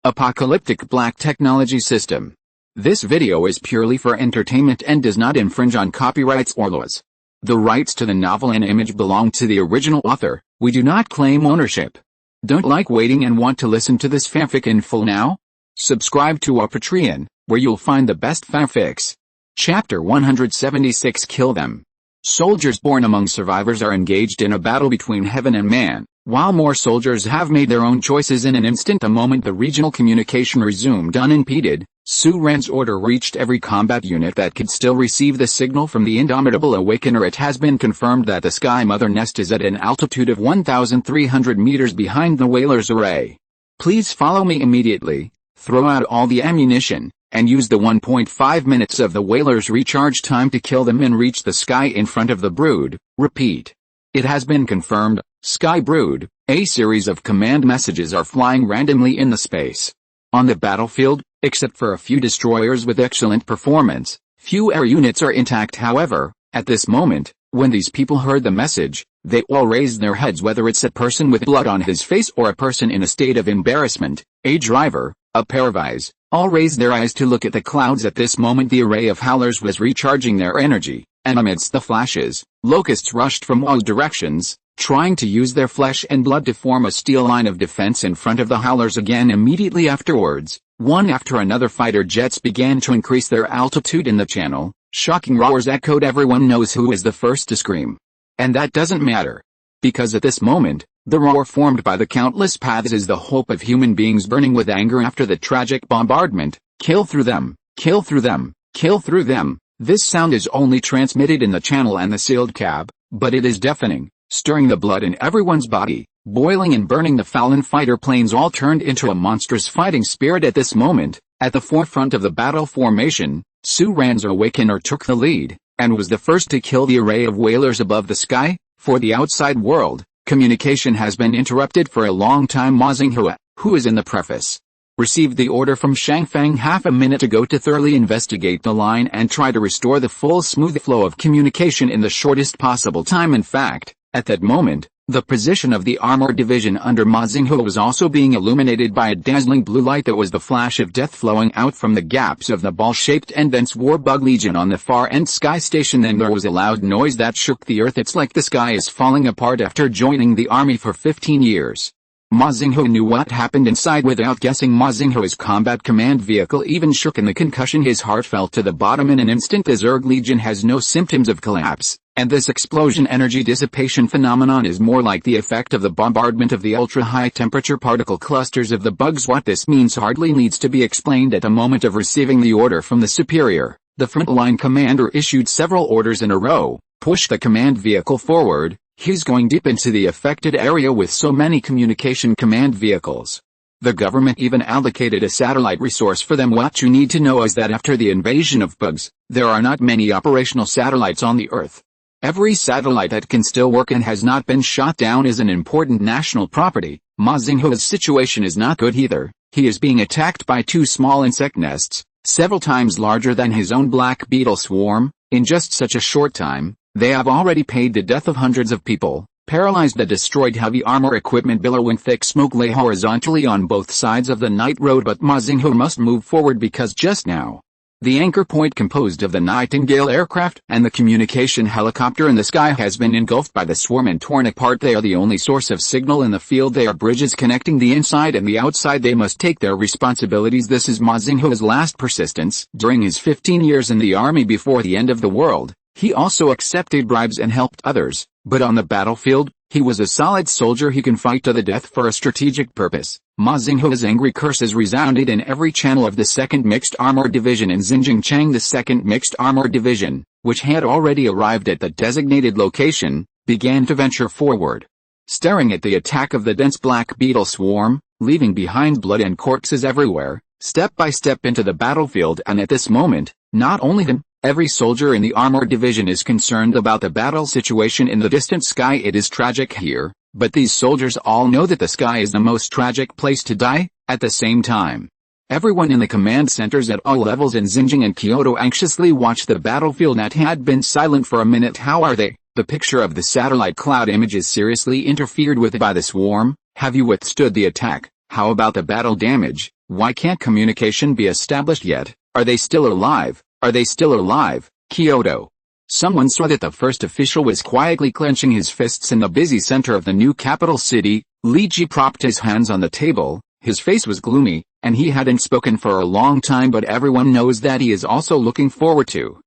Apocalyptic Black Technology System. This video is purely for entertainment and does not infringe on copyrights or laws. The rights to the novel and image belong to the original author. We do not claim ownership. Don't like waiting and want to listen to this fanfic in full now? Subscribe to our Patreon, where you'll find the best fanfics. Chapter 176 Kill Them. Soldiers born among survivors are engaged in a battle between heaven and man. While more soldiers have made their own choices in an instant the moment the regional communication resumed unimpeded, Su Ren's order reached every combat unit that could still receive the signal from the indomitable Awakener. It has been confirmed that the Sky Mother nest is at an altitude of 1,300 meters behind the Whaler's array. Please follow me immediately, throw out all the ammunition, and use the 1.5 minutes of the Whaler's recharge time to kill them and reach the sky in front of the brood. Repeat. It has been confirmed, Sky Brood. A series of command messages are flying randomly in the space. On the battlefield, except for a few destroyers with excellent performance, few air units are intact. However, at this moment, when these people heard the message, they all raised their heads, whether it's a person with blood on his face or a person in a state of embarrassment, a driver, a pair of eyes, all raised their eyes to look at the clouds. At this moment the array of howlers was recharging their energy, and amidst the flashes, locusts rushed from all directions, trying to use their flesh and blood to form a steel line of defense in front of the howlers. Again immediately afterwards, one after another fighter jets began to increase their altitude in the channel. Shocking roars echoed. Everyone knows who is the first to scream. And that doesn't matter. Because at this moment, the roar formed by the countless paths is the hope of human beings burning with anger after the tragic bombardment. Kill through them, kill through them, kill through them. This sound is only transmitted in the channel and the sealed cab, but it is deafening, stirring the blood in everyone's body, boiling and burning. The fallen fighter planes all turned into a monstrous fighting spirit at this moment. At the forefront of the battle formation, Su Ren's Awakener took the lead, and was the first to kill the array of whalers above the sky. For the outside world, communication has been interrupted for a long time. Ma Xinghua, who is in the preface, received the order from Shangfang half a minute ago to thoroughly investigate the line and try to restore the full smooth flow of communication in the shortest possible time. In fact, at that moment, the position of the armored division under Ma Xinghua was also being illuminated by a dazzling blue light that was the flash of death flowing out from the gaps of the ball-shaped and dense Warbug Legion on the far end sky station. Then there was a loud noise that shook the earth. It's like the sky is falling apart after joining the army for 15 years. Ma Xinghua knew what happened inside without guessing. Ma Xinghua's combat command vehicle even shook in the concussion. His heart fell to the bottom in an instant. The Zerg Legion has no symptoms of collapse, and this explosion energy dissipation phenomenon is more like the effect of the bombardment of the ultra-high temperature particle clusters of the bugs. What this means hardly needs to be explained. At the moment of receiving the order from the superior, the frontline commander issued several orders in a row. Push the command vehicle forward. He's going deep into the affected area with so many communication command vehicles. The government even allocated a satellite resource for them. What you need to know is that after the invasion of bugs, there are not many operational satellites on the Earth. Every satellite that can still work and has not been shot down is an important national property. Ma Xinghua's situation is not good either. He is being attacked by two small insect nests, several times larger than his own Black Beetle swarm. In just such a short time, they have already paid the death of hundreds of people, paralyzed the destroyed heavy armor equipment. Billowing thick smoke lay horizontally on both sides of the night road, but Ma Xinghua must move forward because just now, the anchor point composed of the Nightingale aircraft and the communication helicopter in the sky has been engulfed by the swarm and torn apart. They are the only source of signal in the field. They are bridges connecting the inside and the outside. They must take their responsibilities. This is Ma Xinghua's last persistence. During his 15 years in the army before the end of the world, he also accepted bribes and helped others, but on the battlefield, he was a solid soldier. He can fight to the death for a strategic purpose. Ma Xinghua's angry curses resounded in every channel of the 2nd Mixed Armored Division in Xinjiang. The 2nd Mixed Armored Division, which had already arrived at the designated location, began to venture forward, staring at the attack of the dense Black Beetle swarm, leaving behind blood and corpses everywhere, step by step into the battlefield. And at this moment, not only them, every soldier in the armored division is concerned about the battle situation in the distant sky. It is tragic here, but these soldiers all know that the sky is the most tragic place to die. At the same time, everyone in the command centers at all levels in Xinjiang and Kyoto anxiously watch the battlefield that had been silent for a minute. How are they? The picture of the satellite cloud image is seriously interfered with by the swarm. Have you withstood the attack? How about the battle damage? Why can't communication be established yet? Are they still alive? Are they still alive? Kyoto. Someone saw that the first official was quietly clenching his fists in the busy center of the new capital city. Li Ji propped his hands on the table, his face was gloomy, and he hadn't spoken for a long time, but everyone knows that he is also looking forward to,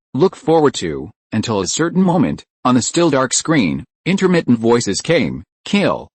until a certain moment, on the still dark screen, intermittent voices came, kill,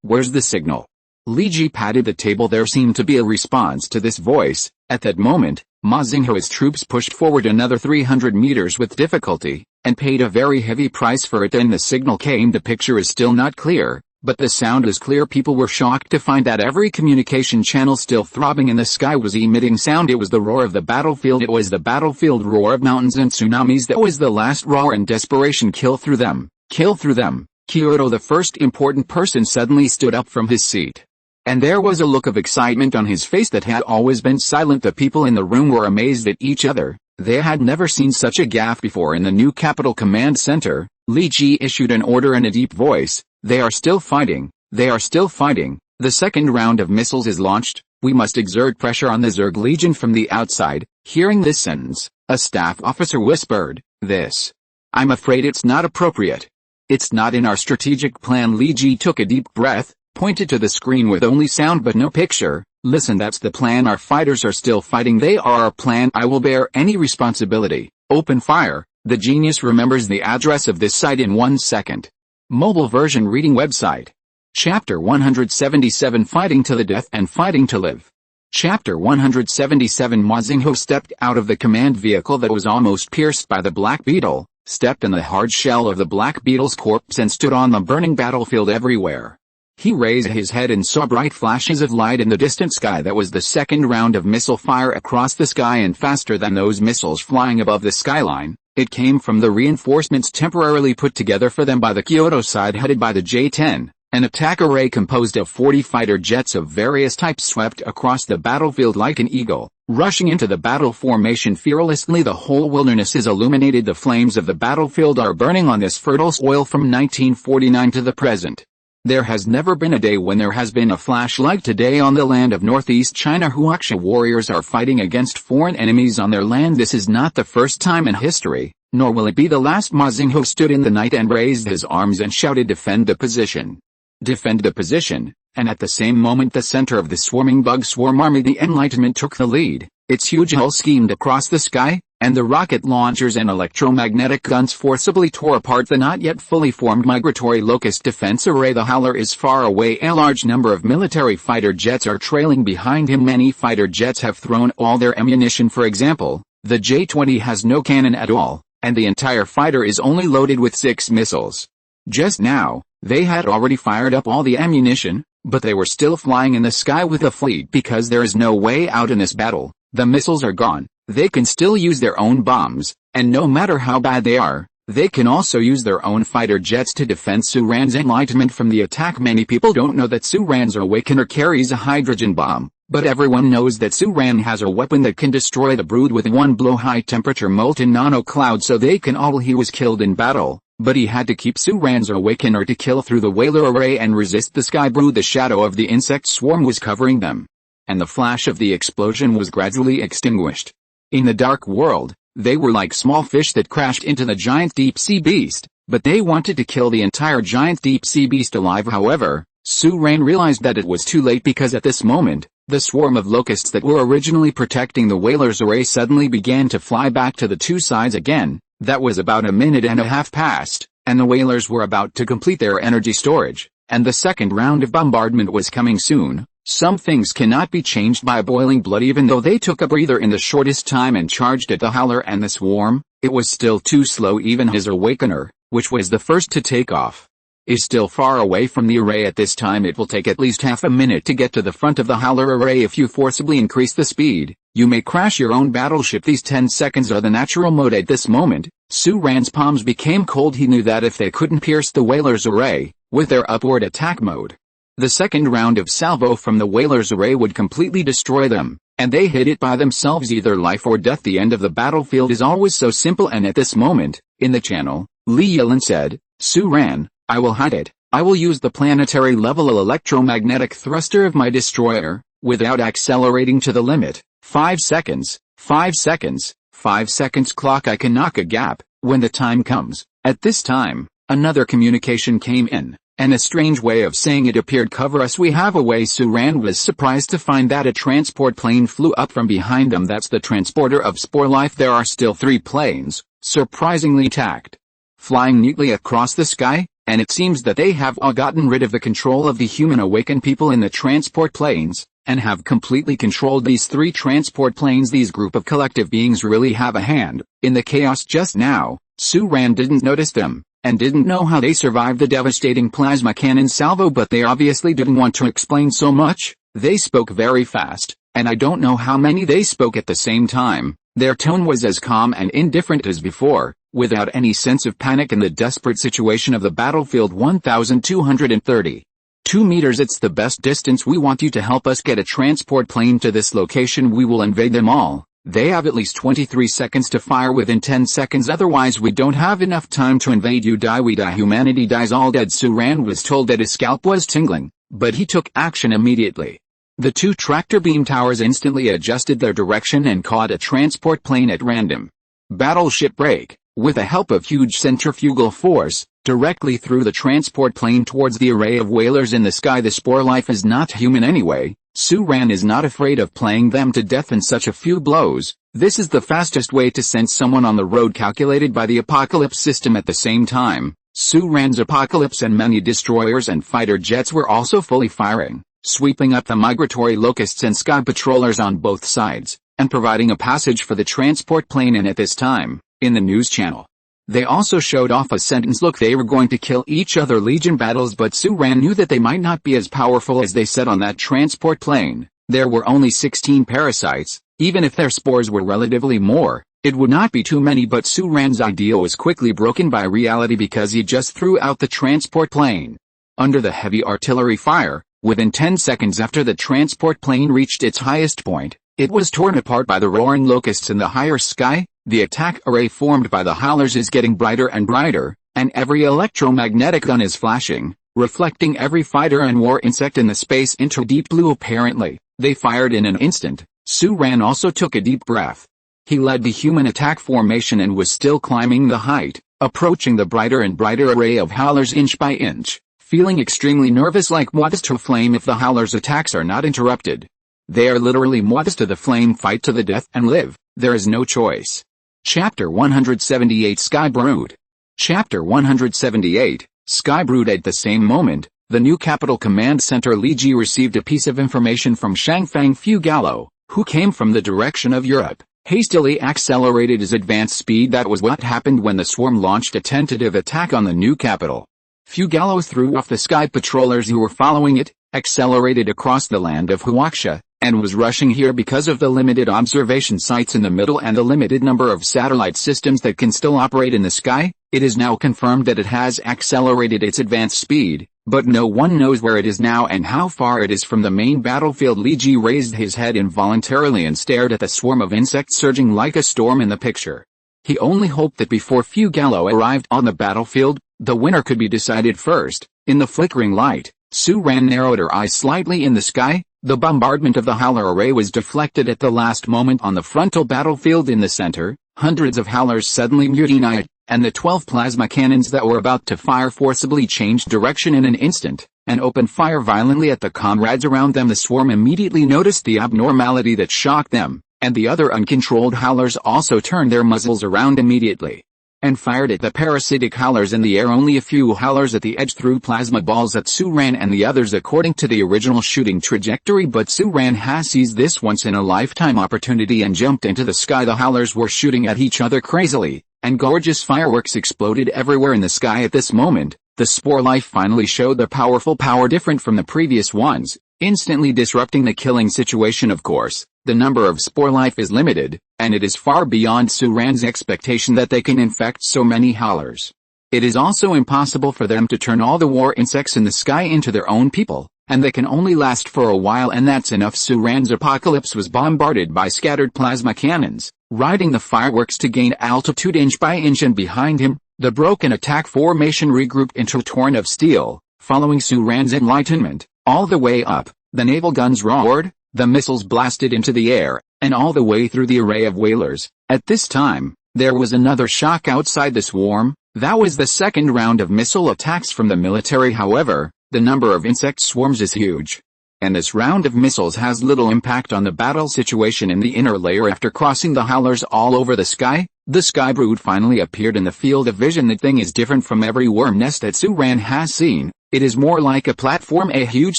where's the signal? Li Ji patted the table. There seemed to be a response to this voice. At that moment, Ma Xinghuo's troops pushed forward another 300 meters with difficulty, and paid a very heavy price for it. Then the signal came. The picture is still not clear, but the sound is clear. People were shocked to find that every communication channel still throbbing in the sky was emitting sound. It was the roar of the battlefield. It was the battlefield roar of mountains and tsunamis. That was the last roar and desperation. Kill through them. Kill through them. Kyoto, the first important person, suddenly stood up from his seat. And there was a look of excitement on his face that had always been silent. The people in the room were amazed at each other. They had never seen such a gaffe before. In the new capital command center, Li Ji issued an order in a deep voice. They are still fighting. They are still fighting. The second round of missiles is launched. We must exert pressure on the Zerg Legion from the outside. Hearing this sentence, a staff officer whispered, this. I'm afraid it's not appropriate. It's not in our strategic plan. Li Ji took a deep breath, pointed to the screen with only sound but no picture. Listen, that's the plan. Our fighters are still fighting. They are our plan. I will bear any responsibility. Open fire. The genius remembers the address of this site in 1 second. Mobile version reading website. Chapter 177, Fighting to the Death and Fighting to Live. Chapter 177. Ma Xinghuo stepped out of the command vehicle that was almost pierced by the Black Beetle, stepped in the hard shell of the Black Beetle's corpse, and stood on the burning battlefield everywhere. He raised his head and saw bright flashes of light in the distant sky. That was the second round of missile fire across the sky, and faster than those missiles flying above the skyline. It came from the reinforcements temporarily put together for them by the Kyoto side, headed by the J-10. An attack array composed of 40 fighter jets of various types swept across the battlefield like an eagle, rushing into the battle formation fearlessly. The whole wilderness is illuminated. The flames of the battlefield are burning on this fertile soil from 1949 to the present. There has never been a day when there has been a flash like today on the land of northeast China. Huaxia warriors are fighting against foreign enemies on their land. This is not the first time in history, nor will it be the last. Ma Xinghuo stood in the night and raised his arms and shouted, defend the position. Defend the position. And at the same moment, the center of the swarming bug swarm army, the Enlightenment, took the lead. Its huge hull schemed across the sky, and the rocket launchers and electromagnetic guns forcibly tore apart the not yet fully formed migratory locust defense array. The Howler is far away. A large number of military fighter jets are trailing behind him. Many fighter jets have thrown all their ammunition. For example, the J-20 has no cannon at all, and the entire fighter is only loaded with 6 missiles. Just now, they had already fired up all the ammunition, but they were still flying in the sky with the fleet because there is no way out in this battle. The missiles are gone. They can still use their own bombs, and no matter how bad they are, they can also use their own fighter jets to defend Su Ran's Enlightenment from the attack. Many people don't know that Su Ran's Awakener carries a hydrogen bomb, but everyone knows that Su Ran has a weapon that can destroy the brood with one blow. High-temperature molten nano-cloud, so they can all. He was killed in battle, but he had to keep Su Ran's Awakener to kill through the Whaler array and resist the sky brood. The shadow of the insect swarm was covering them, and the flash of the explosion was gradually extinguished. In the dark world, they were like small fish that crashed into the giant deep-sea beast, but they wanted to kill the entire giant deep-sea beast alive. However, Su Ran realized that it was too late, because at this moment, the swarm of locusts that were originally protecting the Whaler's array suddenly began to fly back to the two sides again. That was about a minute and a half past, and the Whalers were about to complete their energy storage, and the second round of bombardment was coming soon. Some things cannot be changed by boiling blood. Even though they took a breather in the shortest time and charged at the Howler and the swarm, it was still too slow. Even his Awakener, which was the first to take off, is still far away from the array at this time. It will take at least half a minute to get to the front of the Howler array. If you forcibly increase the speed, you may crash your own battleship. These 10 seconds are the natural mode. At this moment, Su Ran's palms became cold. He knew that if they couldn't pierce the Whaler's array with their upward attack mode, the second round of salvo from the Whaler's array would completely destroy them, and they hit it by themselves, either life or death. The end of the battlefield is always so simple. And at this moment, in the channel, Li Yilin said, Su Ran, I will hide it. I will use the planetary level electromagnetic thruster of my destroyer. without accelerating to the limit. 5 seconds, 5 seconds, 5 seconds clock. I can knock a gap when the time comes. At this time, another communication came in, and a strange way of saying it appeared. Cover us, we have a way. Suran was surprised to find that a transport plane flew up from behind them. That's the transporter of spore life. There are still 3 planes, surprisingly intact, flying neatly across the sky, and it seems that they have all gotten rid of the control of the human awakened people in the transport planes, and have completely controlled these 3 transport planes. These group of collective beings really have a hand in the chaos just now. Suran didn't notice them, and didn't know how they survived the devastating plasma cannon salvo, but they obviously didn't want to explain so much. They spoke very fast, and I don't know how many they spoke at the same time. Their tone was as calm and indifferent as before, without any sense of panic in the desperate situation of the battlefield. 1230. 2 meters, it's the best distance. We want you to help us get a transport plane to this location. We will invade them all. They have at least 23 seconds to fire within 10 seconds, otherwise we don't have enough time to invade. You die, we die, humanity dies, all dead. Suran was told that his scalp was tingling, but he took action immediately. The 2 tractor beam towers instantly adjusted their direction and caught a transport plane at random. Battleship break, with the help of huge centrifugal force, directly through the transport plane towards the array of whalers in the sky. The spore life is not human anyway. Suran is not afraid of playing them to death in such a few blows. This is the fastest way to send someone on the road calculated by the Apocalypse system. At the same time, Suran's Apocalypse and many destroyers and fighter jets were also fully firing, sweeping up the migratory locusts and sky patrollers on both sides, and providing a passage for the transport plane. And at this time, in the news channel, they also showed off a sentence. Look, they were going to kill each other. Legion battles, but Suran knew that they might not be as powerful as they said on that transport plane. There were only 16 parasites. Even if their spores were relatively more, it would not be too many. But Suran's idea was quickly broken by reality because he just threw out the transport plane. Under the heavy artillery fire, within 10 seconds after the transport plane reached its highest point, it was torn apart by the roaring locusts in the higher sky. The attack array formed by the howlers is getting brighter and brighter, and every electromagnetic gun is flashing, reflecting every fighter and war insect in the space into deep blue. Apparently, they fired in an instant. Suran also took a deep breath. He led the human attack formation and was still climbing the height, approaching the brighter and brighter array of howlers inch by inch, feeling extremely nervous, like moths to a flame if the howlers' attacks are not interrupted. They are literally moths to the flame, fight to the death and live. There is no choice. Chapter 178 Sky Brood. Chapter 178, Sky Brood. At the same moment, the new Capital Command Center Li Ji received a piece of information from Shangfang Fugallo, who came from the direction of Europe, hastily accelerated his advance speed. That was what happened when the swarm launched a tentative attack on the new capital. Fugallo threw off the sky patrollers who were following it, accelerated across the land of Huaxia, and was rushing here because of the limited observation sites in the middle and the limited number of satellite systems that can still operate in the sky. It is now confirmed that it has accelerated its advance speed, but no one knows where it is now and how far it is from the main battlefield. Li Ji raised his head involuntarily and stared at the swarm of insects surging like a storm in the picture. He only hoped that before Fugallo arrived on the battlefield, the winner could be decided first. In the flickering light, Suran narrowed her eyes slightly in the sky. The bombardment of the howler array was deflected at the last moment on the frontal battlefield in the center. Hundreds of howlers suddenly mutinied, and the 12 plasma cannons that were about to fire forcibly changed direction in an instant, and opened fire violently at the comrades around them. The swarm immediately noticed the abnormality that shocked them, and the other uncontrolled howlers also turned their muzzles around immediately, and fired at the parasitic howlers in the air. Only a few howlers at the edge threw plasma balls at Suran and the others according to the original shooting trajectory, but Suran has seized this once-in-a-lifetime opportunity and jumped into the sky. The howlers were shooting at each other crazily, and gorgeous fireworks exploded everywhere in the sky. At this moment, the spore life finally showed their powerful power, different from the previous ones, instantly disrupting the killing situation. Of course, the number of spore life is limited, and it is far beyond Suran's expectation that they can infect so many howlers. It is also impossible for them to turn all the war insects in the sky into their own people, and they can only last for a while, and that's enough. Suran's Apocalypse was bombarded by scattered plasma cannons, riding the fireworks to gain altitude inch by inch, and behind him, the broken attack formation regrouped into a torrent of steel, following Suran's enlightenment. All the way up, the naval guns roared, The missiles blasted into the air, and all the way through the array of whalers. At this time, there was another shock outside the swarm. That was the second round of missile attacks from the military. However, the number of insect swarms is huge. And this round of missiles has little impact on the battle situation in the inner layer. After crossing the howlers all over the sky, the Sky Brood finally appeared in the field of vision. The thing is different from every worm nest that Suran has seen. It is more like a platform, a huge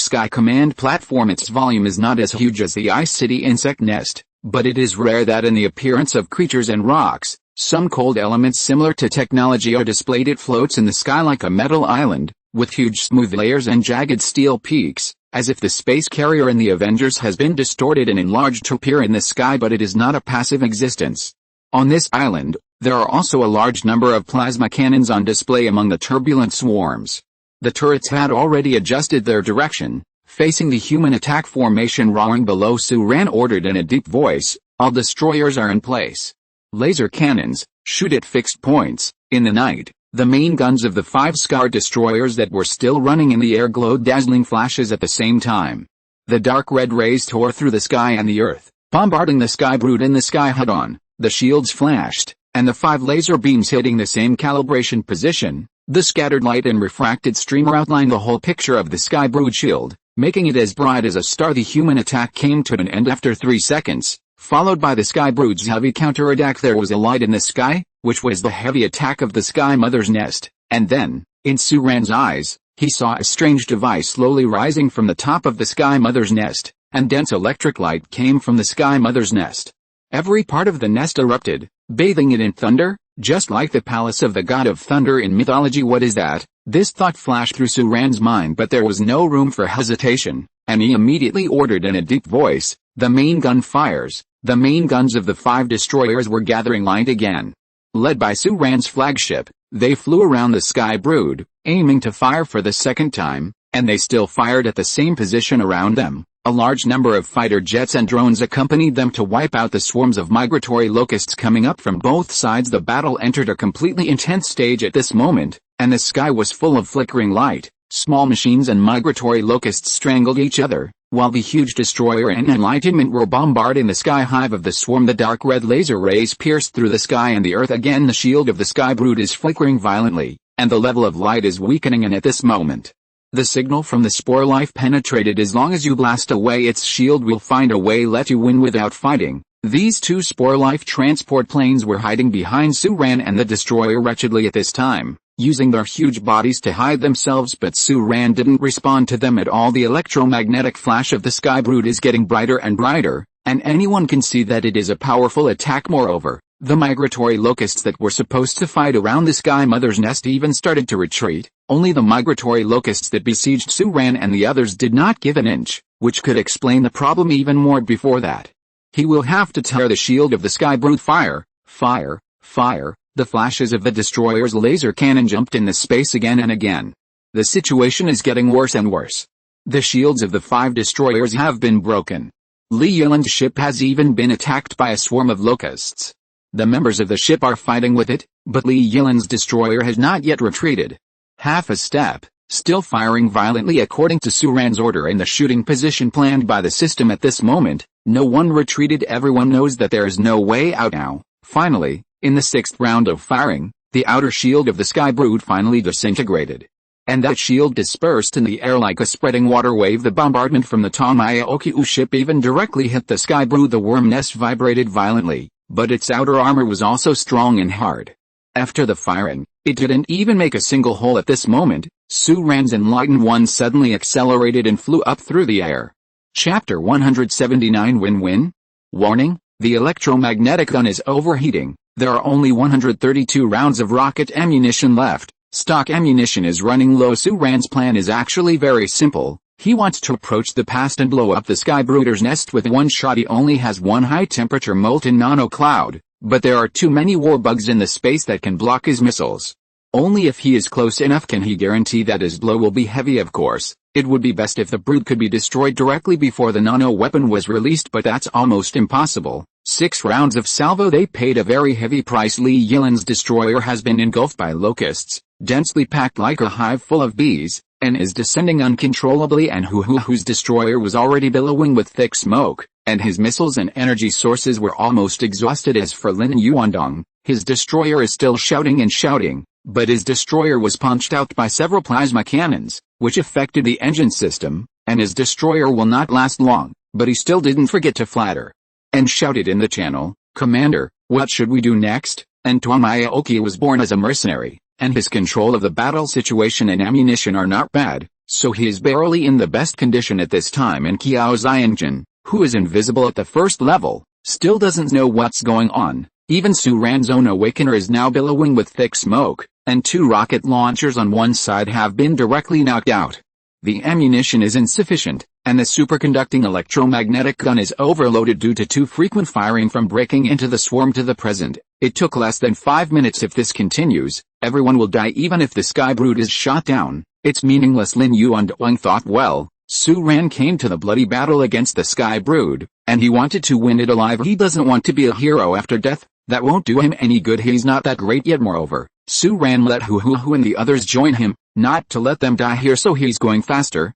sky command platform. Its volume is not as huge as the Ice City insect nest, but it is rare that in the appearance of creatures and rocks, some cold elements similar to technology are displayed. It floats in the sky like a metal island, with huge smooth layers and jagged steel peaks, as if the space carrier in the Avengers has been distorted and enlarged to appear in the sky, but it is not a passive existence. On this island, there are also a large number of plasma cannons on display among the turbulent swarms. The turrets had already adjusted their direction, facing the human attack formation. Roaring below, Suran ordered in a deep voice, "All destroyers are in place. Laser cannons, shoot at fixed points." In the night, the main guns of the 5 Scar destroyers that were still running in the air glowed dazzling flashes at the same time. The dark red rays tore through the sky and the earth, bombarding the Sky Brood in the sky head-on. The shields flashed, and the 5 laser beams hitting the same calibration position. The scattered light and refracted streamer outlined the whole picture of the Sky Brood shield, making it as bright as a star. The human attack came to an end after 3 seconds, followed by the Sky Brood's heavy counterattack. There was a light in the sky, which was the heavy attack of the Sky Mother's nest, and then, in Suran's eyes, he saw a strange device slowly rising from the top of the Sky Mother's nest, and dense electric light came from the Sky Mother's nest. Every part of the nest erupted, bathing it in thunder, just like the palace of the god of thunder in mythology. What is that? This thought flashed through Suran's mind, but there was no room for hesitation, and he immediately ordered in a deep voice, "The main gun fires." The main guns of the 5 destroyers were gathering light again. Led by Suran's flagship, they flew around the Sky Brood, aiming to fire for the second time, and they still fired at the same position around them. A large number of fighter jets and drones accompanied them to wipe out the swarms of migratory locusts coming up from both sides. The battle entered a completely intense stage at this moment, and the sky was full of flickering light. Small machines and migratory locusts strangled each other, while the huge destroyer and enlightenment were bombarding the sky hive of the swarm. The dark red laser rays pierced through the sky and the earth again. The shield of the Sky Brood is flickering violently, and the level of light is weakening, and at this moment, the signal from the spore life penetrated. As long as you blast away its shield, will find a way let you win without fighting. These 2 spore life transport planes were hiding behind Suran and the destroyer wretchedly at this time, using their huge bodies to hide themselves, but Suran didn't respond to them at all. The electromagnetic flash of the Sky Brood is getting brighter and brighter, and anyone can see that it is a powerful attack. Moreover, the migratory locusts that were supposed to fight around the Sky Mother's nest even started to retreat. Only the migratory locusts that besieged Suran and the others did not give an inch, which could explain the problem even more. Before that, he will have to tear the shield of the Sky Brood. Fire, fire, fire. The flashes of the destroyer's laser cannon jumped in the space again and again. The situation is getting worse and worse. The shields of the 5 destroyers have been broken. Li Yilan's ship has even been attacked by a swarm of locusts. The members of the ship are fighting with it, but Li Yilan's destroyer has not yet retreated. Half a step, still firing violently according to Suran's order and the shooting position planned by the system at this moment. No one retreated. Everyone knows that there is no way out now. Finally, in the 6th round of firing, the outer shield of the Sky Brood finally disintegrated. And that shield dispersed in the air like a spreading water wave. The bombardment from the Tamayaoku ship even directly hit the Sky Brood. The worm nest vibrated violently, but its outer armor was also strong and hard. After the firing, it didn't even make a single hole. At this moment, Suran's Enlightened One suddenly accelerated and flew up through the air. Chapter 179 Win-Win? Warning, the electromagnetic gun is overheating. There are only 132 rounds of rocket ammunition left. Stock ammunition is running low. Suran's plan is actually very simple. He wants to approach the past and blow up the Sky Brooder's nest with one shot. He only has one high-temperature molten nano-cloud, but there are too many war bugs in the space that can block his missiles. Only if he is close enough can he guarantee that his blow will be heavy. Of course, it would be best if the brood could be destroyed directly before the nano-weapon was released, but that's almost impossible. 6 rounds of salvo. They paid a very heavy price. Li Yilan's destroyer has been engulfed by locusts, densely packed like a hive full of bees. and is descending uncontrollably, and whose destroyer was already billowing with thick smoke, and his missiles and energy sources were almost exhausted. As for Lin Yuandong, his destroyer is still shouting and shouting, but his destroyer was punched out by several plasma cannons, which affected the engine system, and his destroyer will not last long, but he still didn't forget to flatter and shouted in the channel, "Commander, what should we do next?" And Tuamaya Oki was born as a mercenary, and his control of the battle situation and ammunition are not bad, so he is barely in the best condition at this time. And Kiao Xiangjun, who is invisible at the first level, still doesn't know what's going on. Even Su Ran's own awakener is now billowing with thick smoke, and 2 rocket launchers on one side have been directly knocked out. The ammunition is insufficient, and the superconducting electromagnetic gun is overloaded due to too frequent firing from breaking into the swarm. To the present, it took less than 5 minutes. If this continues, everyone will die even if the Sky Brood is shot down. It's meaningless. Lin Yuandong thought, well, Su Ran came to the bloody battle against the Sky Brood, and he wanted to win it alive. He doesn't want to be a hero after death. That won't do him any good. He's not that great yet. Moreover, Su Ran let Hu and the others join him, not to let them die here, so he's going faster.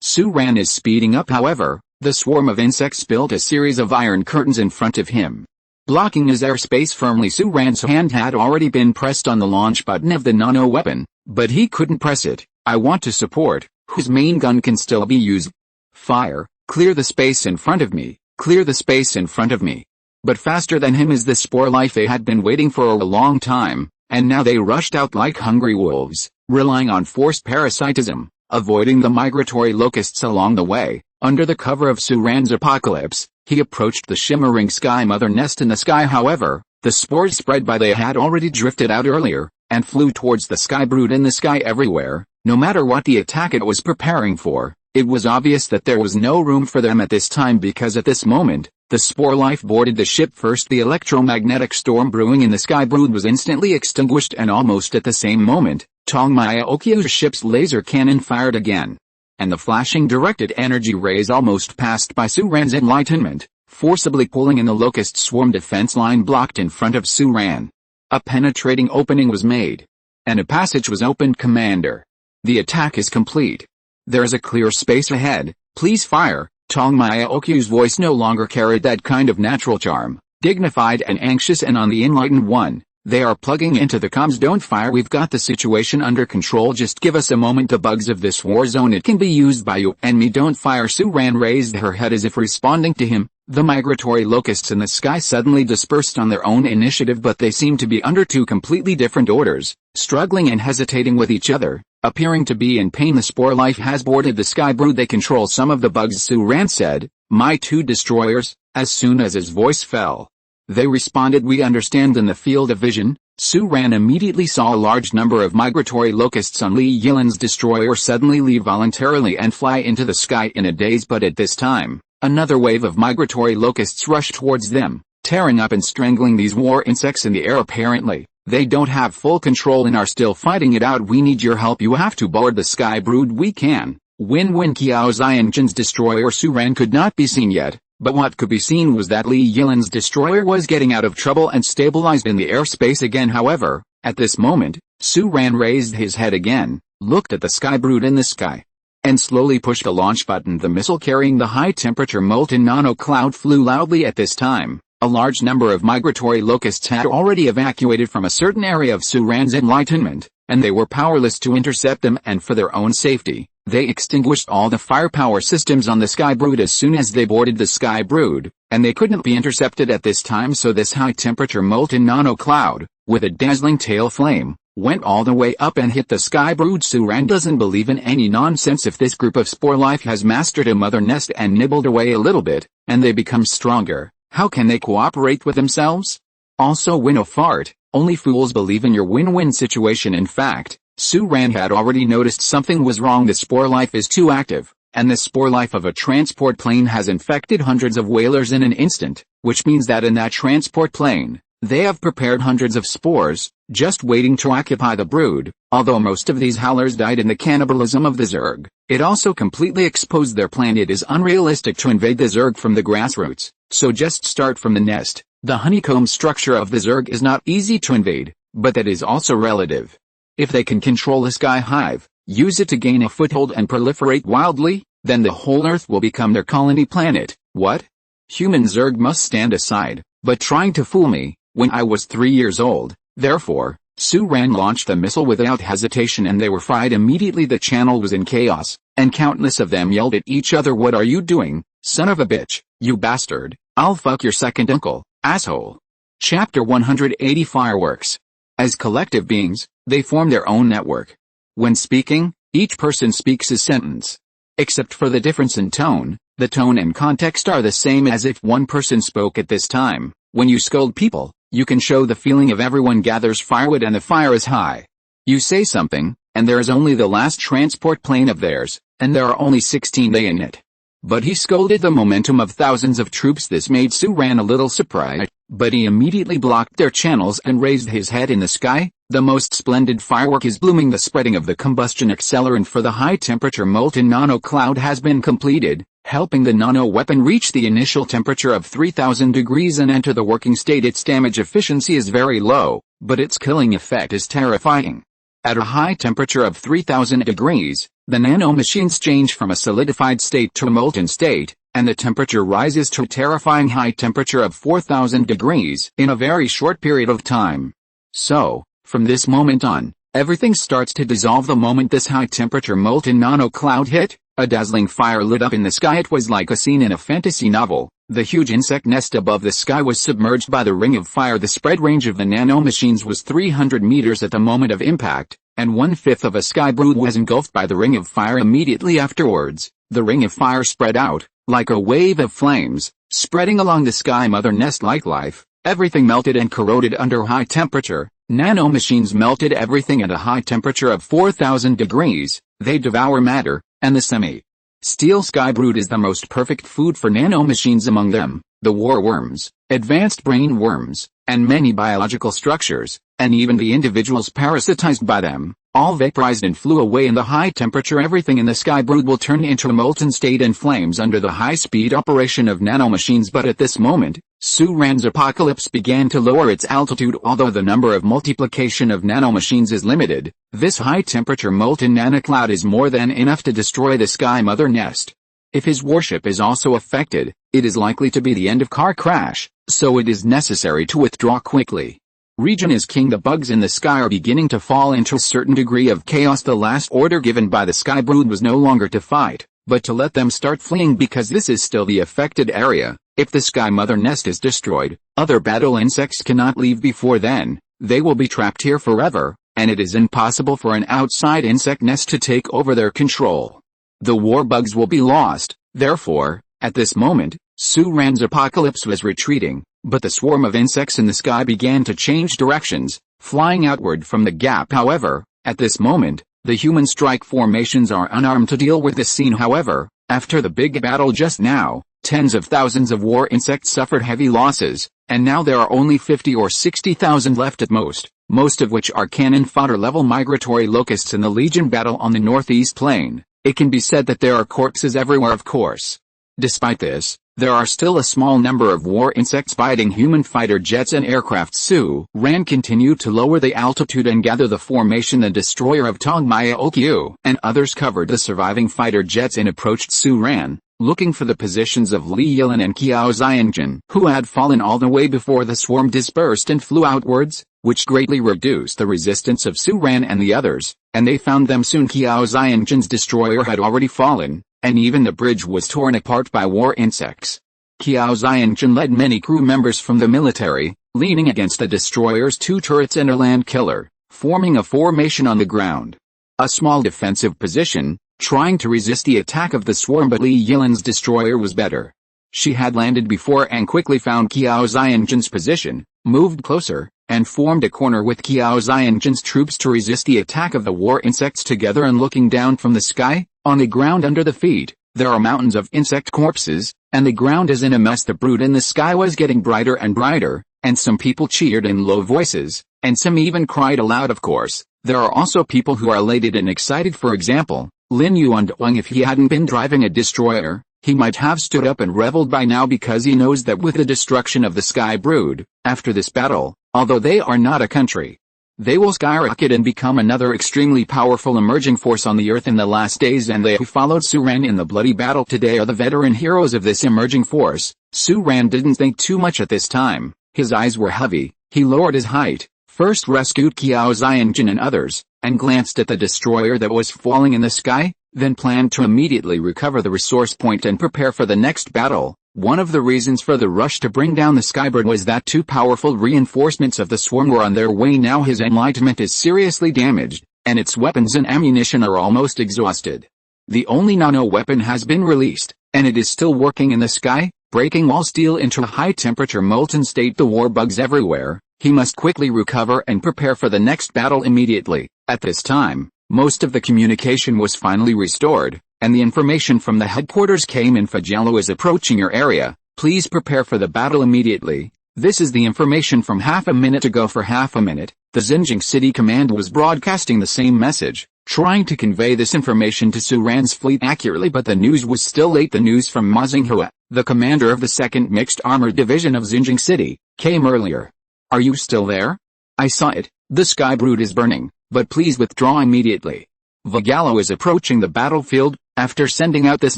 Su Ran is speeding up. However, the swarm of insects built a series of iron curtains in front of him, blocking his airspace firmly. Su Ran's hand had already been pressed on the launch button of the nano weapon, but he couldn't press it. I want to support, whose main gun can still be used. Fire, clear the space in front of me, clear the space in front of me. But faster than him is the spore life. They had been waiting for a long time, and now they rushed out like hungry wolves, relying on forced parasitism, avoiding the migratory locusts along the way. Under the cover of Su Ran's apocalypse, he approached the shimmering Sky Mother nest in the sky. However, the spores spread by they had already drifted out earlier, and flew towards the Sky Brood in the sky everywhere. No matter what the attack it was preparing for, it was obvious that there was no room for them at this time, because at this moment, the spore life boarded the ship first. The electromagnetic storm brewing in the Sky Brood was instantly extinguished, and almost at the same moment, Tongmaya Okyo's ship's laser cannon fired again, and the flashing directed energy rays almost passed by Su Ran's enlightenment, forcibly pulling in the locust swarm defense line blocked in front of Su Ran. A penetrating opening was made, and a passage was opened. Commander, the attack is complete. There is a clear space ahead, please fire. Tongmaya Okyo's voice no longer carried that kind of natural charm, dignified and anxious and on the enlightened one. They are plugging into the comms. Don't fire, we've got the situation under control, just give us a moment. The bugs of this war zone, it can be used by you and me. Don't fire. Su Ran raised her head as if responding to him. The migratory locusts in the sky suddenly dispersed on their own initiative, but they seemed to be under 2 completely different orders, struggling and hesitating with each other, appearing to be in pain. The spore life has boarded the Sky Brood. They control some of the bugs, Su Ran said. My 2 destroyers. As soon as his voice fell, they responded. We understand. In the field of vision, Su Ran immediately saw a large number of migratory locusts on Li Yilan's destroyer suddenly leave voluntarily and fly into the sky in a daze. But at this time, another wave of migratory locusts rushed towards them, tearing up and strangling these war insects in the air. Apparently, they don't have full control and are still fighting it out. We need your help. You have to board the Sky Brood. We can win. Kiao Xiangjun's destroyer Su Ran could not be seen yet, but what could be seen was that Li Yilan's destroyer was getting out of trouble and stabilized in the airspace again. However, at this moment, Su Ran raised his head again, looked at the Sky Brood in the sky, and slowly pushed the launch button. The missile carrying the high-temperature molten nano cloud flew loudly. At this time, a large number of migratory locusts had already evacuated from a certain area of Su Ran's enlightenment, and they were powerless to intercept them, and for their own safety, they extinguished all the firepower systems on the Sky Brood as soon as they boarded the Sky Brood, and they couldn't be intercepted at this time. So this high-temperature molten nano cloud, with a dazzling tail flame, went all the way up and hit the Sky Brood. Su Ran doesn't believe in any nonsense. If this group of spore life has mastered a mother nest and nibbled away a little bit, and they become stronger, how can they cooperate with themselves? Also, win or fart, only fools believe in your win-win situation. In fact, Su Ran had already noticed something was wrong. The spore life is too active, and the spore life of a transport plane has infected hundreds of whalers in an instant, which means that in that transport plane, they have prepared hundreds of spores, just waiting to occupy the brood. Although most of these howlers died in the cannibalism of the Zerg, it also completely exposed their plan. It is unrealistic to invade the Zerg from the grassroots, so just start from the nest. The honeycomb structure of the Zerg is not easy to invade, but that is also relative. If they can control a sky hive, use it to gain a foothold and proliferate wildly, then the whole Earth will become their colony planet. What? Human Zerg must stand aside, but trying to fool me, when I was 3 years old. Therefore, Su-Ran launched the missile without hesitation and they were fried immediately. The channel was in chaos, and countless of them yelled at each other, "What are you doing, son of a bitch, you bastard, I'll fuck your second uncle, asshole." Chapter 180 Fireworks. As collective beings, they form their own network. When speaking, each person speaks a sentence. Except for the difference in tone, the tone and context are the same as if one person spoke at this time. When you scold people, you can show the feeling of everyone gathers firewood and the fire is high. You say something, and there is only the last transport plane of theirs, and there are only 16 they in it. But he scolded the momentum of thousands of troops. This made Su-Ran a little surprised, but he immediately blocked their channels and raised his head in the sky. The most splendid firework is blooming. The spreading of the combustion accelerant for the high-temperature molten nano cloud has been completed, helping the nano-weapon reach the initial temperature of 3000 degrees and enter the working state. Its damage efficiency is very low, but its killing effect is terrifying. At a high temperature of 3000 degrees, the nanomachines change from a solidified state to a molten state, and the temperature rises to a terrifying high temperature of 4000 degrees in a very short period of time. So, from this moment on, everything starts to dissolve. The moment this high-temperature molten nano-cloud hit, a dazzling fire lit up in the sky. It was like a scene in a fantasy novel. The huge insect nest above the sky was submerged by the ring of fire. The spread range of the nanomachines was 300 meters at the moment of impact, and 1/5 of a sky brood was engulfed by the ring of fire. Immediately afterwards, the ring of fire spread out, like a wave of flames, spreading along the sky mother nest like life. Everything melted and corroded under high temperature. Nanomachines melted everything at a high temperature of 4000 degrees. They devour matter, and the semi-steel sky brood is the most perfect food for nanomachines. Among them, the war worms, advanced brain worms, and many biological structures, and even the individuals parasitized by them, all vaporized and flew away in the high temperature. Everything in the sky brood will turn into a molten state and flames under the high-speed operation of nanomachines. But at this moment, Su-Ran's Apocalypse began to lower its altitude. Although the number of multiplication of nanomachines is limited, this high-temperature molten nanocloud is more than enough to destroy the sky mother nest. If his warship is also affected, it is likely to be the end of car crash, so it is necessary to withdraw quickly. Region is king. The bugs in the sky are beginning to fall into a certain degree of chaos. The last order given by the sky brood was no longer to fight, but to let them start fleeing, because this is still the affected area. If the sky mother nest is destroyed, other battle insects cannot leave before then. They will be trapped here forever, and it is impossible for an outside insect nest to take over their control. The war bugs will be lost. Therefore, at this moment, Su-Ran's Apocalypse was retreating, but the swarm of insects in the sky began to change directions, flying outward from the gap. However, at this moment, the human strike formations are unarmed to deal with this scene. However, after the big battle just now, tens of thousands of war insects suffered heavy losses, and now there are only 50 or 60,000 left at most of which are cannon fodder level migratory locusts in the Legion battle on the northeast plain. It can be said that there are corpses everywhere, of course. Despite this, there are still a small number of war insects fighting human fighter jets and aircraft. Su-Ran continued to lower the altitude and gather the formation. The destroyer of Tongmaya Okyu and others covered the surviving fighter jets and approached Su-Ran, looking for the positions of Li Yilan and Qiao Xiangjun, who had fallen all the way before the swarm dispersed and flew outwards, which greatly reduced the resistance of Su-Ran and the others, and they found them soon. Qiao Xiangjun's destroyer had already fallen, and even the bridge was torn apart by war insects. Qiao Xiangjun led many crew members from the military, leaning against the destroyer's 2 turrets and a land killer, forming a formation on the ground. A small defensive position, trying to resist the attack of the swarm, but Li Yilan's destroyer was better. She had landed before and quickly found Qiao Xiangjun's position, moved closer, and formed a corner with Qiao Xiangjun's troops to resist the attack of the war insects together. And looking down from the sky, on the ground under the feet, there are mountains of insect corpses, and the ground is in a mess. The brood in the sky was getting brighter and brighter, and some people cheered in low voices, and some even cried aloud. Of course, there are also people who are elated and excited. For example, Lin Yuanduang. If he hadn't been driving a destroyer, he might have stood up and reveled by now, because he knows that with the destruction of the sky brood, after this battle, although they are not a country, They will skyrocket and become another extremely powerful emerging force on the Earth in the last days, and they who followed Suran in the bloody battle today are the veteran heroes of this emerging force. Suran didn't think too much at this time. His eyes were heavy. He lowered his height, first rescued Kiao Xianjin and others, and glanced at the destroyer that was falling in the sky, then planned to immediately recover the resource point and prepare for the next battle. One of the reasons for the rush to bring down the Skybird was that two powerful reinforcements of the swarm were on their way. Now his enlightenment is seriously damaged, and its weapons and ammunition are almost exhausted. The only nano weapon has been released, and it is still working in the sky, breaking all steel into a high-temperature molten state. The war bugs everywhere. He must quickly recover and prepare for the next battle immediately. At this time, most of the communication was finally restored, and the information from the headquarters came in. Fugelo is approaching your area. Please prepare for the battle immediately. This is the information from half a minute ago. For half a minute, the Xinjiang City Command was broadcasting the same message, trying to convey this information to Suran's fleet accurately, but the news was still late. The news from Ma Xinghua, the commander of the 2nd Mixed Armored Division of Xinjiang City, came earlier. Are you still there? I saw it. The Sky Brood is burning, but please withdraw immediately. Fugelo is approaching the battlefield. After sending out this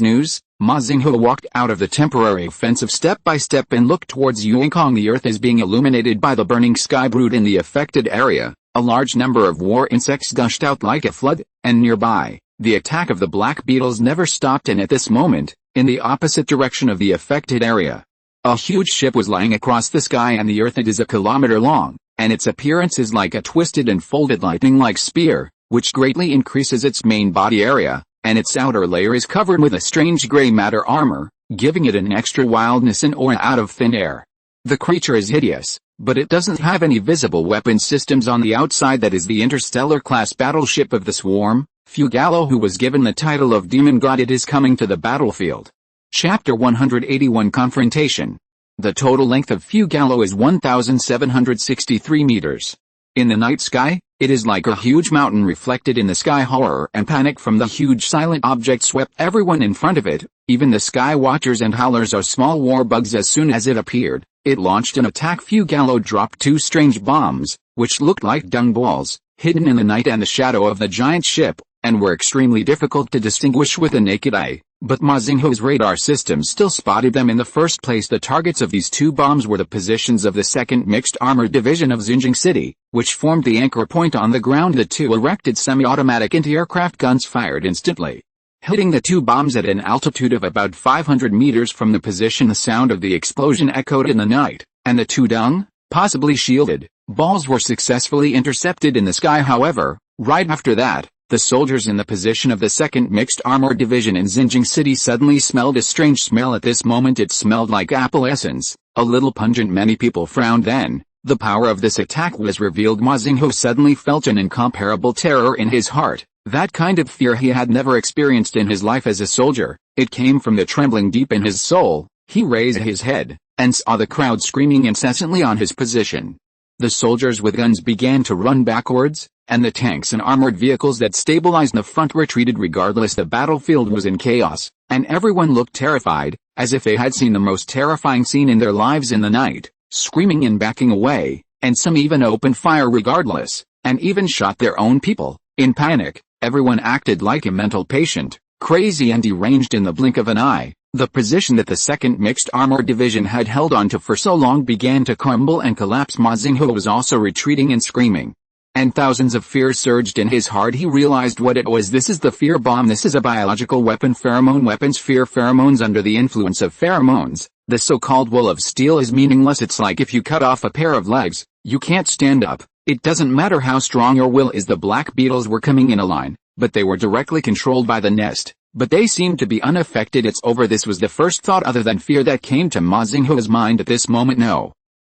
news, Ma Xinghua walked out of the temporary offensive step by step and looked towards Yuankong. The earth is being illuminated by the burning Sky Brood in the affected area. A large number of war insects gushed out like a flood, and nearby, the attack of the Black Beetles never stopped. And at this moment, in the opposite direction of the affected area, a huge ship was lying across the sky, and the earth it is a kilometer long, and its appearance is like a twisted and folded lightning-like spear, which greatly increases its main body area, and its outer layer is covered with a strange gray matter armor, giving it an extra wildness and aura out of thin air. The creature is hideous, but it doesn't have any visible weapon systems on the outside. That is the interstellar-class battleship of the swarm, Fugelo, who was given the title of Demon God. It is coming to the battlefield. Chapter 181 Confrontation. The total length of Fugelo is 1,763 meters. In the night sky, it is like a huge mountain reflected in the sky. Horror and panic from the huge silent object swept everyone in front of it. Even the Sky Watchers and Howlers are small war bugs. As soon as it appeared, it launched an attack. Fugelo dropped two strange bombs, which looked like dung balls, hidden in the night and the shadow of the giant ship, and were extremely difficult to distinguish with the naked eye. But Ma Xinghua's radar system still spotted them in the first place. The targets of these two bombs were the positions of the 2nd Mixed Armored Division of Xinjiang City, which formed the anchor point on the ground. The two erected semi-automatic anti-aircraft guns fired instantly, hitting the two bombs at an altitude of about 500 meters from the position. The sound of the explosion echoed in the night, and the two dung, possibly shielded, balls were successfully intercepted in the sky. However, right after that, the soldiers in the position of the 2nd Mixed Armored Division in Xinjiang City suddenly smelled a strange smell. At this moment it smelled like apple essence, a little pungent. Many people frowned. Then, the power of this attack was revealed. Ma Xinghua suddenly felt an incomparable terror in his heart, that kind of fear he had never experienced in his life as a soldier. It came from the trembling deep in his soul. He raised his head, and saw the crowd screaming incessantly on his position. The soldiers with guns began to run backwards, and the tanks and armored vehicles that stabilized in the front retreated. Regardless, the battlefield was in chaos, and everyone looked terrified, as if they had seen the most terrifying scene in their lives in the night, screaming and backing away, and some even opened fire regardless, and even shot their own people. In panic, everyone acted like a mental patient, crazy and deranged. In the blink of an eye, the position that the 2nd Mixed Armored Division had held on to for so long began to crumble and collapse. Ma Xinghua was also retreating and screaming, and thousands of fears surged in his heart. He realized what it was. This is the fear bomb. This is a biological weapon. Pheromone weapons. Fear pheromones. Under the influence of pheromones, the so-called wool of steel is meaningless. It's like if you cut off a pair of legs, you can't stand up. It doesn't matter how strong your will is. The Black Beetles were coming in a line, but they were directly controlled by the nest. But they seemed to be unaffected. It's over. This was the first thought other than fear that came to Ma Xinghua's mind at this moment.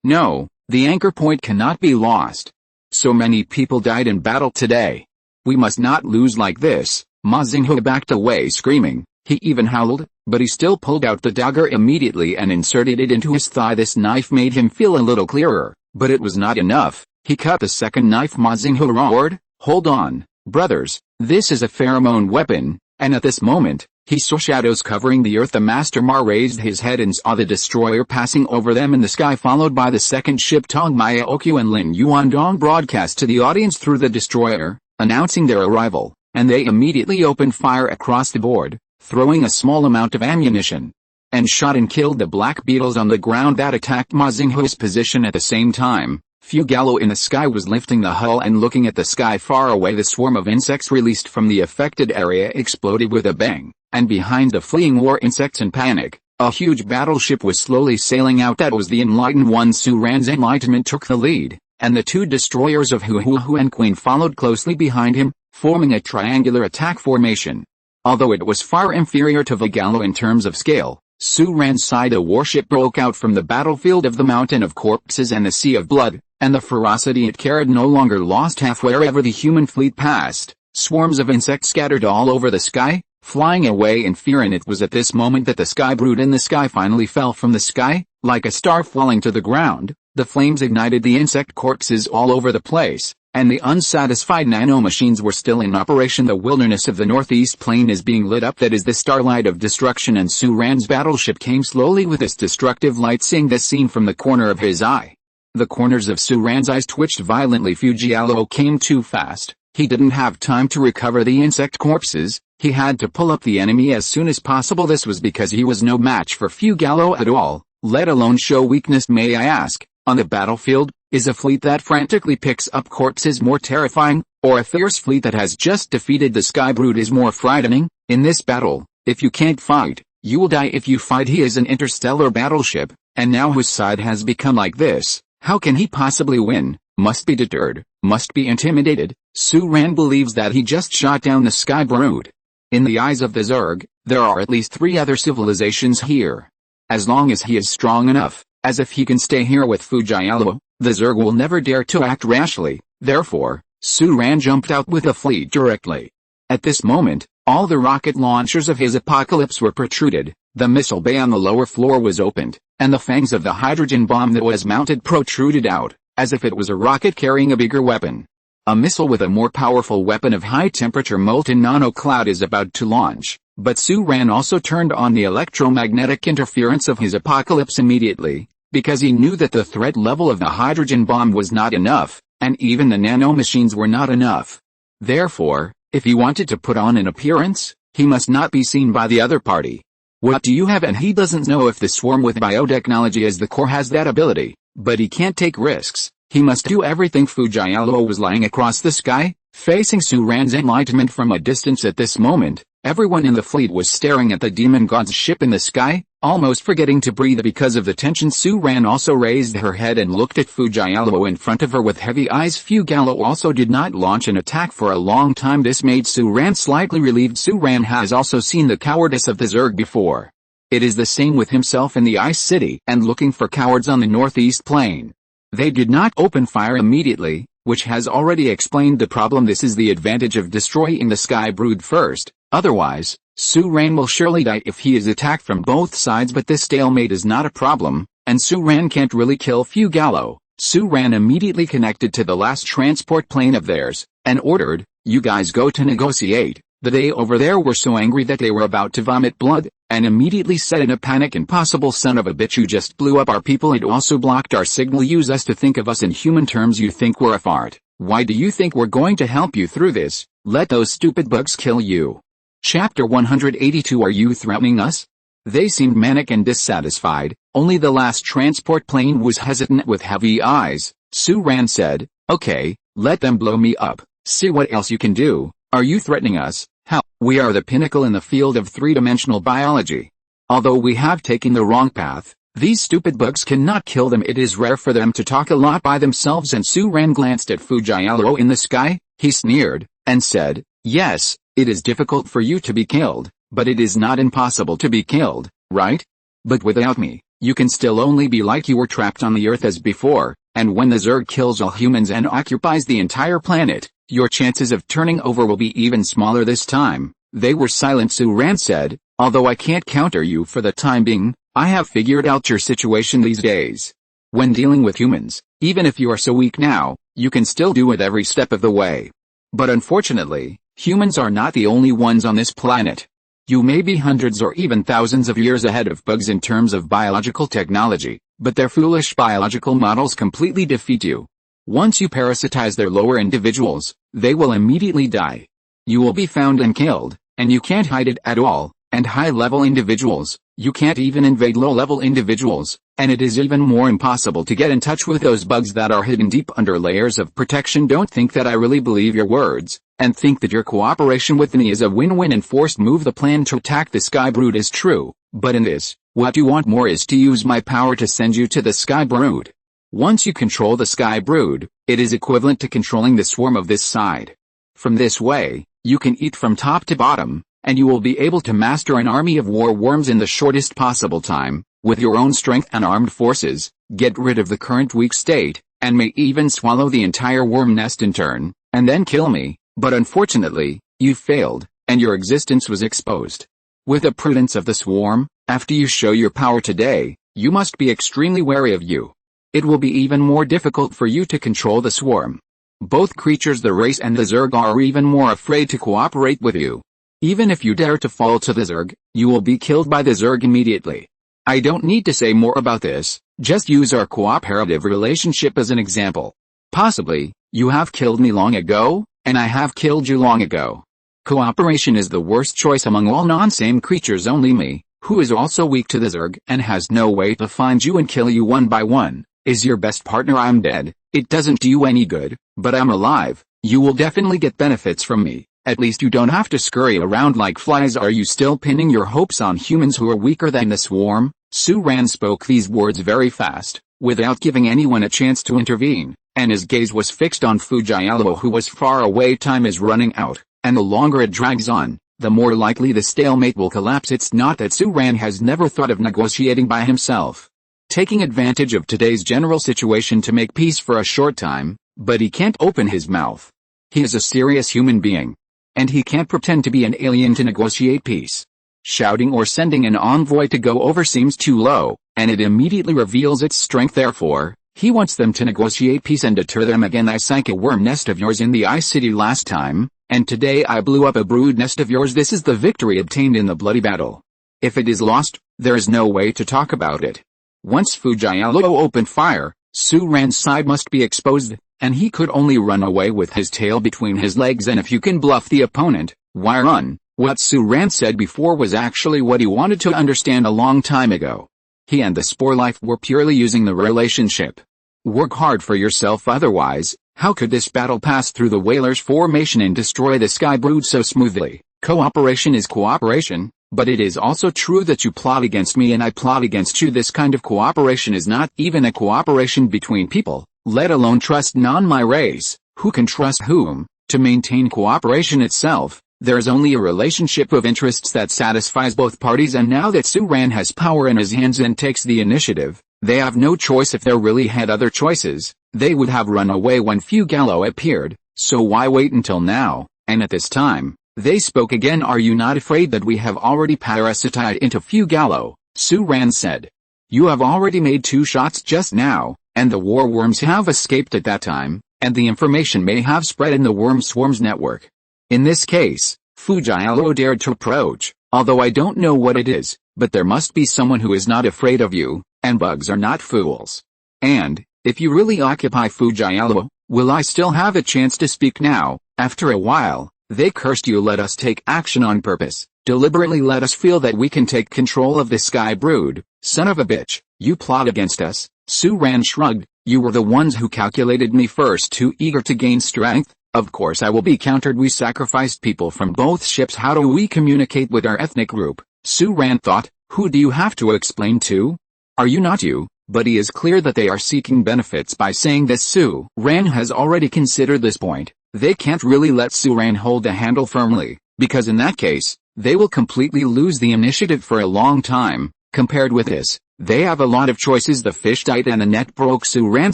No, the anchor point cannot be lost. So many people died in battle today. We must not lose like this. Ma Xinghua backed away screaming. He even howled, but he still pulled out the dagger immediately and inserted it into his thigh. This knife made him feel a little clearer, but it was not enough. He cut the second knife. Ma Xinghua roared, "Hold on, brothers, this is a pheromone weapon." And at this moment, He saw shadows covering the earth. The Master Ma raised his head and saw the destroyer passing over them in the sky, followed by the second ship. Tong Maya Okyu and Lin Yuandong broadcast to the audience through the destroyer, announcing their arrival, and they immediately opened fire across the board, throwing a small amount of ammunition, and shot and killed the Black Beetles on the ground that attacked Ma Xinghuo's position. At the same time, Fugalo in the sky was lifting the hull and looking at the sky far away. The swarm of insects released from the affected area exploded with a bang, and behind the fleeing war insects in panic, a huge battleship was slowly sailing out. That was the Enlightened One. Su Ran's enlightenment took the lead, and the two destroyers of Hu and Queen followed closely behind him, forming a triangular attack formation. Although it was far inferior to Fugalo in terms of scale, Su Ran's side a warship broke out from the battlefield of the mountain of corpses and the sea of blood, and the ferocity it carried no longer lost half. Wherever the human fleet passed, swarms of insects scattered all over the sky, flying away in fear. And it was at this moment that the sky brood in the sky finally fell from the sky, like a star falling to the ground. The flames ignited the insect corpses all over the place, and the unsatisfied nanomachines were still in operation. The wilderness of the northeast plain is being lit up. That is the starlight of destruction, and Su Ran's battleship came slowly with its destructive light. Seeing this scene from the corner of his eye, the corners of Su Ran's eyes twitched violently. Fujialo came too fast. He didn't have time to recover the insect corpses. He had to pull up the enemy as soon as possible. This was because he was no match for Fugalo at all, let alone show weakness. May I ask, on the battlefield, is a fleet that frantically picks up corpses more terrifying, or a fierce fleet that has just defeated the Sky Brood is more frightening? In this battle, if you can't fight, you will die. If you fight, he is an interstellar battleship, and now his side has become like this. How can he possibly win? Must be deterred, must be intimidated. Su Ran believes that he just shot down the Sky Brood. In the eyes of the Zerg, there are at least 3 other civilizations here. As long as he is strong enough, as if he can stay here with Fujialo, the Zerg will never dare to act rashly. Therefore, Su Ran jumped out with a fleet directly. At this moment, all the rocket launchers of his Apocalypse were protruded, the missile bay on the lower floor was opened, and the fangs of the hydrogen bomb that was mounted protruded out, as if it was a rocket carrying a bigger weapon. A missile with a more powerful weapon of high-temperature molten nanocloud is about to launch, but Su Ran also turned on the electromagnetic interference of his Apocalypse immediately, because he knew that the threat level of the hydrogen bomb was not enough, and even the nanomachines were not enough. Therefore, if he wanted to put on an appearance, he must not be seen by the other party. What do you have? And he doesn't know if the swarm with biotechnology as the core has that ability, but he can't take risks. He must do everything. Fujialo was lying across the sky, facing Su Ran's enlightenment from a distance. At this moment, everyone in the fleet was staring at the demon god's ship in the sky, almost forgetting to breathe because of the tension. Su Ran also raised her head and looked at Fujialo in front of her with heavy eyes. Fugalo also did not launch an attack for a long time. This made Su Ran slightly relieved. Su Ran has also seen the cowardice of the Zerg before. It is the same with himself in the Ice City and looking for cowards on the northeast plain. They did not open fire immediately, which has already explained the problem. This is the advantage of destroying the Sky Brood first. Otherwise, Su Ran will surely die if he is attacked from both sides. But this stalemate is not a problem, and Su Ran can't really kill Fugalo. Su Ran immediately connected to the last transport plane of theirs, and ordered, "You guys go to negotiate." They over there were so angry that they were about to vomit blood, and immediately said in a panic, "Impossible, son of a bitch, you just blew up our people and also blocked our signal. Use us to think of us in human terms. You think we're a fart. Why do you think we're going to help you through this? Let those stupid bugs kill you." Chapter 182. Are you threatening us? They seemed manic and dissatisfied. Only the last transport plane was hesitant with heavy eyes. Su Ran said, "Okay, let them blow me up. See what else you can do. Are you threatening us? How? We are the pinnacle in the field of three-dimensional biology. Although we have taken the wrong path, these stupid bugs cannot kill them. It is rare for them to talk a lot by themselves." And Su Ran glanced at Fujialo in the sky. He sneered, and said, "Yes, it is difficult for you to be killed, but it is not impossible to be killed, right? But without me, you can still only be like you were trapped on the Earth as before, and when the Zerg kills all humans and occupies the entire planet, your chances of turning over will be even smaller this time." They were silent. Su Ran said, "Although I can't counter you for the time being, I have figured out your situation these days. When dealing with humans, even if you are so weak now, you can still do it every step of the way. But unfortunately, humans are not the only ones on this planet. You may be hundreds or even thousands of years ahead of bugs in terms of biological technology, but their foolish biological models completely defeat you. Once you parasitize their lower individuals, they will immediately die. You will be found and killed, and you can't hide it at all. And high-level individuals, you can't even invade low-level individuals, and it is even more impossible to get in touch with those bugs that are hidden deep under layers of protection. Don't think that I really believe your words, and think that your cooperation with me is a win-win and forced move. The plan to attack the Sky Brood is true, but in this, what you want more is to use my power to send you to the Sky Brood. Once you control the Sky Brood, it is equivalent to controlling the swarm of this side. From this way, you can eat from top to bottom, and you will be able to master an army of war worms in the shortest possible time, with your own strength and armed forces, get rid of the current weak state, and may even swallow the entire worm nest in turn, and then kill me, but unfortunately, you failed, and your existence was exposed. With the prudence of the swarm, after you show your power today, you must be extremely wary of you. It will be even more difficult for you to control the swarm. Both creatures, the race and the Zerg, are even more afraid to cooperate with you. Even if you dare to fall to the Zerg, you will be killed by the Zerg immediately. I don't need to say more about this, just use our cooperative relationship as an example. Possibly, you have killed me long ago, and I have killed you long ago. Cooperation is the worst choice among all non-same creatures. Only me, who is also weak to the Zerg and has no way to find you and kill you one by one, is your best partner. I'm dead, it doesn't do you any good, but I'm alive. You will definitely get benefits from me. At least you don't have to scurry around like flies. Are you still pinning your hopes on humans who are weaker than the swarm? Su-Ran spoke these words very fast, without giving anyone a chance to intervene, and his gaze was fixed on Fujialo, who was far away. Time is running out, and the longer it drags on, the more likely the stalemate will collapse. It's not that Su-Ran has never thought of negotiating by himself, taking advantage of today's general situation to make peace for a short time, but he can't open his mouth. He is a serious human being, and he can't pretend to be an alien to negotiate peace. Shouting or sending an envoy to go over seems too low, and it immediately reveals its strength. Therefore, he wants them to negotiate peace and deter them again. I sank a worm nest of yours in the Ice City last time, and today I blew up a brood nest of yours. This is the victory obtained in the bloody battle. If it is lost, there is no way to talk about it. Once Fujialo opened fire, Su-Ran's side must be exposed, and he could only run away with his tail between his legs. And if you can bluff the opponent, why run? What Su-Ran said before was actually what he wanted to understand a long time ago. He and the Spore Life were purely using the relationship. Work hard for yourself, otherwise, how could this battle pass through the Whalers formation and destroy the Sky Brood so smoothly? Cooperation is cooperation, but it is also true that you plot against me and I plot against you. This kind of cooperation is not even a cooperation between people, let alone trust my race. Who can trust whom? To maintain cooperation itself, there is only a relationship of interests that satisfies both parties. And now that Su-Ran has power in his hands and takes the initiative, they have no choice. If they really had other choices, they would have run away when Fujialo appeared, so why wait until now? And at this time, they spoke again. Are you not afraid that we have already parasitized into Fujialo? Su-Ran said. You have already made 2 shots just now, and the war worms have escaped at that time, and the information may have spread in the worm swarm's network. In this case, Fujialo dared to approach, although I don't know what it is, but there must be someone who is not afraid of you, and bugs are not fools. And, if you really occupy Fujialo, will I still have a chance to speak now? After a while, they cursed you. Let us take action on purpose, deliberately let us feel that we can take control of the Sky Brood. Son of a bitch, you plot against us. Su-Ran shrugged. You were the ones who calculated me first, too eager to gain strength. Of course I will be countered. We sacrificed people from both ships. How do we communicate with our ethnic group? Su-Ran thought. Who do you have to explain to? Are you not you? But it is clear that they are seeking benefits by saying this. Su-Ran has already considered this point. They can't really let Su-Ran hold the handle firmly, because in that case, they will completely lose the initiative for a long time. Compared with this, they have a lot of choices. The fish died and the net broke. Su-Ran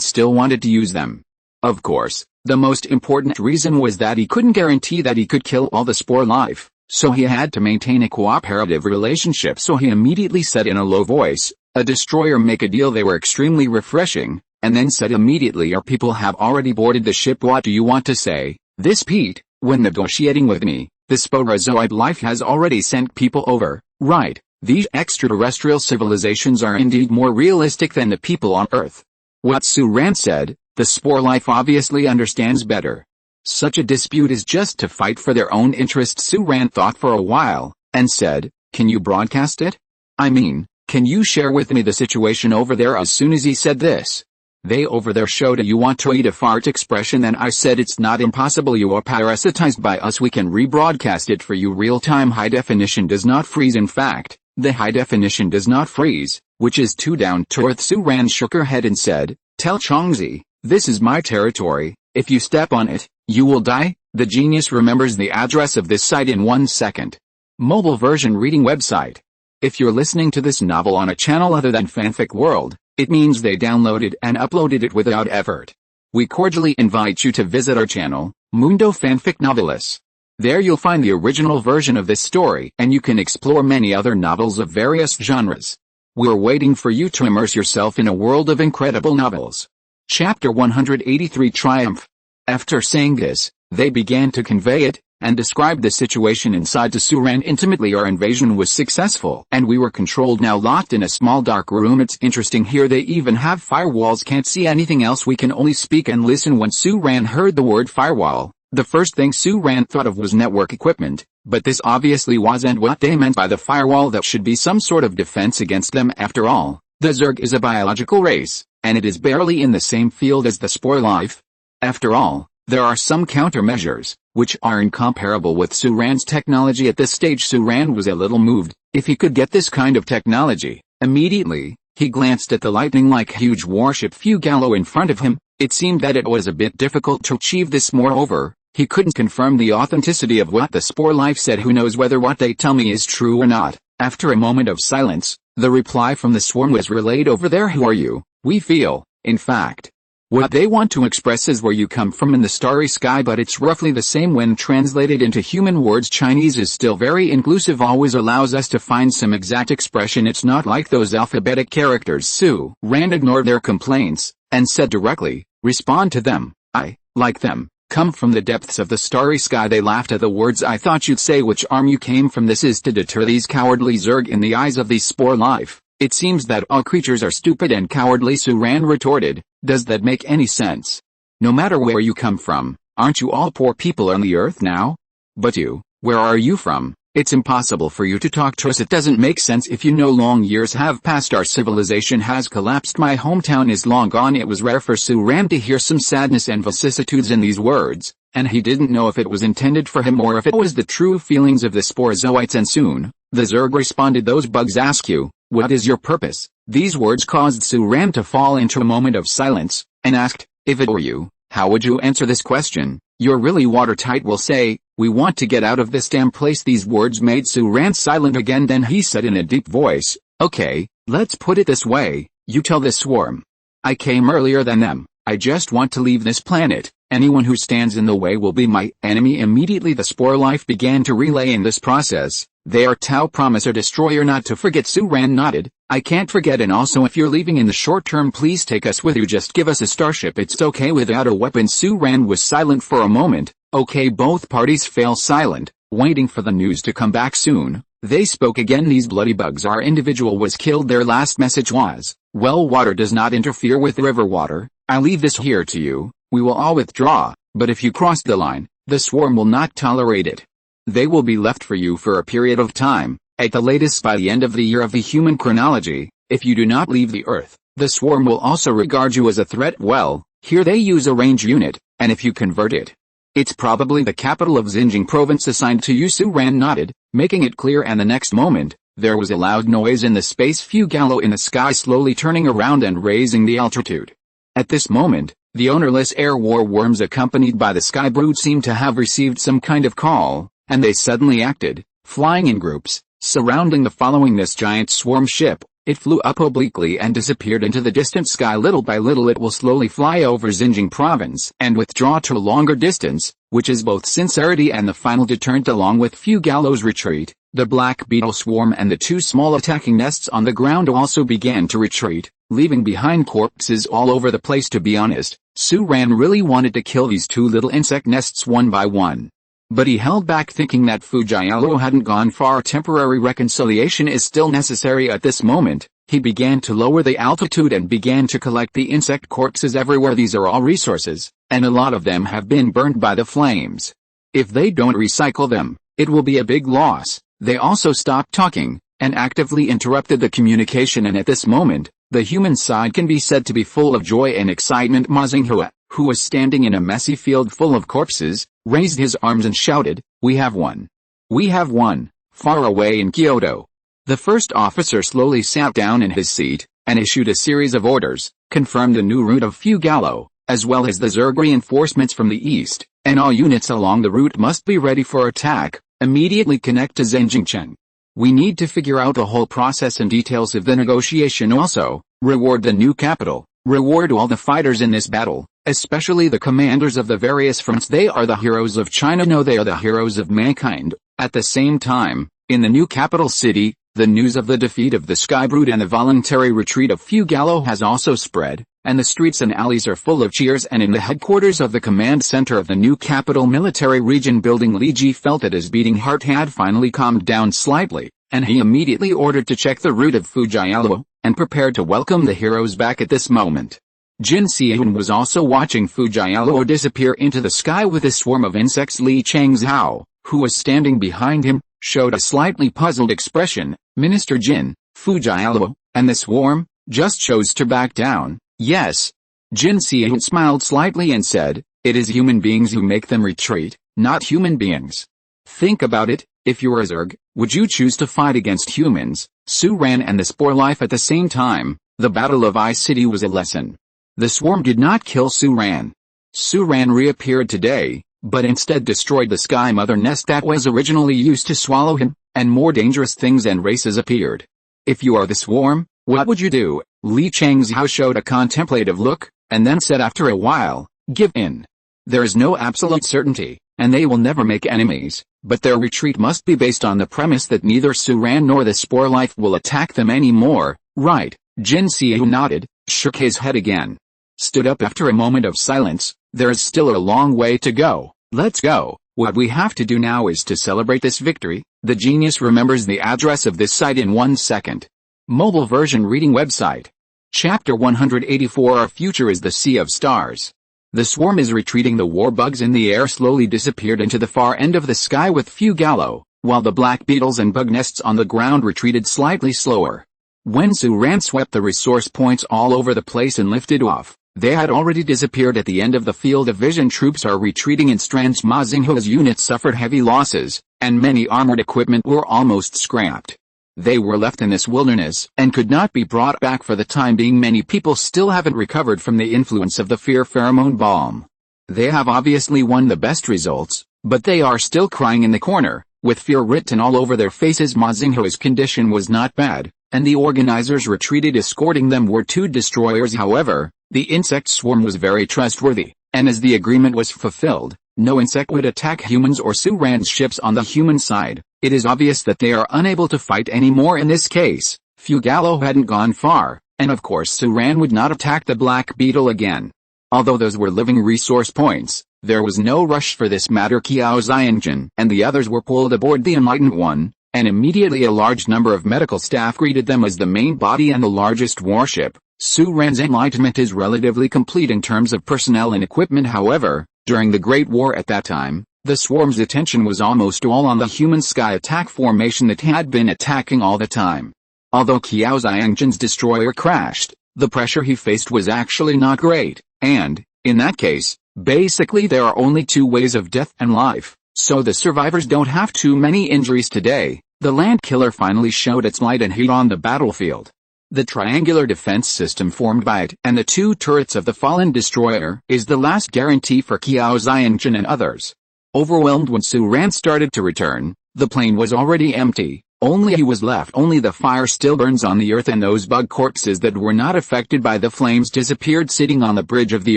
still wanted to use them. Of course, the most important reason was that he couldn't guarantee that he could kill all the Spore Life, so he had to maintain a cooperative relationship. So he immediately said in a low voice, a destroyer, make a deal. They were extremely refreshing, and then said immediately, our people have already boarded the ship. What do you want to say? This Pete, when negotiating with me, The sporozoid life has already sent people over, right? These extraterrestrial civilizations are indeed more realistic than the people on Earth. What Suran said, the spore life obviously understands better. Such a dispute is just to fight for their own interests. Suran thought for a while, and said, can you broadcast it? I mean, can you share with me the situation over there? As soon as he said this, they over there showed a you want to eat a fart expression, and I said it's not impossible. You are parasitized by us. We can rebroadcast it for you real-time. High definition does not freeze. In fact, the high definition does not freeze, which is too down to earth. Suran shook her head and said, tell Chongzi, this is my territory. If you step on it, you will die. The genius remembers the address of this site in 1 second. Mobile version reading website. If you're listening to this novel on a channel other than Fanfic World, it means they downloaded and uploaded it without effort. We cordially invite you to visit our channel, Mundo Fanfic Novelis. There you'll find the original version of this story, and you can explore many other novels of various genres. We're waiting for you to immerse yourself in a world of incredible novels. Chapter 183 Triumph. After saying this, they began to convey it, and described the situation inside to Suran intimately. Our invasion was successful, and we were controlled, now locked in a small dark room. It's interesting here they even have firewalls, can't see anything else, we can only speak and listen. When Suran heard the word firewall, the first thing Suran thought of was network equipment, but this obviously wasn't what they meant by the firewall. That should be some sort of defense against them. After all, the Zerg is a biological race, and it is barely in the same field as the spore life. After all, there are some countermeasures, which are incomparable with Suran's technology. At this stage Suran was a little moved. If he could get this kind of technology, immediately, he glanced at the lightning-like huge warship Fugalo in front of him. It seemed that it was a bit difficult to achieve this. Moreover, he couldn't confirm the authenticity of what the spore life said. Who knows whether what they tell me is true or not? After a moment of silence, the reply from the swarm was relayed. Over there, who are you? We feel, in fact, what they want to express is where you come from in the starry sky, but it's roughly the same when translated into human words. Chinese is still very inclusive, always allows us to find some exact expression. It's not like those alphabetic characters. Suran ignored their complaints, and said directly, respond to them. I, like them, come from the depths of the starry sky. They laughed at the words. I thought you'd say which arm you came from. This is to deter these cowardly Zerg. In the eyes of the spore life, it seems that all creatures are stupid and cowardly. Suran retorted, does that make any sense? No matter where you come from, aren't you all poor people on the earth now? But you, where are you from? It's impossible for you to talk to us. It doesn't make sense. If you know, long years have passed, our civilization has collapsed, my hometown is long gone. It was rare for Suran to hear some sadness and vicissitudes in these words, and he didn't know if it was intended for him or if it was the true feelings of the sporozoites. And soon, the Zerg responded, those bugs ask you, what is your purpose? These words caused Suran to fall into a moment of silence, and asked, if it were you, how would you answer this question? You're really watertight. Will say, we want to get out of this damn place. These words made Suran silent again. Then he said in a deep voice, okay, let's put it this way, you tell this swarm. I came earlier than them. I just want to leave this planet. Anyone who stands in the way will be my enemy. Immediately the spore life began to relay in this process. They are Tau, promise or destroyer not to forget. Suran nodded. I can't forget, and also if you're leaving in the short term, please take us with you. Just give us a starship. It's okay without a weapon. Suran was silent for a moment. Okay, both parties fell silent, waiting for the news to come back. Soon, they spoke again. These bloody bugs, our individual was killed. Their last message was, well, water does not interfere with river water. I leave this here to you. We will all withdraw, but if you cross the line, the swarm will not tolerate it. They will be left for you for a period of time, at the latest by the end of the year of the human chronology. If you do not leave the Earth, the swarm will also regard you as a threat. Well, here they use a range unit, and if you convert it, it's probably the capital of Xinjiang province assigned to you. Suran nodded, making it clear, and the next moment, there was a loud noise in the space Fugalo in the sky, slowly turning around and raising the altitude. At this moment, the ownerless air war worms accompanied by the sky brood seemed to have received some kind of call, and they suddenly acted, flying in groups, surrounding the following this giant swarm ship. It flew up obliquely and disappeared into the distant sky. Little by little it will slowly fly over Xinjiang province and withdraw to a longer distance, which is both sincerity and the final deterrent. Along with Fugalo's retreat, the Black Beetle swarm and the two small attacking nests on the ground also began to retreat, leaving behind corpses all over the place. To be honest, Suran really wanted to kill these two little insect nests one by one. But he held back, thinking that Fujialo hadn't gone far. Temporary reconciliation is still necessary at this moment. He began to lower the altitude and began to collect the insect corpses everywhere. These are all resources, and a lot of them have been burned by the flames. If they don't recycle them, it will be a big loss. They also stopped talking, and actively interrupted the communication, and at this moment, the human side can be said to be full of joy and excitement. Ma Xinghua, who was standing in a messy field full of corpses, raised his arms and shouted, "We have won! We have won!" Far away in Kyoto, the first officer slowly sat down in his seat, and issued a series of orders, confirmed a new route of Fugallo, as well as the Zerg reinforcements from the east, and all units along the route must be ready for attack. Immediately connect to Zhenjingcheng. We need to figure out the whole process and details of the negotiation. Also, reward the new capital, reward all the fighters in this battle, especially the commanders of the various fronts. They are the heroes of China. No, they are the heroes of mankind. At the same time, in the new capital city, the news of the defeat of the Sky Brood and the voluntary retreat of Fugallo has also spread, and the streets and alleys are full of cheers. And in the headquarters of the command center of the new capital military region building, Li Ji felt that his beating heart had finally calmed down slightly, and he immediately ordered to check the route of Fujialo, and prepared to welcome the heroes back at this moment. Jin Xian was also watching Fujialo disappear into the sky with a swarm of insects. Li Changzhao, who was standing behind him, showed a slightly puzzled expression. Minister Jin, Fujialo, and the swarm, just chose to back down. Yes. Jin Xian smiled slightly and said, "It is human beings who make them retreat, not human beings. Think about it, if you were a Zerg, would you choose to fight against humans, Suran and the Spore life at the same time?" The Battle of Ice City was a lesson. The swarm did not kill Suran. Suran reappeared today, but instead destroyed the Sky Mother nest that was originally used to swallow him, and more dangerous things and races appeared. If you are the swarm, what would you do? Li Changzhao showed a contemplative look, and then said after a while, "Give in. There is no absolute certainty, and they will never make enemies, but their retreat must be based on the premise that neither Suran nor the Spore life will attack them anymore, right?" Jin Xiu nodded, shook his head again, stood up after a moment of silence. "There is still a long way to go. Let's go. What we have to do now is to celebrate this victory." The genius remembers the address of this site in 1 second. Mobile version reading website. Chapter 184. Our future is the sea of stars. The swarm is retreating. The war bugs in the air slowly disappeared into the far end of the sky with Fugallo, while the black beetles and bug nests on the ground retreated slightly slower. When Suran swept the resource points all over the place and lifted off, they had already disappeared at the end of the field of vision. Troops are retreating in strands. Ma Xinghua's units suffered heavy losses, and many armored equipment were almost scrapped. They were left in this wilderness and could not be brought back for the time being. Many people still haven't recovered from the influence of the fear pheromone bomb. They have obviously won the best results, but they are still crying in the corner, with fear written all over their faces. Ma Xinghua's condition was not bad, and the organizers retreated. Escorting them were 2 destroyers. However, the insect swarm was very trustworthy, and as the agreement was fulfilled, no insect would attack humans or Suran's ships on the human side. It is obvious that they are unable to fight anymore in this case. Fugallo hadn't gone far, and of course Suran would not attack the Black Beetle again. Although those were living resource points, there was no rush for this matter. Qiao Xiangjin and the others were pulled aboard the Enlightened One, and immediately a large number of medical staff greeted them as the main body and the largest warship. Suran's enlightenment is relatively complete in terms of personnel and equipment. However, during the Great War at that time, the swarm's attention was almost all on the human sky attack formation that had been attacking all the time. Although Qiao Xiangjin's destroyer crashed, the pressure he faced was actually not great, and, in that case, basically there are only 2 ways of death and life, so the survivors don't have too many injuries today. The land killer finally showed its light and heat on the battlefield. The triangular defense system formed by it and the 2 turrets of the fallen destroyer is the last guarantee for Qiao Xiangjin and others. Overwhelmed when Suran started to return, the plane was already empty, only he was left. Only the fire still burns on the earth, and those bug corpses that were not affected by the flames disappeared. Sitting on the bridge of the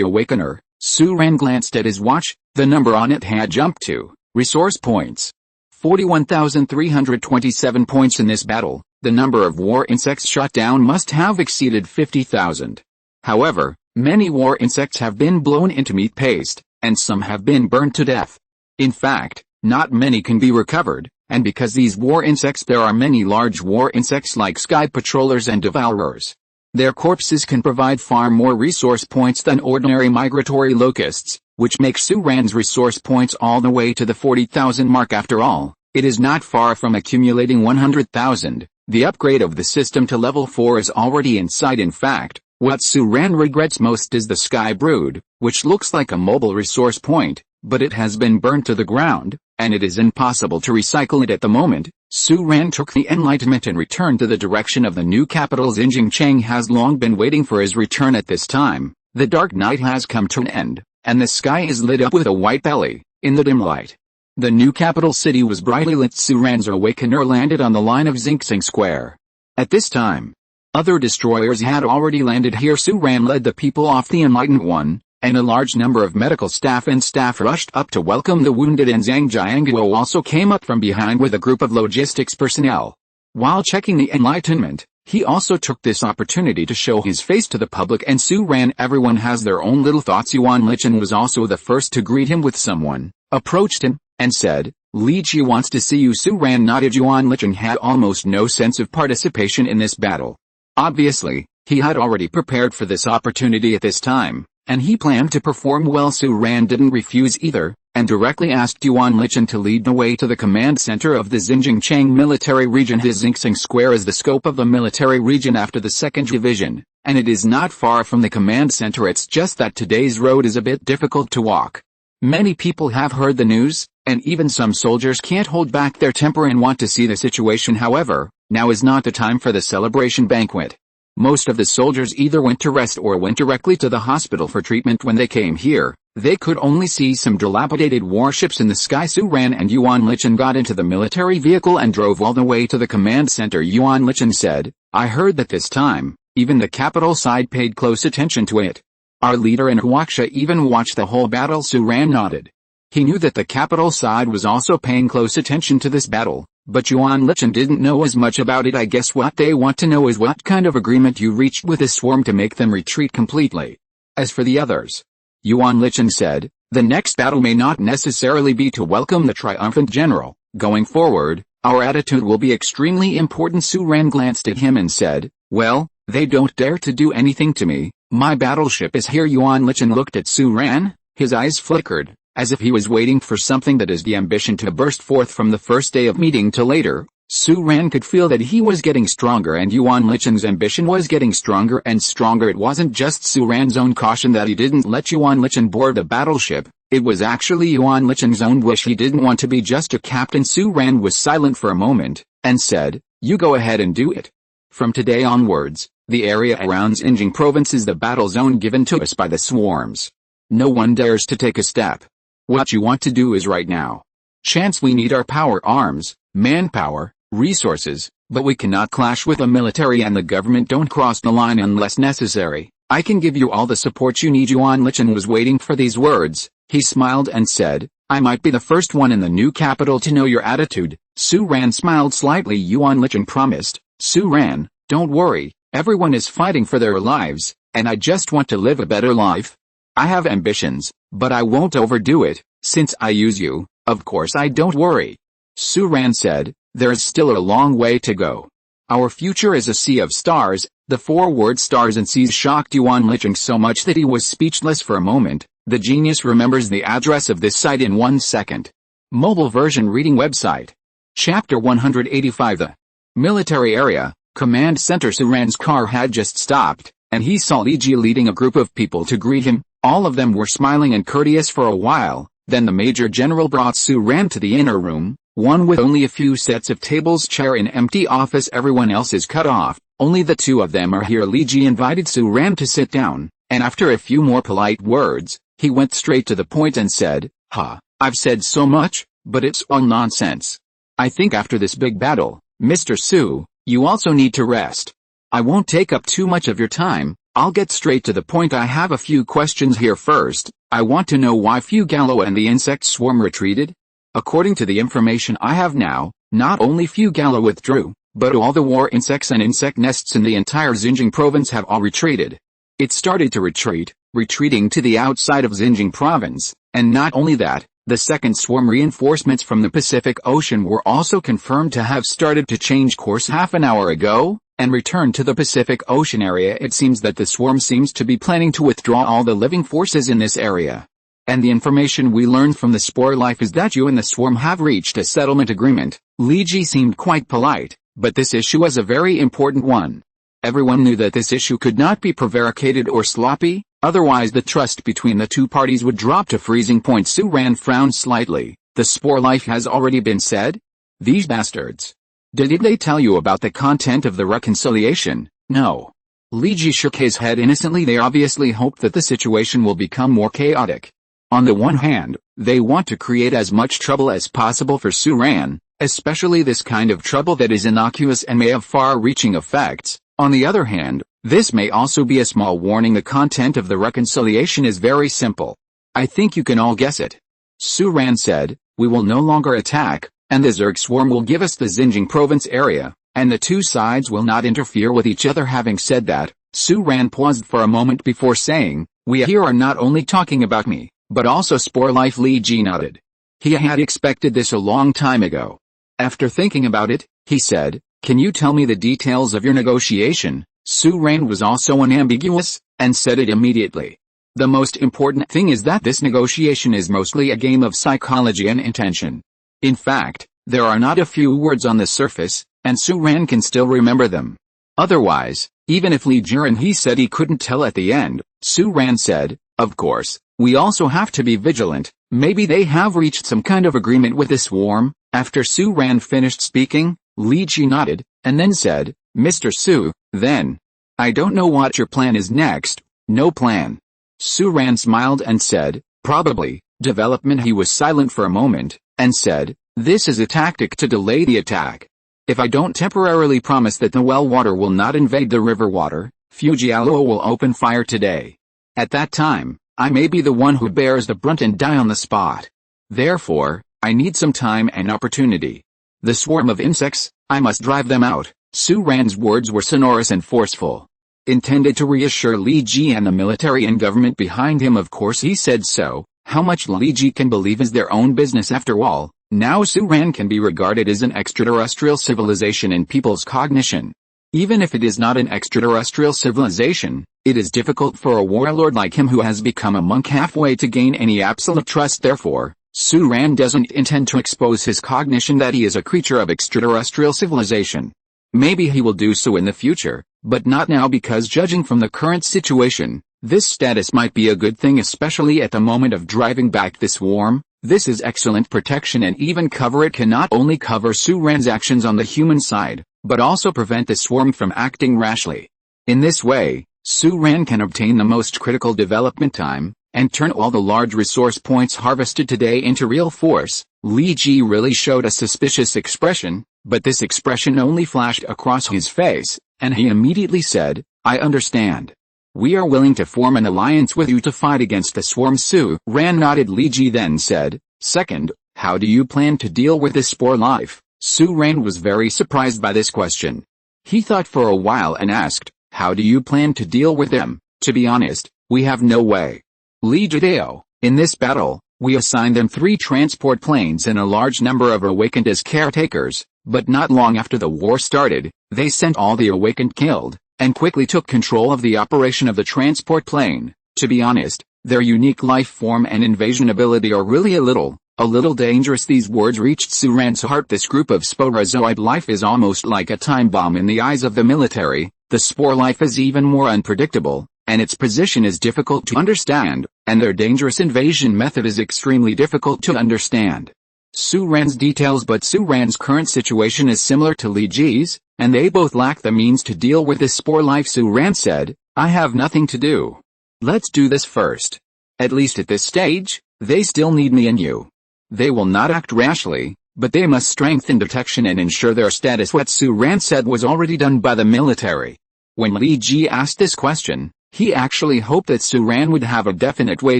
Awakener, Suran glanced at his watch. The number on it had jumped to resource points. 41,327 points. In this battle, the number of war insects shot down must have exceeded 50,000. However, many war insects have been blown into meat paste, and some have been burned to death. In fact, not many can be recovered, and because these war insects there are many large war insects like sky patrollers and devourers. Their corpses can provide far more resource points than ordinary migratory locusts, which makes Suran's resource points all the way to the 40,000 mark. After all, it is not far from accumulating 100,000. The upgrade of the system to level 4 is already in sight. In fact, what Suran regrets most is the Sky Brood, which looks like a mobile resource point, but it has been burned to the ground, and it is impossible to recycle it at the moment. Suran took the Enlightenment and returned to the direction of the new capital. Xinjiang Cheng has long been waiting for his return at this time. The dark night has come to an end, and the sky is lit up with a white belly, in the dim light. The new capital city was brightly lit. Suran's Awakener landed on the line of Xinjiang Square. At this time, other destroyers had already landed here. Suran led the people off the Enlightened One, and a large number of medical staff and staff rushed up to welcome the wounded, and Zhang Jianguo also came up from behind with a group of logistics personnel. While checking the Enlightenment, he also took this opportunity to show his face to the public and Suran. Everyone has their own little thoughts. Yuan Lichen was also the first to greet him with someone, approached him, and said, Li Ji wants to see you. Suran nodded. Yuan Lichen had almost no sense of participation in this battle. Obviously, he had already prepared for this opportunity at this time, and he planned to perform well. Suran didn't refuse either, and directly asked Yuan Lichen to lead the way to the command center of the Xinjiang Cheng military region. The Xinjiang Square is the scope of the military region after the 2nd Division, and it is not far from the command center. It's just that today's road is a bit difficult to walk. Many people have heard the news, and even some soldiers can't hold back their temper and want to see the situation. However, now is not the time for the celebration banquet. Most of the soldiers either went to rest or went directly to the hospital for treatment. When they came here, they could only see some dilapidated warships in the sky. Suran and Yuan Lichen got into the military vehicle and drove all the way to the command center. Yuan Lichen said, I heard that this time, even the capital side paid close attention to it. Our leader in Huaxia even watched the whole battle. Suran nodded. He knew that the capital side was also paying close attention to this battle, but Yuan Lichen didn't know as much about it. I guess what they want to know is what kind of agreement you reached with the swarm to make them retreat completely. As for the others, Yuan Lichen said, the next battle may not necessarily be to welcome the triumphant general. Going forward, our attitude will be extremely important. Suran glanced at him and said, well, they don't dare to do anything to me. My battleship is here. Yuan Lichen looked at Suran, his eyes flickered, as if he was waiting for something that is the ambition to burst forth from the first day of meeting to later. Suran could feel that he was getting stronger and Yuan Lichen's ambition was getting stronger and stronger. It wasn't just Suran's own caution that he didn't let Yuan Lichen board the battleship, it was actually Yuan Lichen's own wish. He didn't want to be just a captain. Suran was silent for a moment, and said, you go ahead and do it. From today onwards, the area around Xinjiang province is the battle zone given to us by the swarms. No one dares to take a step. What you want to do is right now. Chance we need our power, arms, manpower, resources, but we cannot clash with the military and the government. Don't cross the line unless necessary. I can give you all the support you need. Yuan Lichen was waiting for these words. He smiled and said, I might be the first one in the new capital to know your attitude. Suran smiled slightly. Yuan Lichen promised, Suran, don't worry, everyone is fighting for their lives, and I just want to live a better life. I have ambitions, but I won't overdo it. Since I use you, of course I don't worry. Suran said, there's still a long way to go. Our future is a sea of stars. The 4-word stars and seas shocked Yuan Lichen so much that he was speechless for a moment. The genius remembers the address of this site in 1 second. Mobile version reading website. Chapter 185. The military area, command center. Suran's car had just stopped, and he saw Li Ji leading a group of people to greet him. All of them were smiling and courteous for a while. Then the major general brought Suran to the inner room, one with only a few sets of tables, chair, and empty office. Everyone else is cut off. Only the two of them are here. Li Ji invited Suran to sit down, and after a few more polite words, he went straight to the point and said, I've said so much, but it's all nonsense. I think after this big battle, Mr. Su, you also need to rest. I won't take up too much of your time. I'll get straight to the point. I have a few questions here. First, I want to know why Fugalo and the insect swarm retreated. According to the information I have now, not only Fugalo withdrew, but all the war insects and insect nests in the entire Xinjiang province have all retreated. It started to retreating to the outside of Xinjiang province, and not only that, The second swarm reinforcements from the Pacific Ocean were also confirmed to have started to change course half an hour ago, and return to the Pacific Ocean area. It seems that the swarm seems to be planning to withdraw all the living forces in this area. And the information we learned from the spore life is that you and the swarm have reached a settlement agreement. Li Ji seemed quite polite, but this issue was a very important one. Everyone knew that this issue could not be prevaricated or sloppy, otherwise the trust between the two parties would drop to freezing point. Su Ran frowned slightly. The spore life has already been said? These bastards. Did they tell you about the content of the reconciliation? No. Li Ji shook his head innocently. They obviously hope that the situation will become more chaotic. On the one hand, they want to create as much trouble as possible for Su Ran, especially this kind of trouble that is innocuous and may have far-reaching effects. On the other hand, this may also be a small warning. The content of the reconciliation is very simple. I think you can all guess it. Su Ran said, we will no longer attack, and the Zerg swarm will give us the Xinjiang province area, and the two sides will not interfere with each other. Having said that, Su Ran paused for a moment before saying, we here are not only talking about me, but also spore life. Li Ji nodded. He had expected this a long time ago. After thinking about it, he said, can you tell me the details of your negotiation? Su Ran was also unambiguous, and said it immediately. The most important thing is that this negotiation is mostly a game of psychology and intention. In fact, there are not a few words on the surface, and Su Ran can still remember them. Otherwise, even if Li Jiren he said he couldn't tell at the end, Su Ran said, of course, we also have to be vigilant. Maybe they have reached some kind of agreement with the swarm. After Su Ran finished speaking, Li Ji nodded, and then said, Mr. Su, then. I don't know what your plan is next. No plan. Su Ran smiled and said, probably, development. He was silent for a moment, and said, this is a tactic to delay the attack. If I don't temporarily promise that the well water will not invade the river water, Fujialuo will open fire today. At that time, I may be the one who bears the brunt and die on the spot. Therefore, I need some time and opportunity. The swarm of insects, I must drive them out. Su Ran's words were sonorous and forceful. Intended to reassure Li Ji and the military and government behind him. Of course he said so. How much Li Ji can believe is their own business after all. Now Su Ran can be regarded as an extraterrestrial civilization in people's cognition. Even if it is not an extraterrestrial civilization, it is difficult for a warlord like him who has become a monk halfway to gain any absolute trust. Therefore, Su Ran doesn't intend to expose his cognition that he is a creature of extraterrestrial civilization. Maybe he will do so in the future, but not now, because judging from the current situation, this status might be a good thing, especially at the moment of driving back the swarm. This is excellent protection and even cover. It can not only cover Su Ran's actions on the human side, but also prevent the swarm from acting rashly. In this way, Su Ran can obtain the most critical development time, and turn all the large resource points harvested today into real force. Li Ji really showed a suspicious expression, but this expression only flashed across his face, and he immediately said, I understand. We are willing to form an alliance with you to fight against the swarm. Su Ran nodded. Li Ji then said, second, how do you plan to deal with this spore life? Su Ran was very surprised by this question. He thought for a while and asked, how do you plan to deal with them? To be honest, we have no way. Li Jideo, in this battle, we assigned them 3 transport planes and a large number of awakened as caretakers, but not long after the war started, they sent all the awakened killed, and quickly took control of the operation of the transport plane. To be honest, their unique life form and invasion ability are really a little dangerous. These words reached Su Ran's heart. This group of sporozoid life is almost like a time bomb in the eyes of the military. The spore life is even more unpredictable, and its position is difficult to understand, and their dangerous invasion method is extremely difficult to understand. Su Ran's details, but Su Ran's current situation is similar to Li Ji's, and they both lack the means to deal with this spore life. Su Ran said, I have nothing to do. Let's do this first. At least at this stage, they still need me and you. They will not act rashly, but they must strengthen detection and ensure their status. What Su Ran said was already done by the military. When Li Ji asked this question, he actually hoped that Su Ran would have a definite way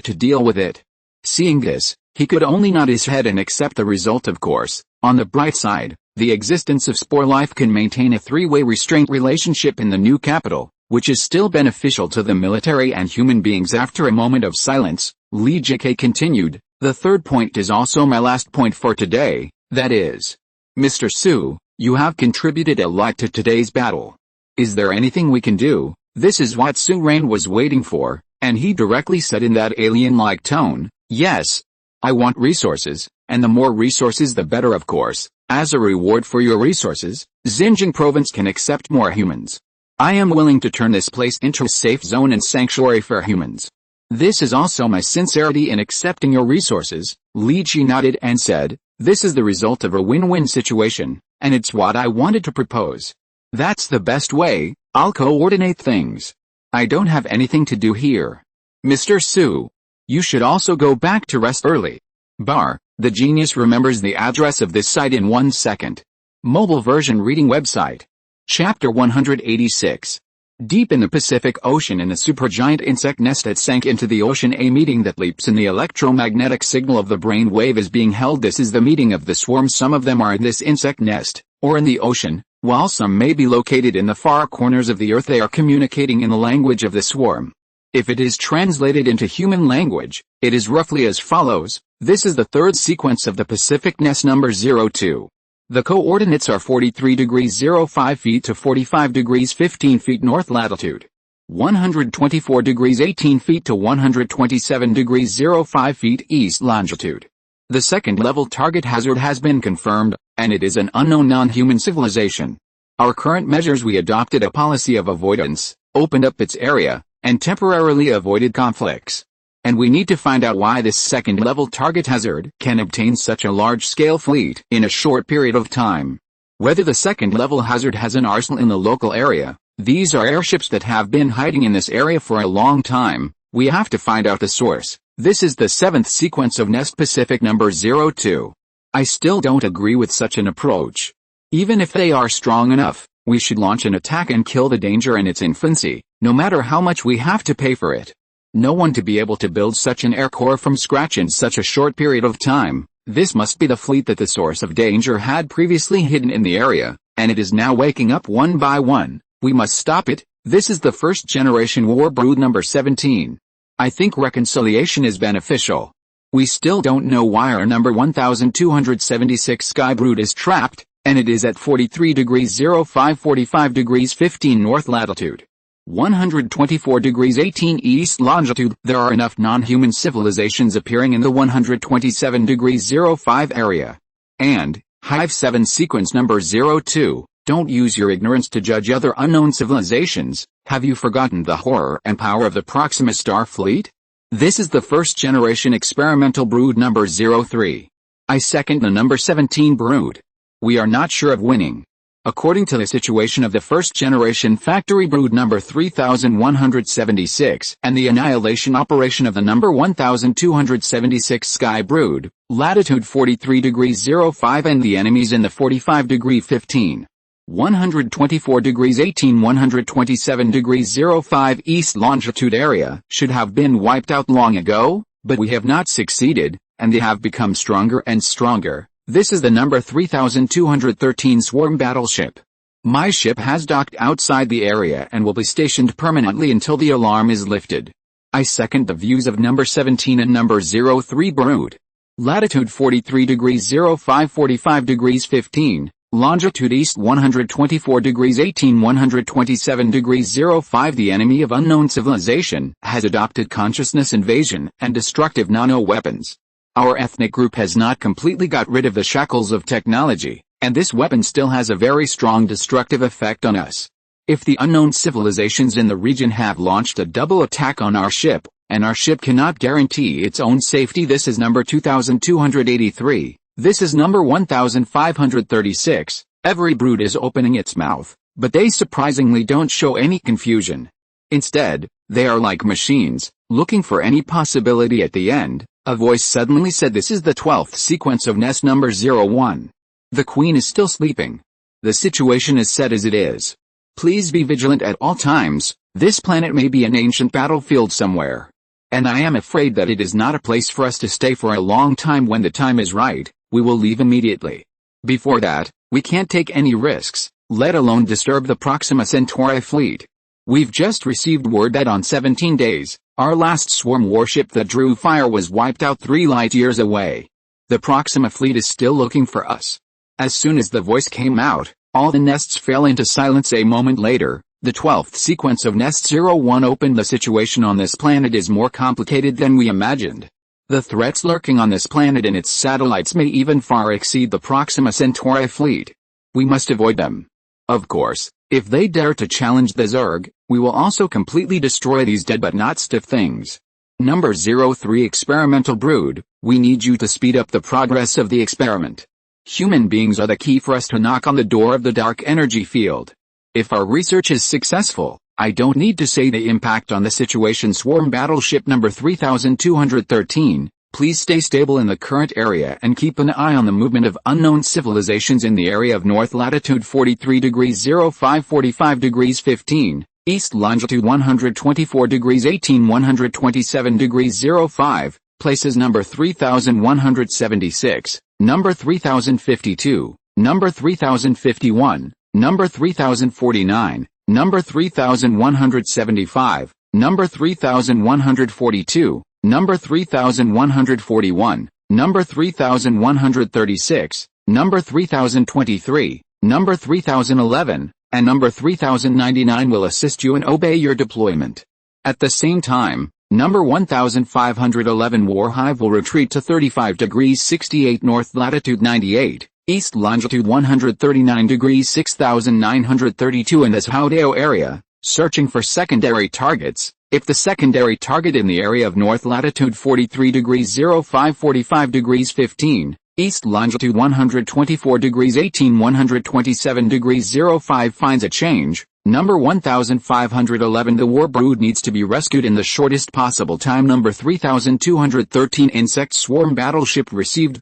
to deal with it. Seeing this, he could only nod his head and accept the result. Of course, on the bright side, the existence of spore life can maintain a 3-way restraint relationship in the new capital, which is still beneficial to the military and human beings. After a moment of silence, Li Jike continued, The third point is also my last point for today, that is, Mr. Su, you have contributed a lot to today's battle. Is there anything we can do? This is what Su Rain was waiting for, and he directly said in that alien-like tone, yes. I want resources, and the more resources the better of course. As a reward for your resources, Xinjiang province can accept more humans. I am willing to turn this place into a safe zone and sanctuary for humans. This is also my sincerity in accepting your resources. Li Qi nodded and said, this is the result of a win-win situation, and it's what I wanted to propose. That's the best way. I'll coordinate things. I don't have anything to do here. Mr. Su, you should also go back to rest early. The genius remembers the address of this site in 1 second. Mobile version reading website. Chapter 186. Deep in the Pacific Ocean in a supergiant insect nest that sank into the ocean, a meeting that leaps in the electromagnetic signal of the brain wave is being held. This is the meeting of the swarm. Some of them are in this insect nest, or in the ocean, while some may be located in the far corners of the earth. They are communicating in the language of the swarm. If it is translated into human language, it is roughly as follows. This is the third sequence of the Pacific Nest number 02. The coordinates are 43 degrees 05 feet to 45 degrees 15 feet north latitude, 124 degrees 18 feet to 127 degrees 05 feet east longitude. The second level target hazard has been confirmed, and it is an unknown non-human civilization. Our current measures: we adopted a policy of avoidance, opened up its area, and temporarily avoided conflicts. And we need to find out why this second-level target hazard can obtain such a large-scale fleet in a short period of time. Whether the second-level hazard has an arsenal in the local area. These are airships that have been hiding in this area for a long time. We have to find out the source. This is the 7th sequence of Nest Pacific number 02. I still don't agree with such an approach. Even if they are strong enough, we should launch an attack and kill the danger in its infancy, no matter how much we have to pay for it. No one to be able to build such an air corps from scratch in such a short period of time. This must be the fleet that the source of danger had previously hidden in the area, and it is now waking up one by one. We must stop it. This is the first generation war brood number 17. I think reconciliation is beneficial. We still don't know why our number 1276 sky brood is trapped, and it is at 43 degrees 05 45 degrees 15 north latitude, 124 degrees 18 east longitude. There are enough non-human civilizations appearing in the 127 degrees 05 area. And, Hive 7 sequence number 02, don't use your ignorance to judge other unknown civilizations. Have you forgotten the horror and power of the Proxima Star Fleet? This is the first generation experimental brood number 03. I second the number 17 brood. We are not sure of winning. According to the situation of the first generation factory brood number 3176 and the annihilation operation of the number 1276 sky brood, latitude 43 degrees 05 and the enemies in the 45 degree 15, 124 degrees 18 127 degrees 05 east longitude area should have been wiped out long ago, but we have not succeeded, and they have become stronger and stronger. This is the number 3213 swarm battleship. My ship has docked outside the area and will be stationed permanently until the alarm is lifted. I second the views of number 17 and number 03 brood. Latitude 43 degrees 05 45 degrees 15, longitude east 124 degrees 18 127 degrees 05. The enemy of unknown civilization has adopted consciousness invasion and destructive nano-weapons. Our ethnic group has not completely got rid of the shackles of technology, and this weapon still has a very strong destructive effect on us. If the unknown civilizations in the region have launched a double attack on our ship, and our ship cannot guarantee its own safety. This is number 2283. This is number 1536. Every brood is opening its mouth, but they surprisingly don't show any confusion. Instead, they are like machines, looking for any possibility at the end. A voice suddenly said, this is the 12th sequence of nest number 01. The queen is still sleeping. The situation is set as it is. Please be vigilant at all times. This planet may be an ancient battlefield somewhere. And I am afraid that it is not a place for us to stay for a long time. When the time is right, we will leave immediately. Before that, we can't take any risks, let alone disturb the Proxima Centauri fleet. We've just received word that on 17 days, our last swarm warship that drew fire was wiped out 3 light-years away. The Proxima fleet is still looking for us. As soon as the voice came out, all the nests fell into silence. A moment later, the 12th sequence of Nest 01 opened. The situation on this planet is more complicated than we imagined. The threats lurking on this planet and its satellites may even far exceed the Proxima Centauri fleet. We must avoid them. Of course, if they dare to challenge the Zerg, we will also completely destroy these dead but not stiff things. Number 03 Experimental Brood, we need you to speed up the progress of the experiment. Human beings are the key for us to knock on the door of the dark energy field. If our research is successful, I don't need to say the impact on the situation. Swarm Battleship number 3213, please stay stable in the current area and keep an eye on the movement of unknown civilizations in the area of north latitude 43 degrees 05 45 degrees 15, east longitude 124 degrees 18 127 degrees 05, places number 3176, number 3052, number 3051, number 3049, number 3175, number 3142, number 3141, number 3136, number 3023, number 3011, and number 3099 will assist you and obey your deployment. At the same time, number 1511 Warhive will retreat to 35 degrees 68 north latitude 98, east longitude 139 degrees 6932 in this Haudeo area, searching for secondary targets. If the secondary target in the area of north latitude 43 degrees 05 45 degrees 15, east longitude 124 degrees 18 127 degrees 05 finds a change, number 1511 the War Brood needs to be rescued in the shortest possible time. Number 3213 Insect Swarm Battleship received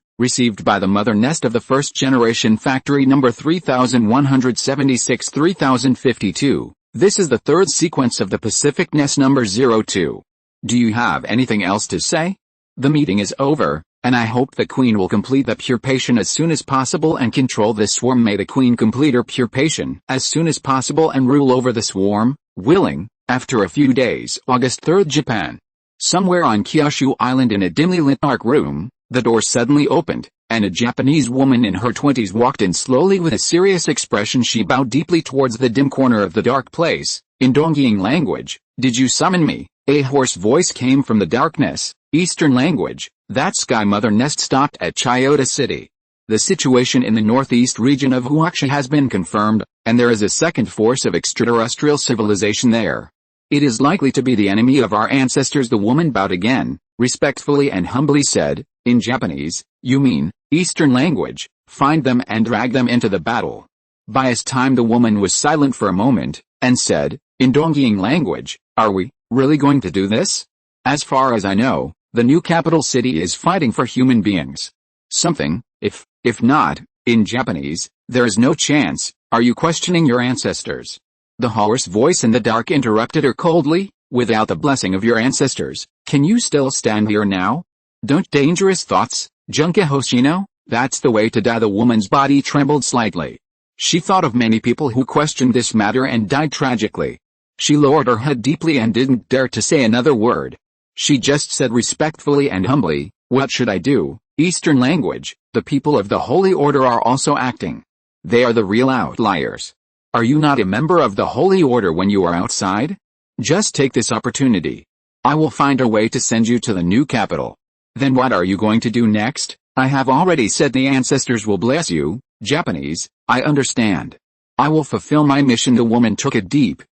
by the mother nest of the first generation factory number 3176 3052. This is the third sequence of the Pacific Nest number 02. Do you have anything else to say? The meeting is over, and I hope the Queen will complete the purpation as soon as possible and control this swarm. May the Queen complete her purpation as soon as possible and rule over the swarm, willing. After a few days, August 3rd, Japan. Somewhere on Kyushu Island in a dimly lit dark room, the door suddenly opened, and a Japanese woman in her 20s walked in slowly with a serious expression. She bowed deeply towards the dim corner of the dark place. In Dongying language, "Did you summon me?" A hoarse voice came from the darkness. Eastern language, "That Sky Mother Nest stopped at Chiyoda City. The situation in the northeast region of Huaksha has been confirmed, and there is a second force of extraterrestrial civilization there. It is likely to be the enemy of our ancestors." The woman bowed again, respectfully and humbly said, in Japanese, "You mean, Eastern language, find them and drag them into the battle." By this time the woman was silent for a moment, and said, in Dongying language, "Are we really going to do this? As far as I know, the new capital city is fighting for human beings. Something, if not, in Japanese, there is no chance. Are you questioning your ancestors?" The hoarse voice in the dark interrupted her coldly, "Without the blessing of your ancestors, can you still stand here now? Don't dangerous thoughts, Junka Hoshino, that's the way to die." The woman's body trembled slightly. She thought of many people who questioned this matter and died tragically. She lowered her head deeply and didn't dare to say another word. She just said respectfully and humbly, "What should I do?" Eastern language, "The people of the Holy Order are also acting. They are the real outliers. Are you not a member of the Holy Order when you are outside? Just take this opportunity. I will find a way to send you to the new capital." "Then what are you going to do next?" "I have already said the ancestors will bless you." Japanese, "I understand. I will fulfill my mission." The woman took a deep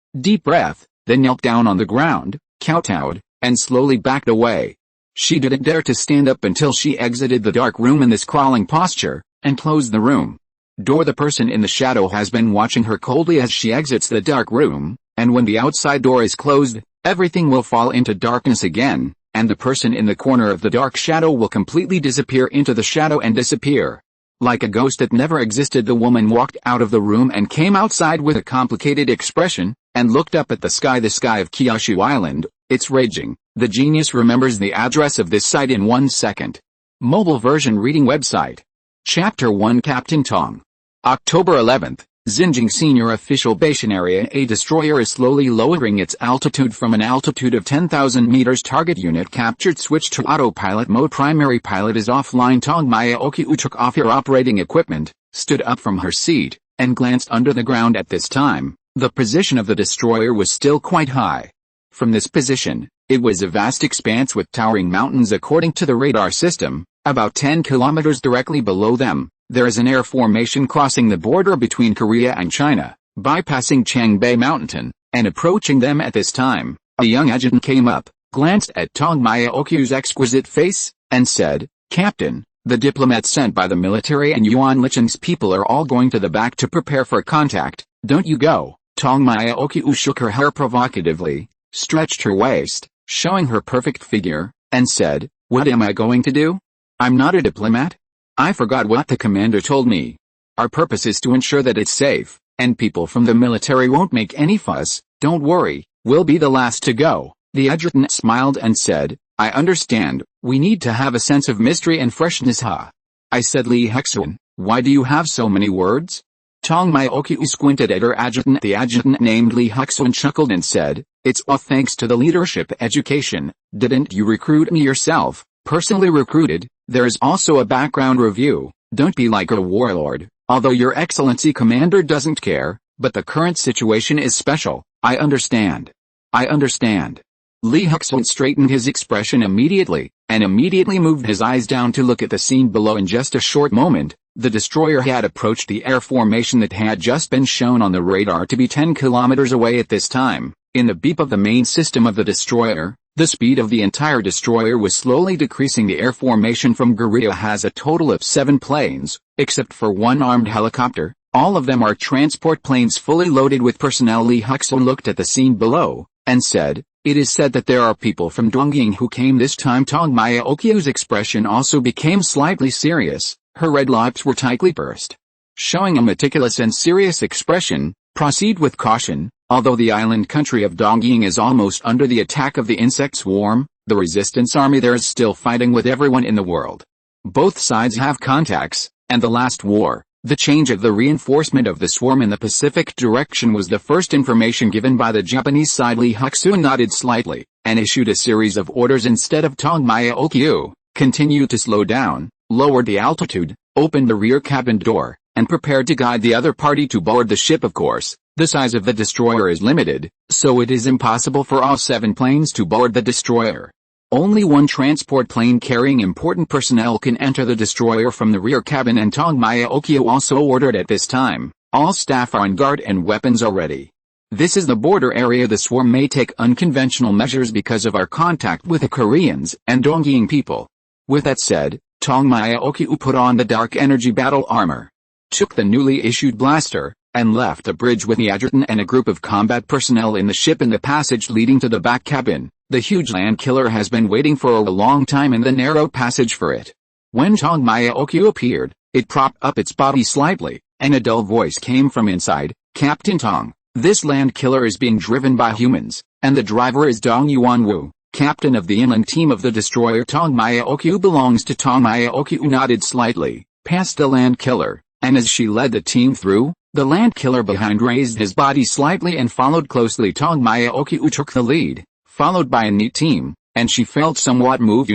breath, then knelt down on the ground, kowtowed, and slowly backed away. She didn't dare to stand up until she exited the dark room in this crawling posture, and closed the room door. The person in the shadow has been watching her coldly as she exits the dark room, and when the outside door is closed, everything will fall into darkness again, and the person in the corner of the dark shadow will completely disappear into the shadow and disappear. Like a ghost that never existed, the woman walked out of the room and came outside with a complicated expression, and looked up at the sky of Kyushu Island. It's raging. The genius remembers the address of this site in 1 second. Mobile version reading website. Chapter 1 Captain Tong. October 11th, Xinjiang Senior Official Basin Area. A destroyer is slowly lowering its altitude from an altitude of 10,000 meters. Target unit captured. Switch to autopilot mode. Primary pilot is offline. Tong Mayaoki took off her operating equipment, stood up from her seat, and glanced under the ground. At this time, the position of the destroyer was still quite high. From this position, it was a vast expanse with towering mountains. According to the radar system, about 10 kilometers directly below them, there is an air formation crossing the border between Korea and China, bypassing Changbei Mountain, and approaching them. At this time, a young adjutant came up, glanced at Tong Mayaoku's exquisite face, and said, "Captain, the diplomats sent by the military and Yuan Licheng's people are all going to the back to prepare for contact. Don't you go." Tong Mayaoku shook her hair provocatively, stretched her waist, showing her perfect figure, and said, "What am I going to do? I'm not a diplomat. I forgot what the commander told me. Our purpose is to ensure that it's safe, and people from the military won't make any fuss. Don't worry, we'll be the last to go." The adjutant smiled and said, "I understand, we need to have a sense of mystery and freshness." I said, "Li Hexuan, why do you have so many words?" Tong Mayaoku squinted at her adjutant. The adjutant named Li Hexuan chuckled and said, "It's all thanks to the leadership education. Didn't you recruit me yourself? Personally recruited. There is also a background review. Don't be like a warlord, although your excellency commander doesn't care, but the current situation is special. I understand. I understand." Li Hexuan straightened his expression immediately, and immediately moved his eyes down to look at the scene below. In just a short moment, the destroyer had approached the air formation that had just been shown on the radar to be 10 kilometers away. At this time, in the beep of the main system of the destroyer, the speed of the entire destroyer was slowly decreasing. The air formation from Korea has a total of 7 planes, except for one armed helicopter. All of them are transport planes fully loaded with personnel. Li Hexuan looked at the scene below, and said, "It is said that there are people from Dongying who came this time." Tong Mayaoku's expression also became slightly serious. Her red lips were tightly pursed. Showing a meticulous and serious expression, "Proceed with caution. Although the island country of Dongying is almost under the attack of the insect swarm, the resistance army there is still fighting with everyone in the world. Both sides have contacts, and the last war, the change of the reinforcement of the swarm in the Pacific direction was the first information given by the Japanese side." Li Hexuan nodded slightly, and issued a series of orders instead of Tong Mayaoku. "Continue to slow down, lowered the altitude, opened the rear cabin door, and prepared to guide the other party to board the ship." Of course, the size of the destroyer is limited, so it is impossible for all 7 planes to board the destroyer. Only one transport plane carrying important personnel can enter the destroyer from the rear cabin, and Tong Mayaoku also ordered at this time, "All staff are on guard and weapons are ready. This is the border area. The swarm may take unconventional measures because of our contact with the Koreans and Dongying people." With that said, Tong Mayaoku put on the dark energy battle armor, took the newly issued blaster, and left the bridge with the adjutant and a group of combat personnel in the ship. In the passage leading to the back cabin, the huge land killer has been waiting for a long time in the narrow passage for it. When Tong Mayaoku appeared, it propped up its body slightly, and a dull voice came from inside, "Captain Tong, this land killer is being driven by humans, and the driver is Dong Yuanwu, captain of the inland team of the destroyer." Tong Mayaoku belongs to Tong Mayaoku nodded slightly, past the land killer, and as she led the team through, the land killer behind raised his body slightly and followed closely. Tong Mayaoku took the lead, followed by a neat team, and she felt somewhat moved.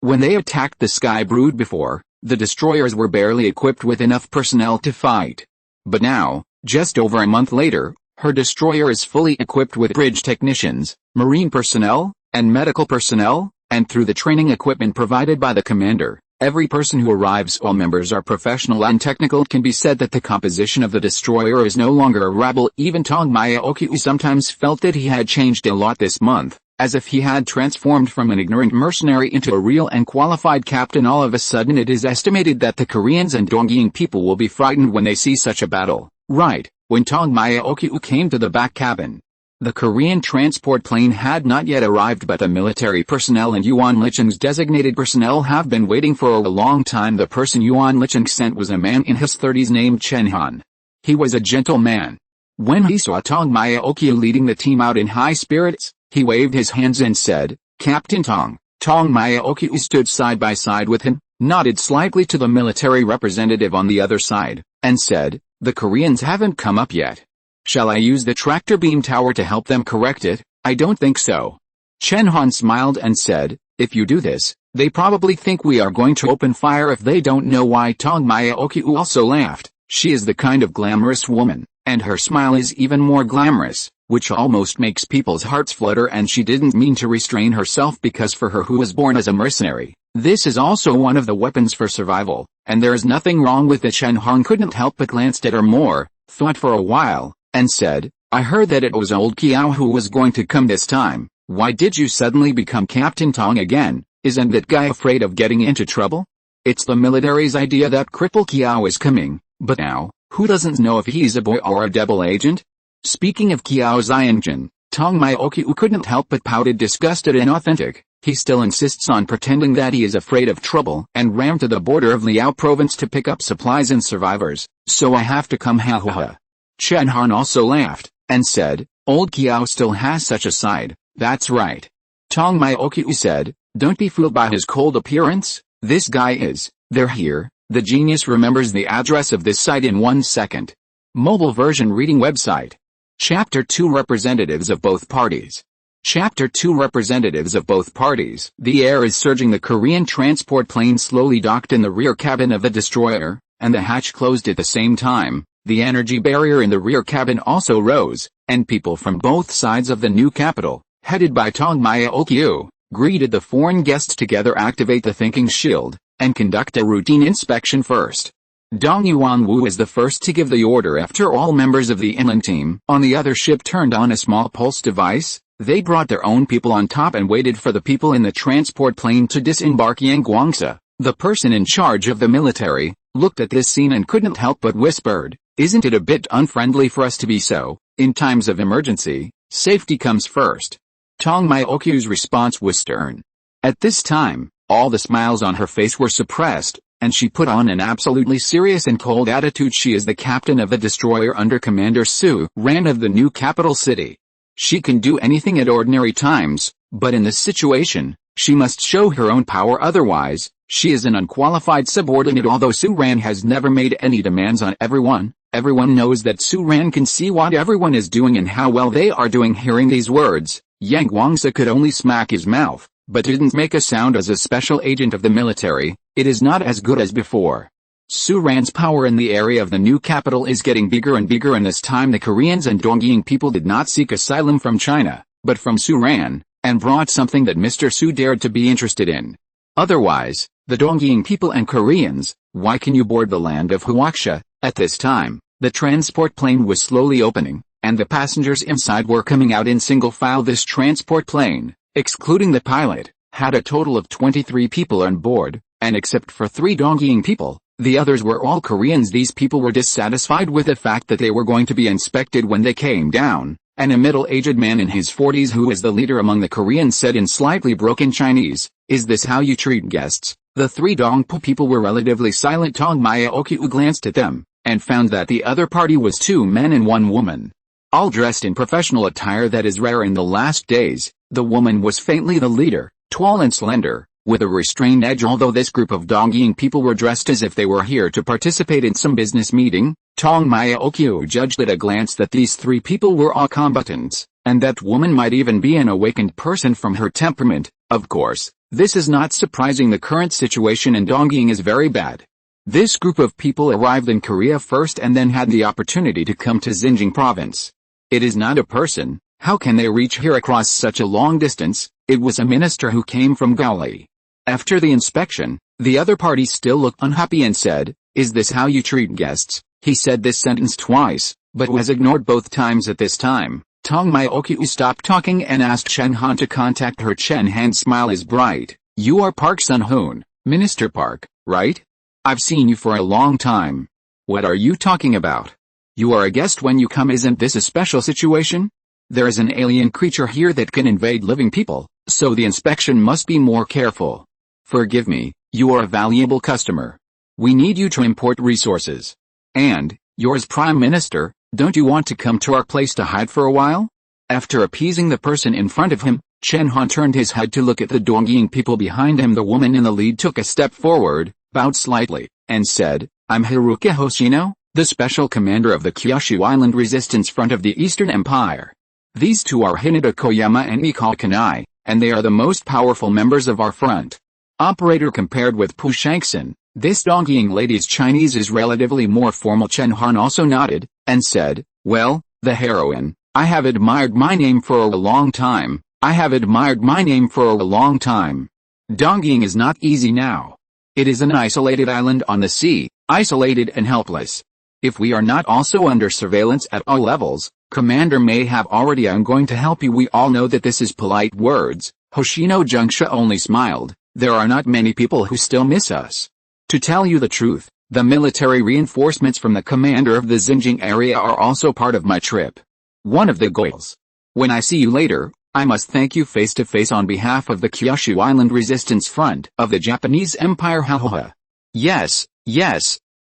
When they attacked the Sky Brood before, the destroyers were barely equipped with enough personnel to fight. But now, just over a month later, her destroyer is fully equipped with bridge technicians, marine personnel, and medical personnel, and through the training equipment provided by the commander, every person who arrives, all members are professional and technical. It can be said that the composition of the destroyer is no longer a rabble. Even Tong Mayaoku sometimes felt that he had changed a lot this month, as if he had transformed from an ignorant mercenary into a real and qualified captain. All of a sudden it is estimated that the Koreans and Dongying people will be frightened when they see such a battle. Right when Tong Mayaoku came to the back cabin, the Korean transport plane had not yet arrived, but the military personnel and Yuan Licheng's designated personnel have been waiting for a long time. The person Yuan Licheng sent was a man in his 30s named Chen Han. He was a gentle man. When he saw Tong Mayaoku leading the team out in high spirits, he waved his hands and said, "Captain Tong." Tong Mayaoku stood side by side with him, nodded slightly to the military representative on the other side, and said, "The Koreans haven't come up yet. Shall I use the tractor beam tower to help them correct it? I don't think so." Chen Han smiled and said, "If you do this, they probably think we are going to open fire if they don't know why." Tong Mayaokyu also laughed. She is the kind of glamorous woman, and her smile is even more glamorous, which almost makes people's hearts flutter, and she didn't mean to restrain herself because for her who was born as a mercenary, this is also one of the weapons for survival, and there is nothing wrong with it. Chen Han couldn't help but glanced at her more, thought for a while, and said, "I heard that it was old Kiao who was going to come this time. Why did you suddenly become Captain Tong again? Isn't that guy afraid of getting into trouble? It's the military's idea that Cripple Kiao is coming, but now, who doesn't know if he's a boy or a double agent?" Speaking of Kiao Xiangjin, Tong Mayaokyu couldn't help but pouted, disgusted and authentic. He still insists on pretending that he is afraid of trouble and ran to the border of Liao province to pick up supplies and survivors, so I have to come. Ha ha ha. Chen Han also laughed, and said, "Old Kiao still has such a side." "That's right." Tong Mayaokyu said, "Don't be fooled by his cold appearance. This guy is." They're here. The genius remembers the address of this site in 1 second. Mobile version reading website. Chapter 2 Representatives of both parties. Chapter 2 Representatives of both parties. The air is surging. The Korean transport plane slowly docked in the rear cabin of the destroyer, and the hatch closed at the same time. The energy barrier in the rear cabin also rose, and people from both sides of the new capital, headed by Tong Mayaokyu, greeted the foreign guests together. Activate the thinking shield, and conduct a routine inspection first. Dong Yuanwu is the first to give the order after all members of the inland team on the other ship turned on a small pulse device. They brought their own people on top and waited for the people in the transport plane to disembark. Yang Guangsa, the person in charge of the military, looked at this scene and couldn't help but whispered, "Isn't it a bit unfriendly for us to be so? In times of emergency, safety comes first." Tong Mayaokyu's response was stern. At this time, all the smiles on her face were suppressed, and she put on an absolutely serious and cold attitude. She is the captain of the destroyer under Commander Su Ran of the new capital city. She can do anything at ordinary times, but in this situation, she must show her own power, otherwise, she is an unqualified subordinate. Although Su Ran has never made any demands on everyone, everyone knows that Su Ran can see what everyone is doing and how well they are doing. Hearing these words, Yang Guangsa could only smack his mouth, but didn't make a sound. As a special agent of the military, it is not as good as before. Su Ran's power in the area of the new capital is getting bigger and bigger, and this time the Koreans and Dongying people did not seek asylum from China, but from Su Ran, and brought something that Mr. Su dared to be interested in. Otherwise, the Dongying people and Koreans, why can you board the land of Huaxia? At this time, the transport plane was slowly opening, and the passengers inside were coming out in single file. This transport plane, excluding the pilot, had a total of 23 people on board, and except for 3 Dongying people, the others were all Koreans. These people were dissatisfied with the fact that they were going to be inspected when they came down, and a middle-aged man in his 40s who is the leader among the Koreans said in slightly broken Chinese, "Is this how you treat guests?" The 3 Dongpo people were relatively silent. Tong Mayaokyu glanced at them, and found that the other party was 2 men and 1 woman, all dressed in professional attire that is rare in the last days. The woman was faintly the leader, tall and slender, with a restrained edge. Although this group of Dongying people were dressed as if they were here to participate in some business meeting, Tong Mayaokyu judged at a glance that these 3 people were all combatants, and that woman might even be an awakened person from her temperament. Of course, this is not surprising. The current situation in Dongying is very bad. This group of people arrived in Korea first and then had the opportunity to come to Xinjiang province. It is not a person. How can they reach here across such a long distance? It was a minister who came from Gaoli. After the inspection, the other party still looked unhappy and said, "Is this how you treat guests?" He said this sentence twice, but was ignored both times. At this time, Tong Mayaokyu stopped talking and asked Chen Han to contact her. Chen Han's smile is bright. "You are Park Sun-hoon, Minister Park, right? I've seen you for a long time. What are you talking about? You are a guest when you come. Isn't this a special situation? There is an alien creature here that can invade living people, so the inspection must be more careful. Forgive me, you are a valuable customer. We need you to import resources. And, you're as Prime Minister, don't you want to come to our place to hide for a while?" After appeasing the person in front of him, Chen Han turned his head to look at the Dongying people behind him. The woman in the lead took a step forward, bowed slightly, and said, "I'm Haruka Hoshino, the special commander of the Kyushu Island Resistance Front of the Eastern Empire. These two are Hinata Koyama and Mikao Kanai, and they are the most powerful members of our front." Operator compared with Pu Shankson, this Dongying lady's Chinese is relatively more formal. Chen Han also nodded, and said, "Well, the heroine, I have admired my name for a long time. Dongying is not easy now. It is an isolated island on the sea, isolated and helpless. If we are not also under surveillance at all levels, Commander may have already. I'm going to help you." We all know that this is polite words. Hoshino Junksha only smiled. There are not many people who still miss us. To tell you the truth, the military reinforcements from the commander of the Xinjiang area are also part of my trip. One of the goals. When I see you later, I must thank you face to face on behalf of the Kyushu Island Resistance Front of the Japanese Empire. Ha. Yes.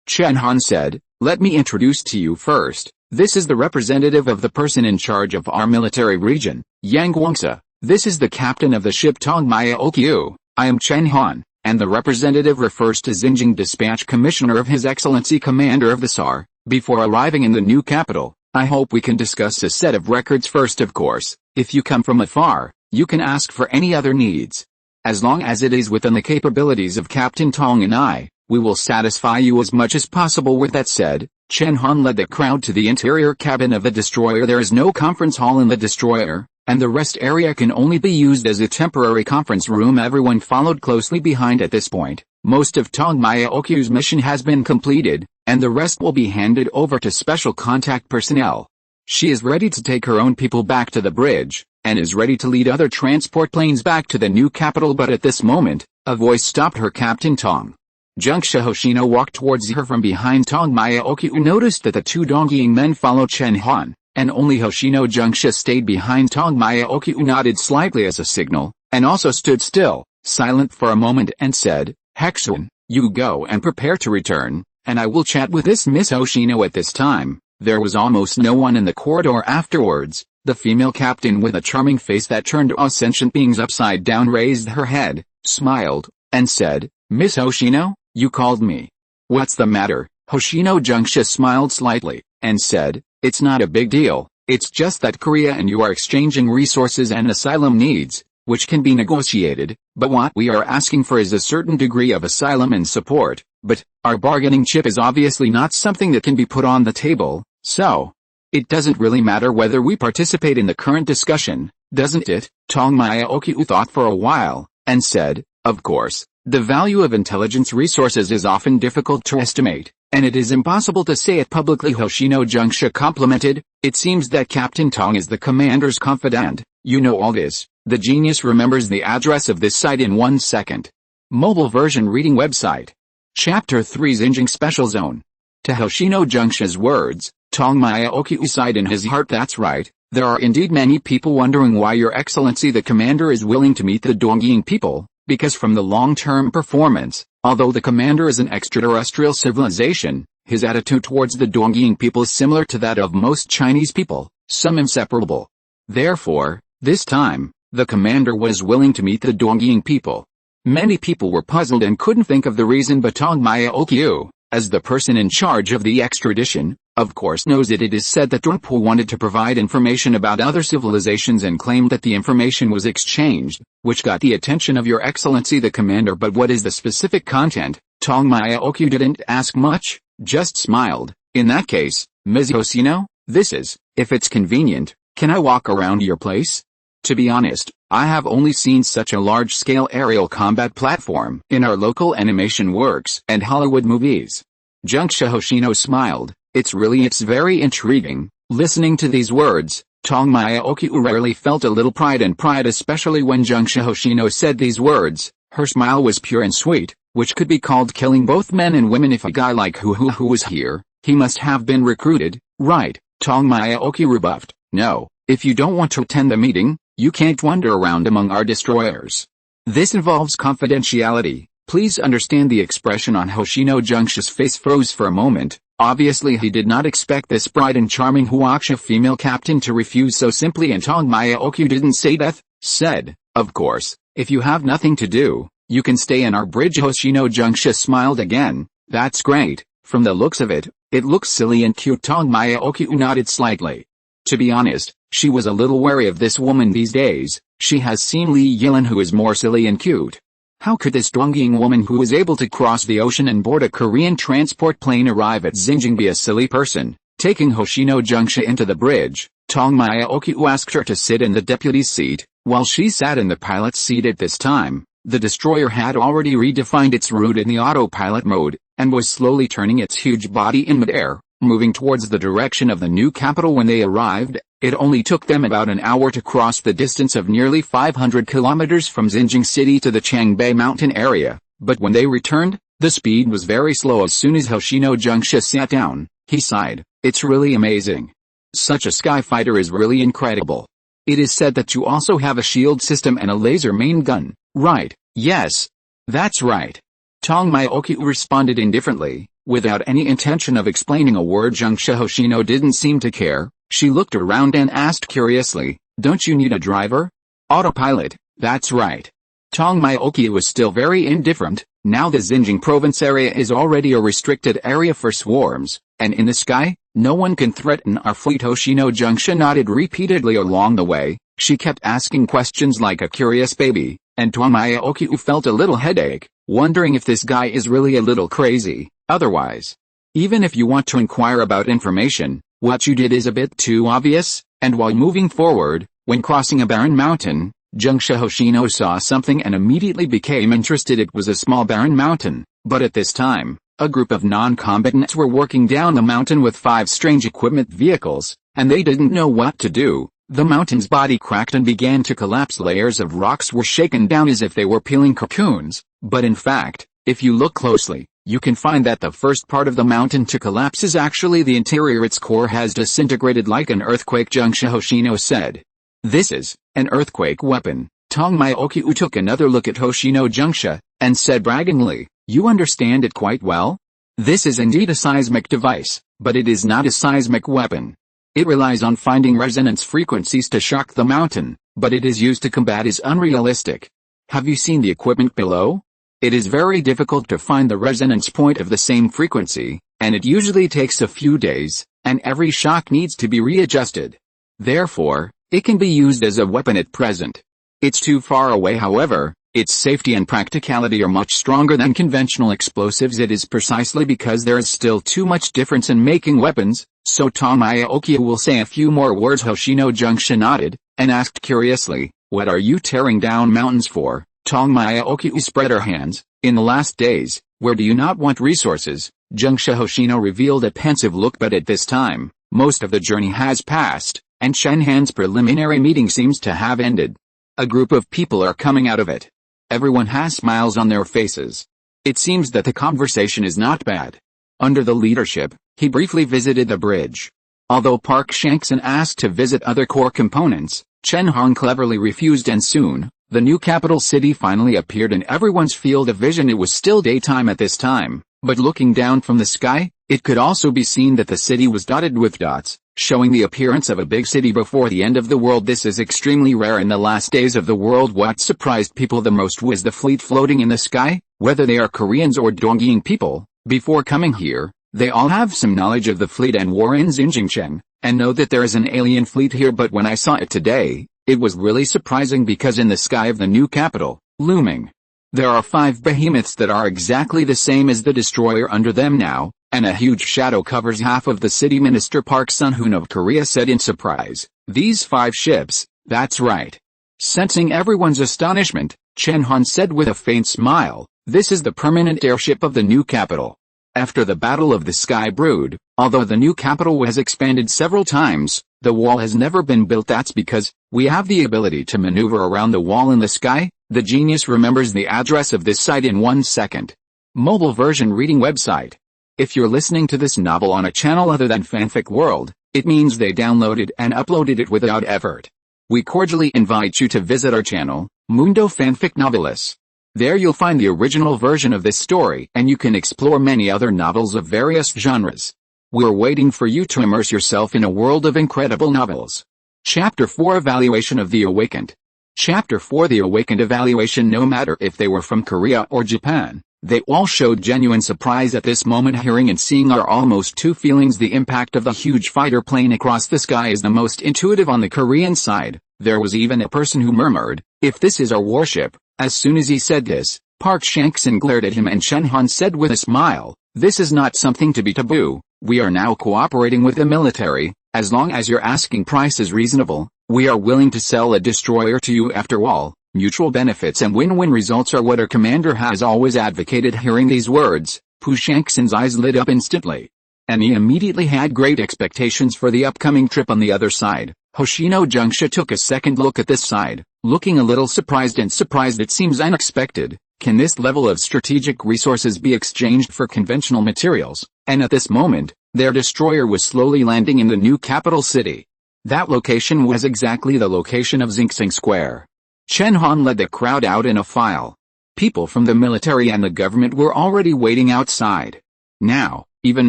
Chen Han said, "Let me introduce to you first. This is the representative of the person in charge of our military region, Yang Guangsa. This is the captain of the ship Tongmaya Okyu. I am Chen Han, and the representative refers to Xinjiang Dispatch Commissioner of His Excellency Commander of the SAR. Before arriving in the new capital, I hope we can discuss a set of records first. Of course, if you come from afar, you can ask for any other needs. As long as it is within the capabilities of Captain Tong and I, we will satisfy you as much as possible." With that said, Chen Han led the crowd to the interior cabin of the destroyer. There is no conference hall in the destroyer, and the rest area can only be used as a temporary conference room. Everyone followed closely behind. At this point, most of Tongmaya Okyu's mission has been completed, and the rest will be handed over to special contact personnel. She is ready to take her own people back to the bridge, and is ready to lead other transport planes back to the new capital. But at this moment, a voice stopped her. "Captain Tong." Junksha Hoshino walked towards her from behind. Tongmaya Okyu noticed that the two Dongying men followed Chen Han, and only Hoshino Junksha stayed behind. Tongmaya Okyu nodded slightly as a signal, and also stood still, silent for a moment, and said, "Hexun, you go and prepare to return, and I will chat with this Miss Hoshino." At this time, there was almost no one in the corridor. Afterwards, the female captain with a charming face that turned all sentient beings upside down raised her head, smiled, and said, "Miss Hoshino, you called me. What's the matter?" Hoshino Junksha smiled slightly, and said, "It's not a big deal. It's just that Korea and you are exchanging resources and asylum needs, which can be negotiated, but what we are asking for is a certain degree of asylum and support, but our bargaining chip is obviously not something that can be put on the table, so it doesn't really matter whether we participate in the current discussion, doesn't it?" Tongmaya Okyu thought for a while, and said, "Of course, the value of intelligence resources is often difficult to estimate, and it is impossible to say it publicly." Hoshino Junksha complimented, "It seems that Captain Tong is the commander's confidant. You know all this." The genius remembers the address of this site in 1 second. Mobile version reading website. Chapter 3 Xinjiang Special Zone. To Hoshino Junksha's words, Tongmaya Okyu sighed in his heart. "That's right, there are indeed many people wondering why Your Excellency the Commander is willing to meet the Dongying people, because from the long-term performance, although the Commander is an extraterrestrial civilization, his attitude towards the Dongying people is similar to that of most Chinese people, some inseparable. Therefore, this time, the Commander was willing to meet the Dongying people." Many people were puzzled and couldn't think of the reason, but Tongmaya Okyu, as the person in charge of the extradition, of course knows it. It is said that Dongpo wanted to provide information about other civilizations and claimed that the information was exchanged, which got the attention of Your Excellency the Commander. But what is the specific content? Tongmaya Okyu didn't ask much, just smiled. "In that case, Ms. Hoshino, this is, if it's convenient, can I walk around your place? To be honest, I have only seen such a large-scale aerial combat platform in our local animation works and Hollywood movies." Junksha Hoshino smiled. It's very intriguing." Listening to these words, Tongmaya Okyu rarely felt a little pride, especially when Junksha Hoshino said these words. Her smile was pure and sweet, which could be called killing both men and women. If a guy like who was here, he must have been recruited, right? Tongmaya Okyu rebuffed. "No, if you don't want to attend the meeting, you can't wander around among our destroyers. This involves confidentiality." Please understand the expression on Hoshino Junksha's face froze for a moment. Obviously he did not expect this bright and charming Huaxia female captain to refuse so simply, and Tongmaya Okyu didn't say death, said, "Of course, if you have nothing to do, you can stay in our bridge." Hoshino Junksha smiled again. "That's great. From the looks of it, it looks silly and cute." Tongmaya Okyu nodded slightly. To be honest, she was a little wary of this woman these days. She has seen Li Yilin, who is more silly and cute. How could this Dongying woman who was able to cross the ocean and board a Korean transport plane arrive at Xinjiang be a silly person? Taking Hoshino Junksha into the bridge, Tongmaya Okyu asked her to sit in the deputy's seat, while she sat in the pilot's seat. At this time, the destroyer had already redefined its route in the autopilot mode, and was slowly turning its huge body in midair, moving towards the direction of the new capital. When they arrived, it only took them about an hour to cross the distance of nearly 500 kilometers from Xinjiang City to the Changbei mountain area, but when they returned, the speed was very slow. As soon as Hoshino Junksha sat down, he sighed. "It's really amazing. Such a skyfighter is really incredible. It is said that you also have a shield system and a laser main gun, right?" "Yes. That's right." Tongmaya Okyu responded indifferently, without any intention of explaining a word. Junksha Hoshino didn't seem to care. She looked around and asked curiously, "Don't you need a driver?" "Autopilot, that's right." Tongmaya Okyu was still very indifferent. Now the Xinjiang province area is already a restricted area for swarms, and in the sky, no one can threaten our fleet. Hoshino Junksha nodded repeatedly along the way. She kept asking questions like a curious baby, and Tongmaya Okyu felt a little headache, wondering if this guy is really a little crazy. Otherwise, even if you want to inquire about information, what you did is a bit too obvious. And while moving forward, when crossing a barren mountain, Junksha Hoshino saw something and immediately became interested. It was a small barren mountain, but at this time, a group of non-combatants were working down the mountain with 5 strange equipment vehicles, and they didn't know what to do. The mountain's body cracked and began to collapse. Layers of rocks were shaken down as if they were peeling cocoons, but in fact, if you look closely, you can find that the first part of the mountain to collapse is actually the interior. Its core has disintegrated like an earthquake. Junksha Hoshino said, "This is an earthquake weapon." Tongmaya Okyu took another look at Hoshino Junksha, and said braggingly, "You understand it quite well? This is indeed a seismic device, but it is not a seismic weapon. It relies on finding resonance frequencies to shock the mountain, but it is used to combat is unrealistic. Have you seen the equipment below? It is very difficult to find the resonance point of the same frequency, and it usually takes a few days, and every shock needs to be readjusted. Therefore, it can be used as a weapon at present. It's too far away. However, its safety and practicality are much stronger than conventional explosives. It is precisely because there is still too much difference in making weapons, so Tongmaya Okyu will say a few more words." Hoshino Junksha nodded, and asked curiously, "What are you tearing down mountains for?" Tongmaya Okyu spread her hands. "In the last days, where do you not want resources?" Junksha Hoshino revealed a pensive look. "But at this time, most of the journey has passed, and Shenhan's preliminary meeting seems to have ended. A group of people are coming out of it. Everyone has smiles on their faces. It seems that the conversation is not bad." Under the leadership, he briefly visited the bridge. Although Park Shankson asked to visit other core components, Chen Hong cleverly refused, and soon, the new capital city finally appeared in everyone's field of vision. It was still daytime at this time, but looking down from the sky, it could also be seen that the city was dotted with dots, showing the appearance of a big city before the end of the world. This is extremely rare in the last days of the world. What surprised people the most was the fleet floating in the sky. Whether they are Koreans or Dongying people, before coming here, they all have some knowledge of the fleet and war in Xinjiang, and know that there is an alien fleet here. But when I saw it today, it was really surprising, because in the sky of the new capital, looming, there are 5 behemoths that are exactly the same as the destroyer under them now, and a huge shadow covers half of the city. Minister Park Sun-hoon of Korea said in surprise, "These 5 ships, that's right." Sensing everyone's astonishment, Chen Han said with a faint smile, "This is the permanent airship of the new capital." After the Battle of the Sky Brood, although the new capital has expanded several times, the wall has never been built. That's because we have the ability to maneuver around the wall in the sky. The genius remembers the address of this site in 1 second. Mobile version reading website. If you're listening to this novel on a channel other than Fanfic World, it means they downloaded and uploaded it without effort. We cordially invite you to visit our channel, Mundo Fanfic Novelis. There you'll find the original version of this story, and you can explore many other novels of various genres. We're waiting for you to immerse yourself in a world of incredible novels. Chapter 4: Evaluation of the Awakened. Chapter 4 The Awakened Evaluation. No matter if they were from Korea or Japan, they all showed genuine surprise at this moment. Hearing and seeing are almost two feelings. The impact of the huge fighter plane across the sky is the most intuitive on the Korean side. There was even a person who murmured, "If this is our warship." As soon as he said this, Park Shankson glared at him and Chen Han said with a smile, "This is not something to be taboo. We are now cooperating with the military. As long as your asking price is reasonable, we are willing to sell a destroyer to you. After all, mutual benefits and win-win results are what our commander has always advocated." Hearing these words, Pu Shankson's eyes lit up instantly. And he immediately had great expectations for the upcoming trip. On the other side, Hoshino Jungsha took a second look at this side, looking a little surprised. It seems unexpected. Can this level of strategic resources be exchanged for conventional materials? And at this moment, their destroyer was slowly landing in the new capital city. That location was exactly the location of Xingsing Square. Chen Han led the crowd out in a file. People from the military and the government were already waiting outside. Now, even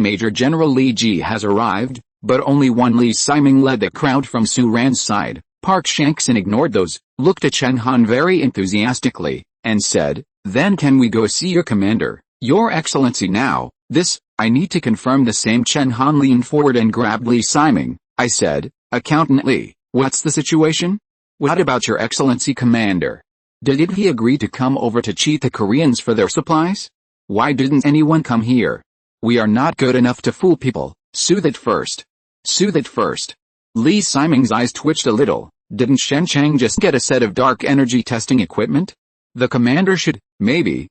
Major General Li Ji has arrived, but only one. Li Siming led the crowd from Su Ran's side. Park Shankson ignored those, looked at Chen Han very enthusiastically, and said, "Then can we go see your commander, Your Excellency now?" "This, I need to confirm the same." Chen Han leaned forward and grabbed Li Siming. "I said, Accountant Li, what's the situation? What about Your Excellency Commander? Did he agree to come over to cheat the Koreans for their supplies? Why didn't anyone come here? We are not good enough to fool people. Soothe it first. Soothe it first." Li Siming's eyes twitched a little. Didn't Shen Chang just get a set of dark energy testing equipment? The commander should, maybe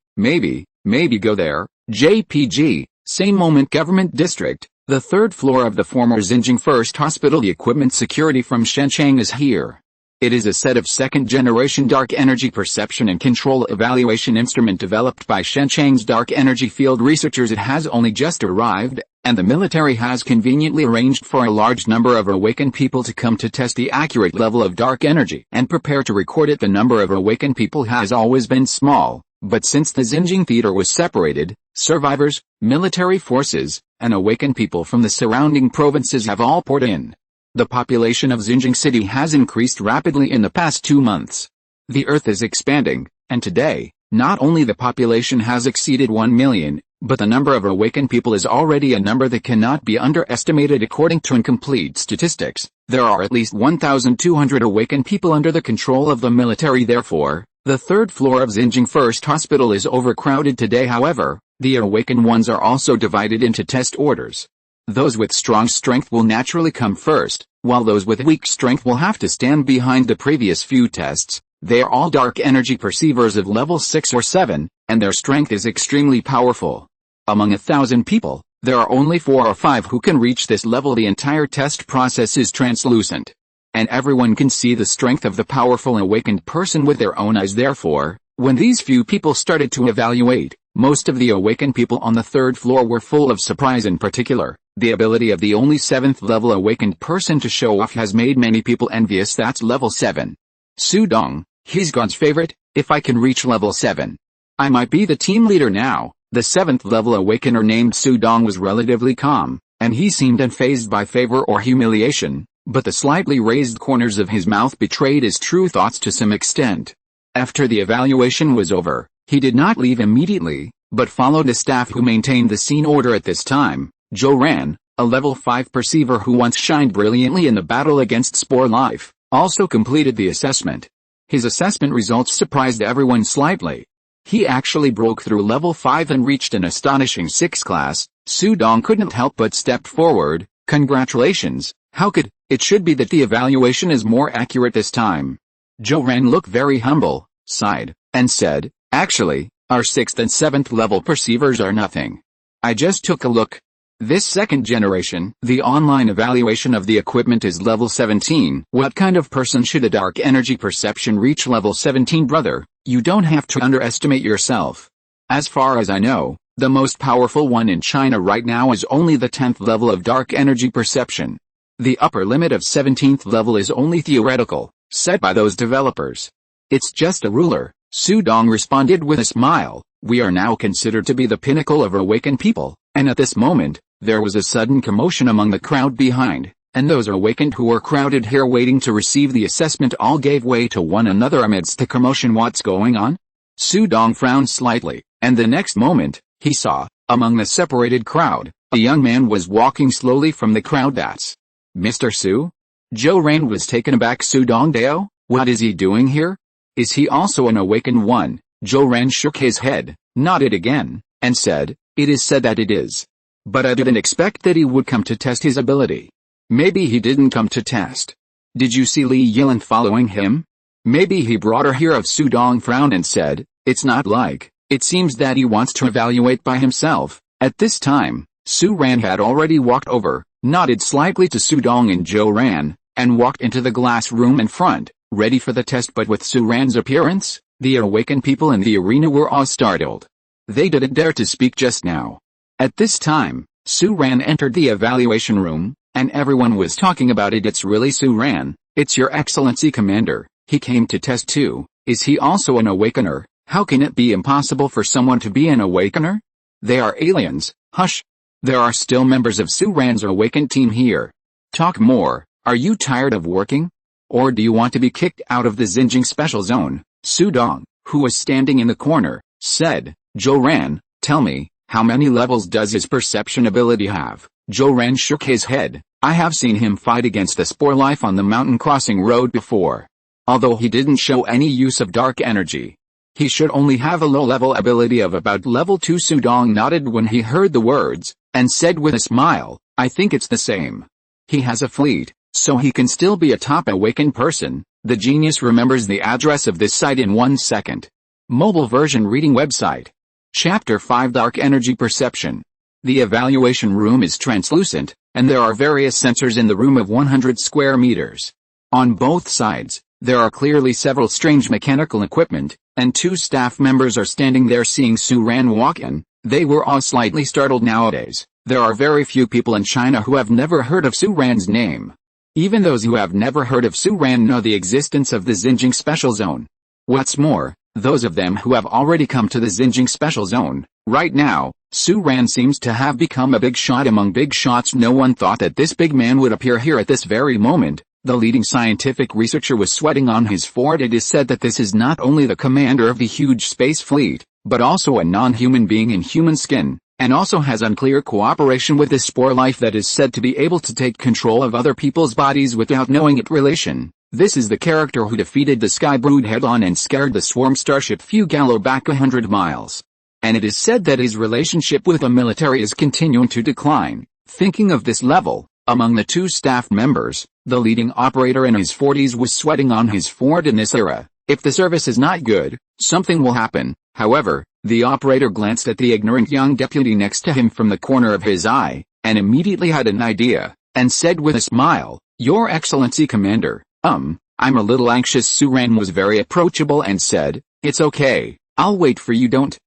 go there. JPG, same moment. Government District, the third floor of the former Xinjiang First Hospital. The equipment security from Shen Chang is here. It is a set of second-generation dark energy perception and control evaluation instrument developed by Shen Chang's dark energy field researchers. It has only just arrived, and the military has conveniently arranged for a large number of awakened people to come to test the accurate level of dark energy and prepare to record it. The number of awakened people has always been small, but since the Xinjiang theater was separated, survivors, military forces, and awakened people from the surrounding provinces have all poured in. The population of Xinjiang City has increased rapidly in the past 2 months. The Earth is expanding, and today, not only the population has exceeded 1 million, but the number of awakened people is already a number that cannot be underestimated. According to incomplete statistics, there are at least 1,200 awakened people under the control of the military. Therefore, the third floor of Xinjiang First Hospital is overcrowded today. However, the awakened ones are also divided into test orders. Those with strong strength will naturally come first, while those with weak strength will have to stand behind the previous few tests. They are all dark energy perceivers of level 6 or 7, and their strength is extremely powerful. Among 1,000 people, there are only 4 or 5 who can reach this level. The entire test process is translucent, and everyone can see the strength of the powerful awakened person with their own eyes. Therefore, when these few people started to evaluate, most of the awakened people on the third floor were full of surprise. In particular, the ability of the only 7th level awakened person to show off has made many people envious. That's level 7. Su Dong, he's God's favorite. If I can reach level 7, I might be the team leader now. The 7th level awakener named Su Dong was relatively calm, and he seemed unfazed by favor or humiliation, but the slightly raised corners of his mouth betrayed his true thoughts to some extent. After the evaluation was over, he did not leave immediately, but followed a staff who maintained the scene order at this time. Zhou Ran, a level 5 perceiver who once shined brilliantly in the battle against Spore Life, also completed the assessment. His assessment results surprised everyone slightly. He actually broke through level 5 and reached an astonishing 6 class. Su Dong couldn't help but step forward. "Congratulations, how could, it should be that the evaluation is more accurate this time." Zhou Ran looked very humble, sighed, and said, "Actually, our 6th and 7th level perceivers are nothing. I just took a look. This second generation, the online evaluation of the equipment is level 17. What kind of person should a dark energy perception reach level 17? Brother, you don't have to underestimate yourself. As far as I know, the most powerful one in China right now is only the 10th level of dark energy perception. The upper limit of 17th level is only theoretical, set by those developers. It's just a ruler." Su Dong responded with a smile. "We are now considered to be the pinnacle of awakened people," and at this moment, there was a sudden commotion among the crowd behind, and those awakened who were crowded here waiting to receive the assessment all gave way to one another amidst the commotion. What's going on? Su Dong frowned slightly, and the next moment, he saw, among the separated crowd, a young man was walking slowly from the crowd. That's Mr. Su? Zhou Ran was taken aback. Su Dong Dao, what is he doing here? Is he also an awakened one? Zhou Ran shook his head, nodded again, and said, it is said that it is. But I didn't expect that he would come to test his ability. Maybe he didn't come to test. Did you see Li Yilan following him? Maybe he brought her here. Su Dong frowned and said, it's not like, it seems that he wants to evaluate by himself. At this time, Su Ran had already walked over, nodded slightly to Su Dong and Zhou Ran, and walked into the glass room in front, ready for the test. But with Su Ran's appearance, the awakened people in the arena were all startled. They didn't dare to speak just now. At this time, Su Ran entered the evaluation room, and everyone was talking about it. It's really Su Ran, it's your excellency commander, he came to test too. Is he also an awakener? How can it be impossible for someone to be an awakener? They are aliens. Hush. There are still members of Su Ran's awakened team here. Talk more. Are you tired of working? Or do you want to be kicked out of the Xinjiang special zone? Su Dong, who was standing in the corner, said, Zhou Ran, tell me, how many levels does his perception ability have? Zhou Ran shook his head. I have seen him fight against the spore life on the mountain crossing road before. Although he didn't show any use of dark energy, he should only have a low-level ability of about level 2. Su Dong nodded when he heard the words, and said with a smile, I think it's the same. He has a fleet, so he can still be a top awakened person. The genius remembers the address of this site in 1 second. Mobile version reading website. Chapter 5 Dark Energy Perception. The evaluation room is translucent, and there are various sensors in the room of 100 square meters. On both sides, there are clearly several strange mechanical equipment, and 2 staff members are standing there seeing Su Ran walk in. They were all slightly startled. Nowadays, there are very few people in China who have never heard of Su Ran's name. Even those who have never heard of Su Ran know the existence of the Xinjiang Special Zone. What's more, those of them who have already come to the Xinjiang Special Zone, right now, Su Ran seems to have become a big shot among big shots. No one thought that this big man would appear here at this very moment. The leading scientific researcher was sweating on his forehead. It is said that this is not only the commander of the huge space fleet, but also a non-human being in human skin, and also has unclear cooperation with the spore life that is said to be able to take control of other people's bodies without knowing it relation. This is the character who defeated the Sky Brood head-on and scared the swarm starship Fugalo back 100 miles. And it is said that his relationship with the military is continuing to decline. Thinking of this level, among the 2 staff members, the leading operator in his 40s was sweating on his forehead. In this era, if the service is not good, something will happen. However, the operator glanced at the ignorant young deputy next to him from the corner of his eye, and immediately had an idea, and said with a smile, Your Excellency Commander, I'm a little anxious. Su Ran was very approachable and said, It's okay, I'll wait for you. Don't,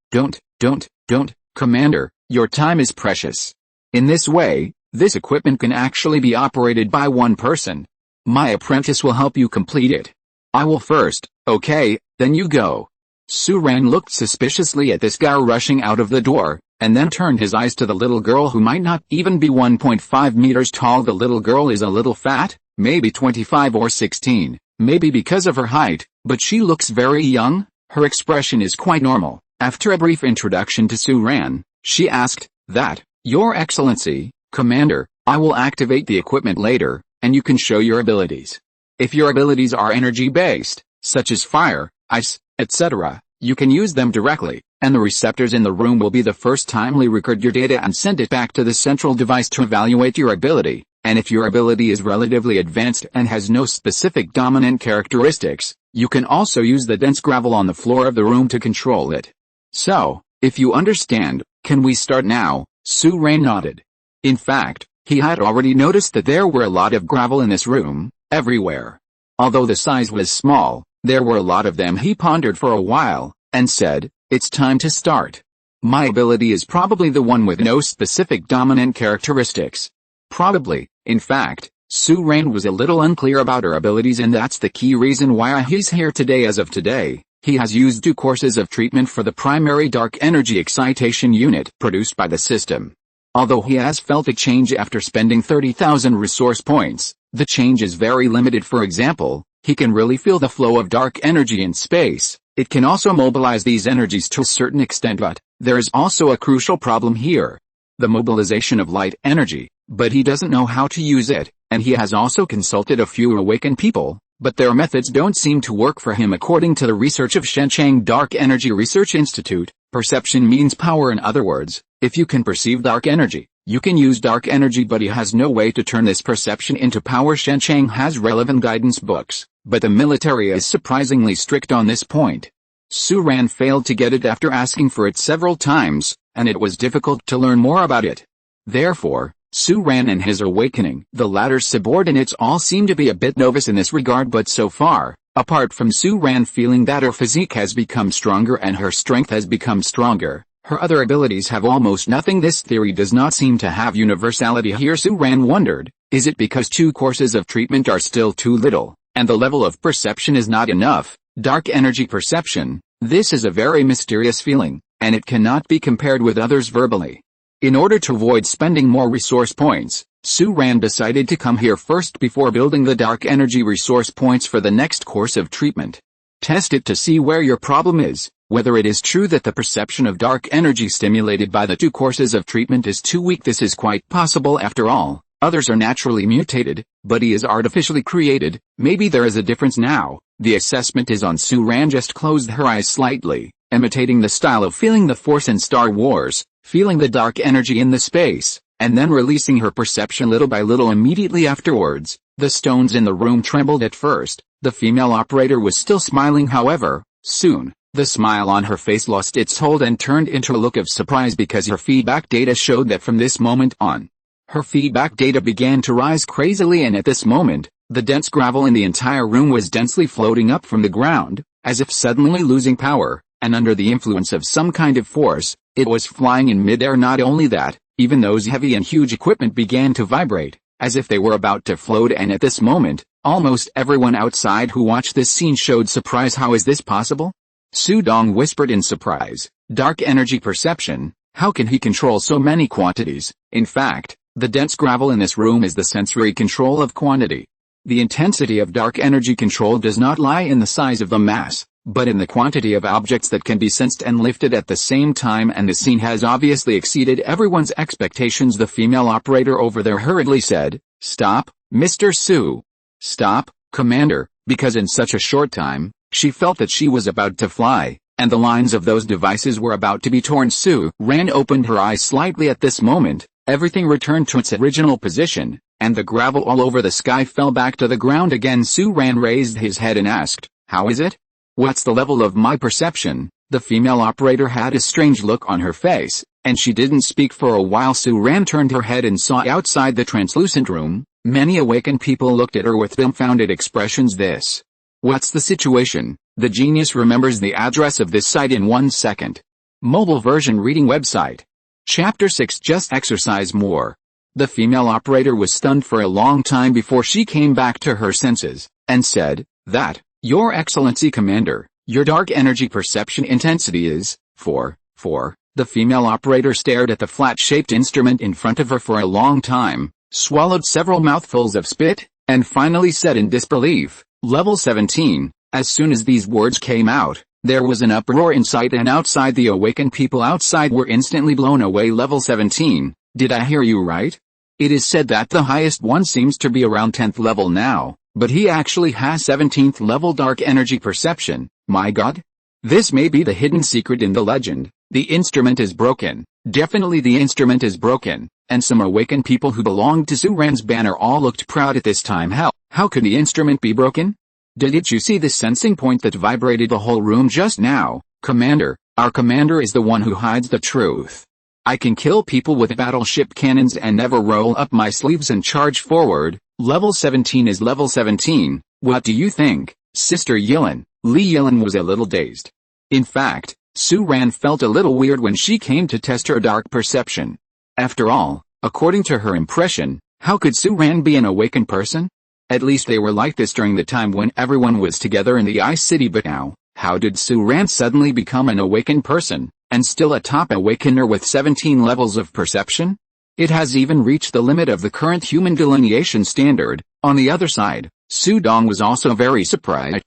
Commander, your time is precious. In this way, this equipment can actually be operated by one person. My apprentice will help you complete it. I will first, okay, then you go. Su Ran looked suspiciously at this guy rushing out of the door, and then turned his eyes to the little girl who might not even be 1.5 meters tall. The little girl is a little fat, maybe 25 or 16, maybe because of her height, but she looks very young. Her expression is quite normal. After a brief introduction to Su Ran, she asked, That, Your Excellency, Commander, I will activate the equipment later, and you can show your abilities. If your abilities are energy-based, such as fire, ice, etc., you can use them directly, and the receptors in the room will be the first timely record your data and send it back to the central device to evaluate your ability. And if your ability is relatively advanced and has no specific dominant characteristics, you can also use the dense gravel on the floor of the room to control it. So, if you understand, can we start now? Su Ran nodded. In fact, he had already noticed that there were a lot of gravel in this room, everywhere. Although the size was small, there were a lot of them. He pondered for a while, and said, It's time to start. My ability is probably the one with no specific dominant characteristics. Probably, in fact, Su Ran was a little unclear about her abilities, and that's the key reason why he's here today. As of today, he has used 2 courses of treatment for the primary dark energy excitation unit produced by the system. Although he has felt a change after spending 30,000 resource points, the change is very limited. For example, he can really feel the flow of dark energy in space. It can also mobilize these energies to a certain extent, but there is also a crucial problem here. The mobilization of light energy, but he doesn't know how to use it, and he has also consulted a few awakened people, but their methods don't seem to work for him. According to the research of Shenchang Dark Energy Research Institute, perception means power. In other words, if you can perceive dark energy, you can use dark energy, but he has no way to turn this perception into power. Shenchang has relevant guidance books, but the military is surprisingly strict on this point. Su Ran failed to get it after asking for it several times, and it was difficult to learn more about it. Therefore, Su Ran and his awakening, the latter's subordinates, all seem to be a bit novice in this regard. But so far, apart from Su Ran feeling that her physique has become stronger and her strength has become stronger, her other abilities have almost nothing. This theory does not seem to have universality here. Su Ran wondered, is it because 2 courses of treatment are still too little, and the level of perception is not enough? Dark energy perception, this is a very mysterious feeling, and it cannot be compared with others verbally. In order to avoid spending more resource points, Su Ran decided to come here first before building the dark energy resource points for the next course of treatment. Test it to see where your problem is, whether it is true that the perception of dark energy stimulated by the 2 courses of treatment is too weak. This is quite possible. After all, others are naturally mutated, but he is artificially created. Maybe there is a difference now. The assessment is on. Su Ran just closed her eyes slightly, imitating the style of feeling the Force in Star Wars, feeling the dark energy in the space, and then releasing her perception little by little. Immediately afterwards, the stones in the room trembled. At first, the female operator was still smiling. However, soon, the smile on her face lost its hold and turned into a look of surprise because her feedback data showed that from this moment on, her feedback data began to rise crazily, and at this moment, the dense gravel in the entire room was densely floating up from the ground, as if suddenly losing power, and under the influence of some kind of force, it was flying in midair. Not only that, even those heavy and huge equipment began to vibrate, as if they were about to float, and at this moment, almost everyone outside who watched this scene showed surprise. How is this possible? Su Dong whispered in surprise. Dark energy perception, how can he control so many quantities? In fact, the dense gravel in this room is the sensory control of quantity. The intensity of dark energy control does not lie in the size of the mass, but in the quantity of objects that can be sensed and lifted at the same time, and the scene has obviously exceeded everyone's expectations. The female operator over there hurriedly said, "Stop, Mr. Su. Stop, Commander," because in such a short time, she felt that she was about to fly, and the lines of those devices were about to be torn. Su Ran opened her eyes slightly. At this moment, everything returned to its original position, and the gravel all over the sky fell back to the ground again. Su Ran raised his head and asked, "How is it? What's the level of my perception?" The female operator had a strange look on her face, and she didn't speak for a while. Su Ran turned her head and saw outside the translucent room, many awakened people looked at her with dumbfounded expressions. What's the situation? The genius remembers the address of this site in 1 second. Mobile version reading website. Chapter 6. Just exercise more. The female operator was stunned for a long time before she came back to her senses, and said, "That, Your Excellency Commander, your dark energy perception intensity is 4. The female operator stared at the flat-shaped instrument in front of her for a long time, swallowed several mouthfuls of spit, and finally said in disbelief, "Level 17, as soon as these words came out, there was an uproar inside and outside. The awakened people outside were instantly blown away. Level 17, did I hear you right? It is said that the highest one seems to be around 10th level now, but he actually has 17th level dark energy perception. My god? This may be the hidden secret in the legend. The instrument is broken. Definitely the instrument is broken." And some awakened people who belonged to Su Ran's banner all looked proud at this time. How could the instrument be broken? Didn't you see the sensing point that vibrated the whole room just now? Commander, our commander is the one who hides the truth. I can kill people with battleship cannons and never roll up my sleeves and charge forward. Level 17 is level 17. What do you think, Sister Yilin? Li Yilin was a little dazed. In fact, Su Ran felt a little weird when she came to test her dark perception. After all, according to her impression, how could Su Ran be an awakened person? At least they were like this during the time when everyone was together in the Ice City, but now, how did Su Ran suddenly become an awakened person, and still a top awakener with 17 levels of perception? It has even reached the limit of the current human delineation standard. On the other side, Su Dong was also very surprised.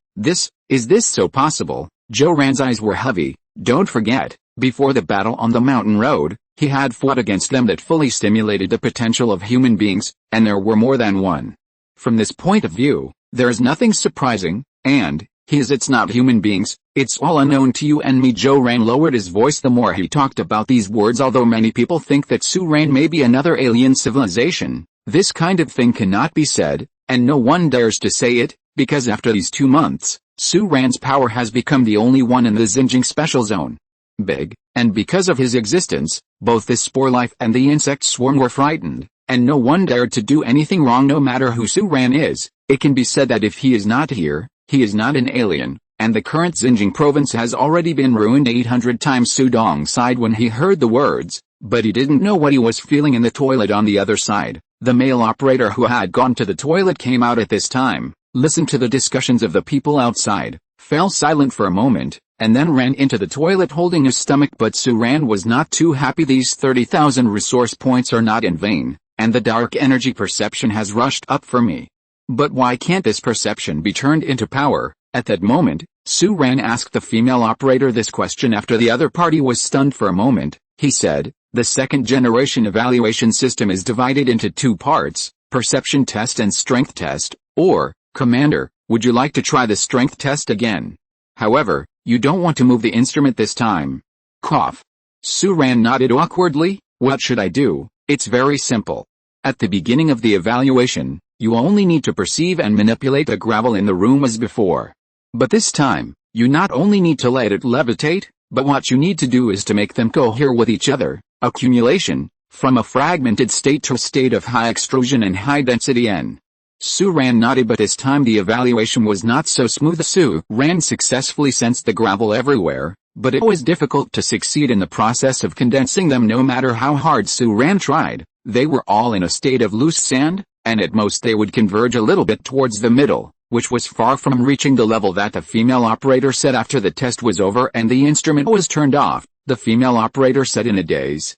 Is this so possible? Zhou Ran's eyes were heavy. Don't forget, before the battle on the mountain road, he had fought against them that fully stimulated the potential of human beings, and there were more than one. From this point of view, there is nothing surprising, and, it's not human beings, it's all unknown to you and me. Zhou Ran lowered his voice the more he talked about these words. Although many people think that Su Ran may be another alien civilization, this kind of thing cannot be said, and no one dares to say it, because after these 2 months, Su Ran's power has become the only one in the Xinjiang special zone. Big, and because of his existence, both the spore life and the insect swarm were frightened, and no one dared to do anything wrong. No matter who Su Ran is, it can be said that if he is not here, he is not an alien, and the current Xinjiang province has already been ruined 800 times. Su Dong sighed when he heard the words, but he didn't know what he was feeling in the toilet on the other side. The male operator who had gone to the toilet came out at this time, listened to the discussions of the people outside, fell silent for a moment, and then ran into the toilet holding his stomach. But Su Ran was not too happy. These 30,000 resource points are not in vain, and the dark energy perception has rushed up for me. But why can't this perception be turned into power? At that moment, Su Ran asked the female operator this question. After the other party was stunned for a moment, he said, the second generation evaluation system is divided into 2 parts, perception test and strength test. Or, Commander, would you like to try the strength test again? However, you don't want to move the instrument this time. Cough. Su Ran nodded awkwardly. What should I do? It's very simple. At the beginning of the evaluation, you only need to perceive and manipulate the gravel in the room as before. But this time, you not only need to let it levitate, but what you need to do is to make them cohere with each other. Accumulation, from a fragmented state to a state of high extrusion and high density N. Su Ran nodded, but this time the evaluation was not so smooth. Su Ran successfully sensed the gravel everywhere, but it was difficult to succeed in the process of condensing them. No matter how hard Su Ran tried, they were all in a state of loose sand, and at most they would converge a little bit towards the middle, which was far from reaching the level that the female operator said. After the test was over and the instrument was turned off, the female operator said in a daze,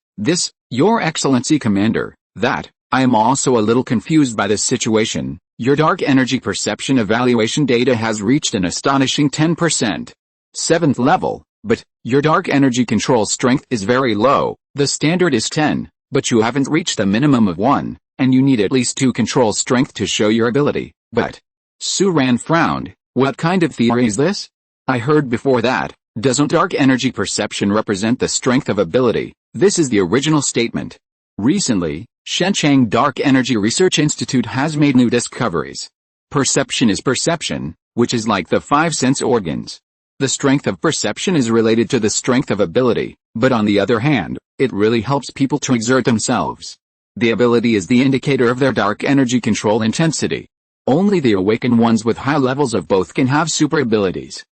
Your Excellency Commander, I am also a little confused by this situation. Your dark energy perception evaluation data has reached an astonishing 10%. 7th level, but your dark energy control strength is very low. The standard is 10, but you haven't reached the minimum of 1, and you need at least 2 control strength to show your ability. But Su Ran frowned. What kind of theory is this? I heard before that, doesn't dark energy perception represent the strength of ability? This is the original statement. Recently, Shenzhen Dark Energy Research Institute has made new discoveries. Perception is perception, which is like the 5 sense organs. The strength of perception is related to the strength of ability, but on the other hand, it really helps people to exert themselves. The ability is the indicator of their dark energy control intensity. Only the awakened ones with high levels of both can have super abilities.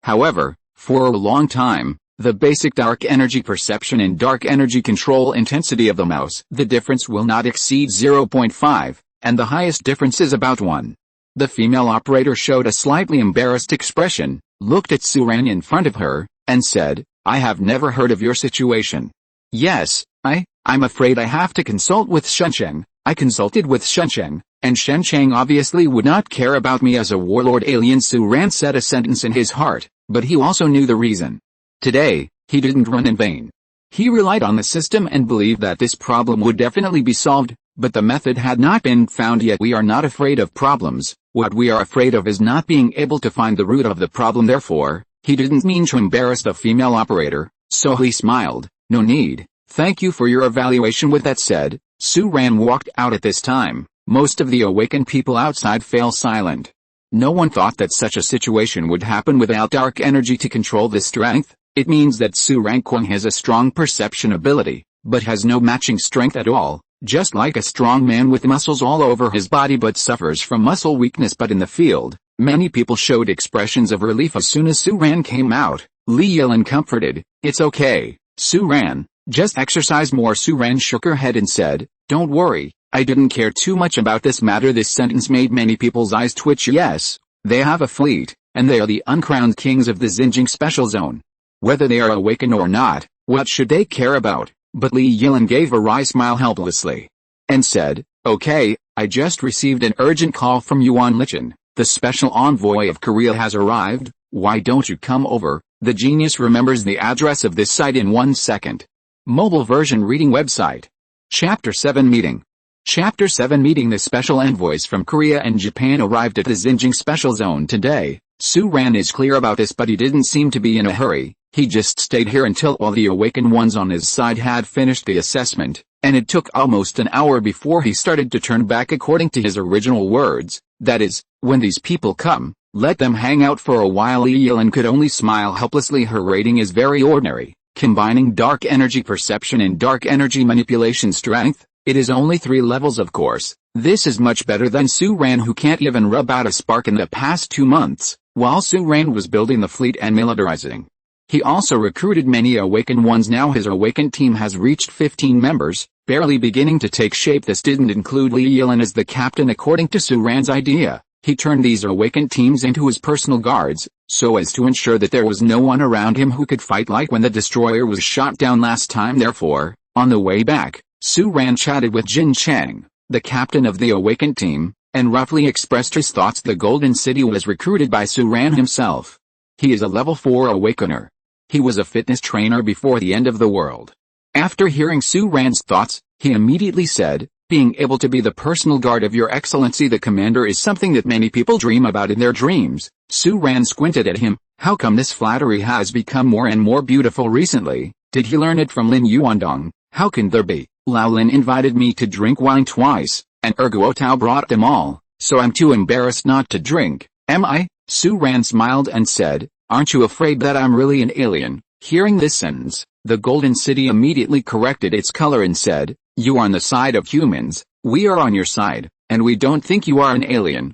However, for a long time, the basic dark energy perception and dark energy control intensity of the mouse, the difference will not exceed 0.5, and the highest difference is about 1. The female operator showed a slightly embarrassed expression, looked at Su Ran in front of her, and said, I have never heard of your situation. Yes, I'm afraid I have to consult with Shenzhen. I consulted with Shenzhen, and Shenzhen obviously would not care about me as a warlord alien. Su Ran said a sentence in his heart, but he also knew the reason. Today, he didn't run in vain. He relied on the system and believed that this problem would definitely be solved, but the method had not been found yet. We are not afraid of problems, what we are afraid of is not being able to find the root of the problem. Therefore, he didn't mean to embarrass the female operator, so he smiled. No need, thank you for your evaluation. With that said, Su Ran walked out. At this time, most of the awakened people outside fell silent. No one thought that such a situation would happen without dark energy to control the strength. It means that Su Ranquang has a strong perception ability, but has no matching strength at all, just like a strong man with muscles all over his body but suffers from muscle weakness. But in the field, many people showed expressions of relief as soon as Su Ran came out. Li Yilin comforted, it's okay, Su Ran, just exercise more. Su Ran shook her head and said, don't worry, I didn't care too much about this matter. This sentence made many people's eyes twitch. Yes, they have a fleet, and they are the uncrowned kings of the Xinjiang special zone. Whether they are awakened or not, what should they care about? But Li Yilin gave a wry smile helplessly. And said, "Okay, I just received an urgent call from Yuan Lichin. The special envoy of Korea has arrived. Why don't you come over?" The genius remembers the address of this site in 1 second. Mobile version reading website. Chapter 7 Meeting. Chapter 7 Meeting. The special envoys from Korea and Japan arrived at the Xinjiang Special Zone today. Su Ran is clear about this, but he didn't seem to be in a hurry. He just stayed here until all the awakened ones on his side had finished the assessment, and it took almost an hour before he started to turn back according to his original words. That is, when these people come, let them hang out for a while. Li Yilin could only smile helplessly. Her rating is very ordinary, combining dark energy perception and dark energy manipulation strength. It is only 3 levels, of course. This is much better than Su Ran, who can't even rub out a spark in the past 2 months, while Su Ran was building the fleet and militarizing. He also recruited many awakened ones. Now his awakened team has reached 15 members, barely beginning to take shape. This didn't include Li Yilin as the captain according to Su Ran's idea. He turned these awakened teams into his personal guards, so as to ensure that there was no one around him who could fight like when the destroyer was shot down last time. Therefore, on the way back, Su Ran chatted with Jin Chang, the captain of the awakened team, and roughly expressed his thoughts. The Golden City was recruited by Su Ran himself. He is a level 4 awakener. He was a fitness trainer before the end of the world. After hearing Su Ran's thoughts, he immediately said, "Being able to be the personal guard of your excellency the commander is something that many people dream about in their dreams." Su Ran squinted at him. How come this flattery has become more and more beautiful recently? Did he learn it from Lin Yuandong? How can there be? Lao Lin invited me to drink wine twice, and Erguo Tao brought them all, so I'm too embarrassed not to drink, am I? Su Ran smiled and said, "Aren't you afraid that I'm really an alien?" Hearing this sentence, the Golden City immediately corrected its color and said, "You are on the side of humans, we are on your side, and we don't think you are an alien."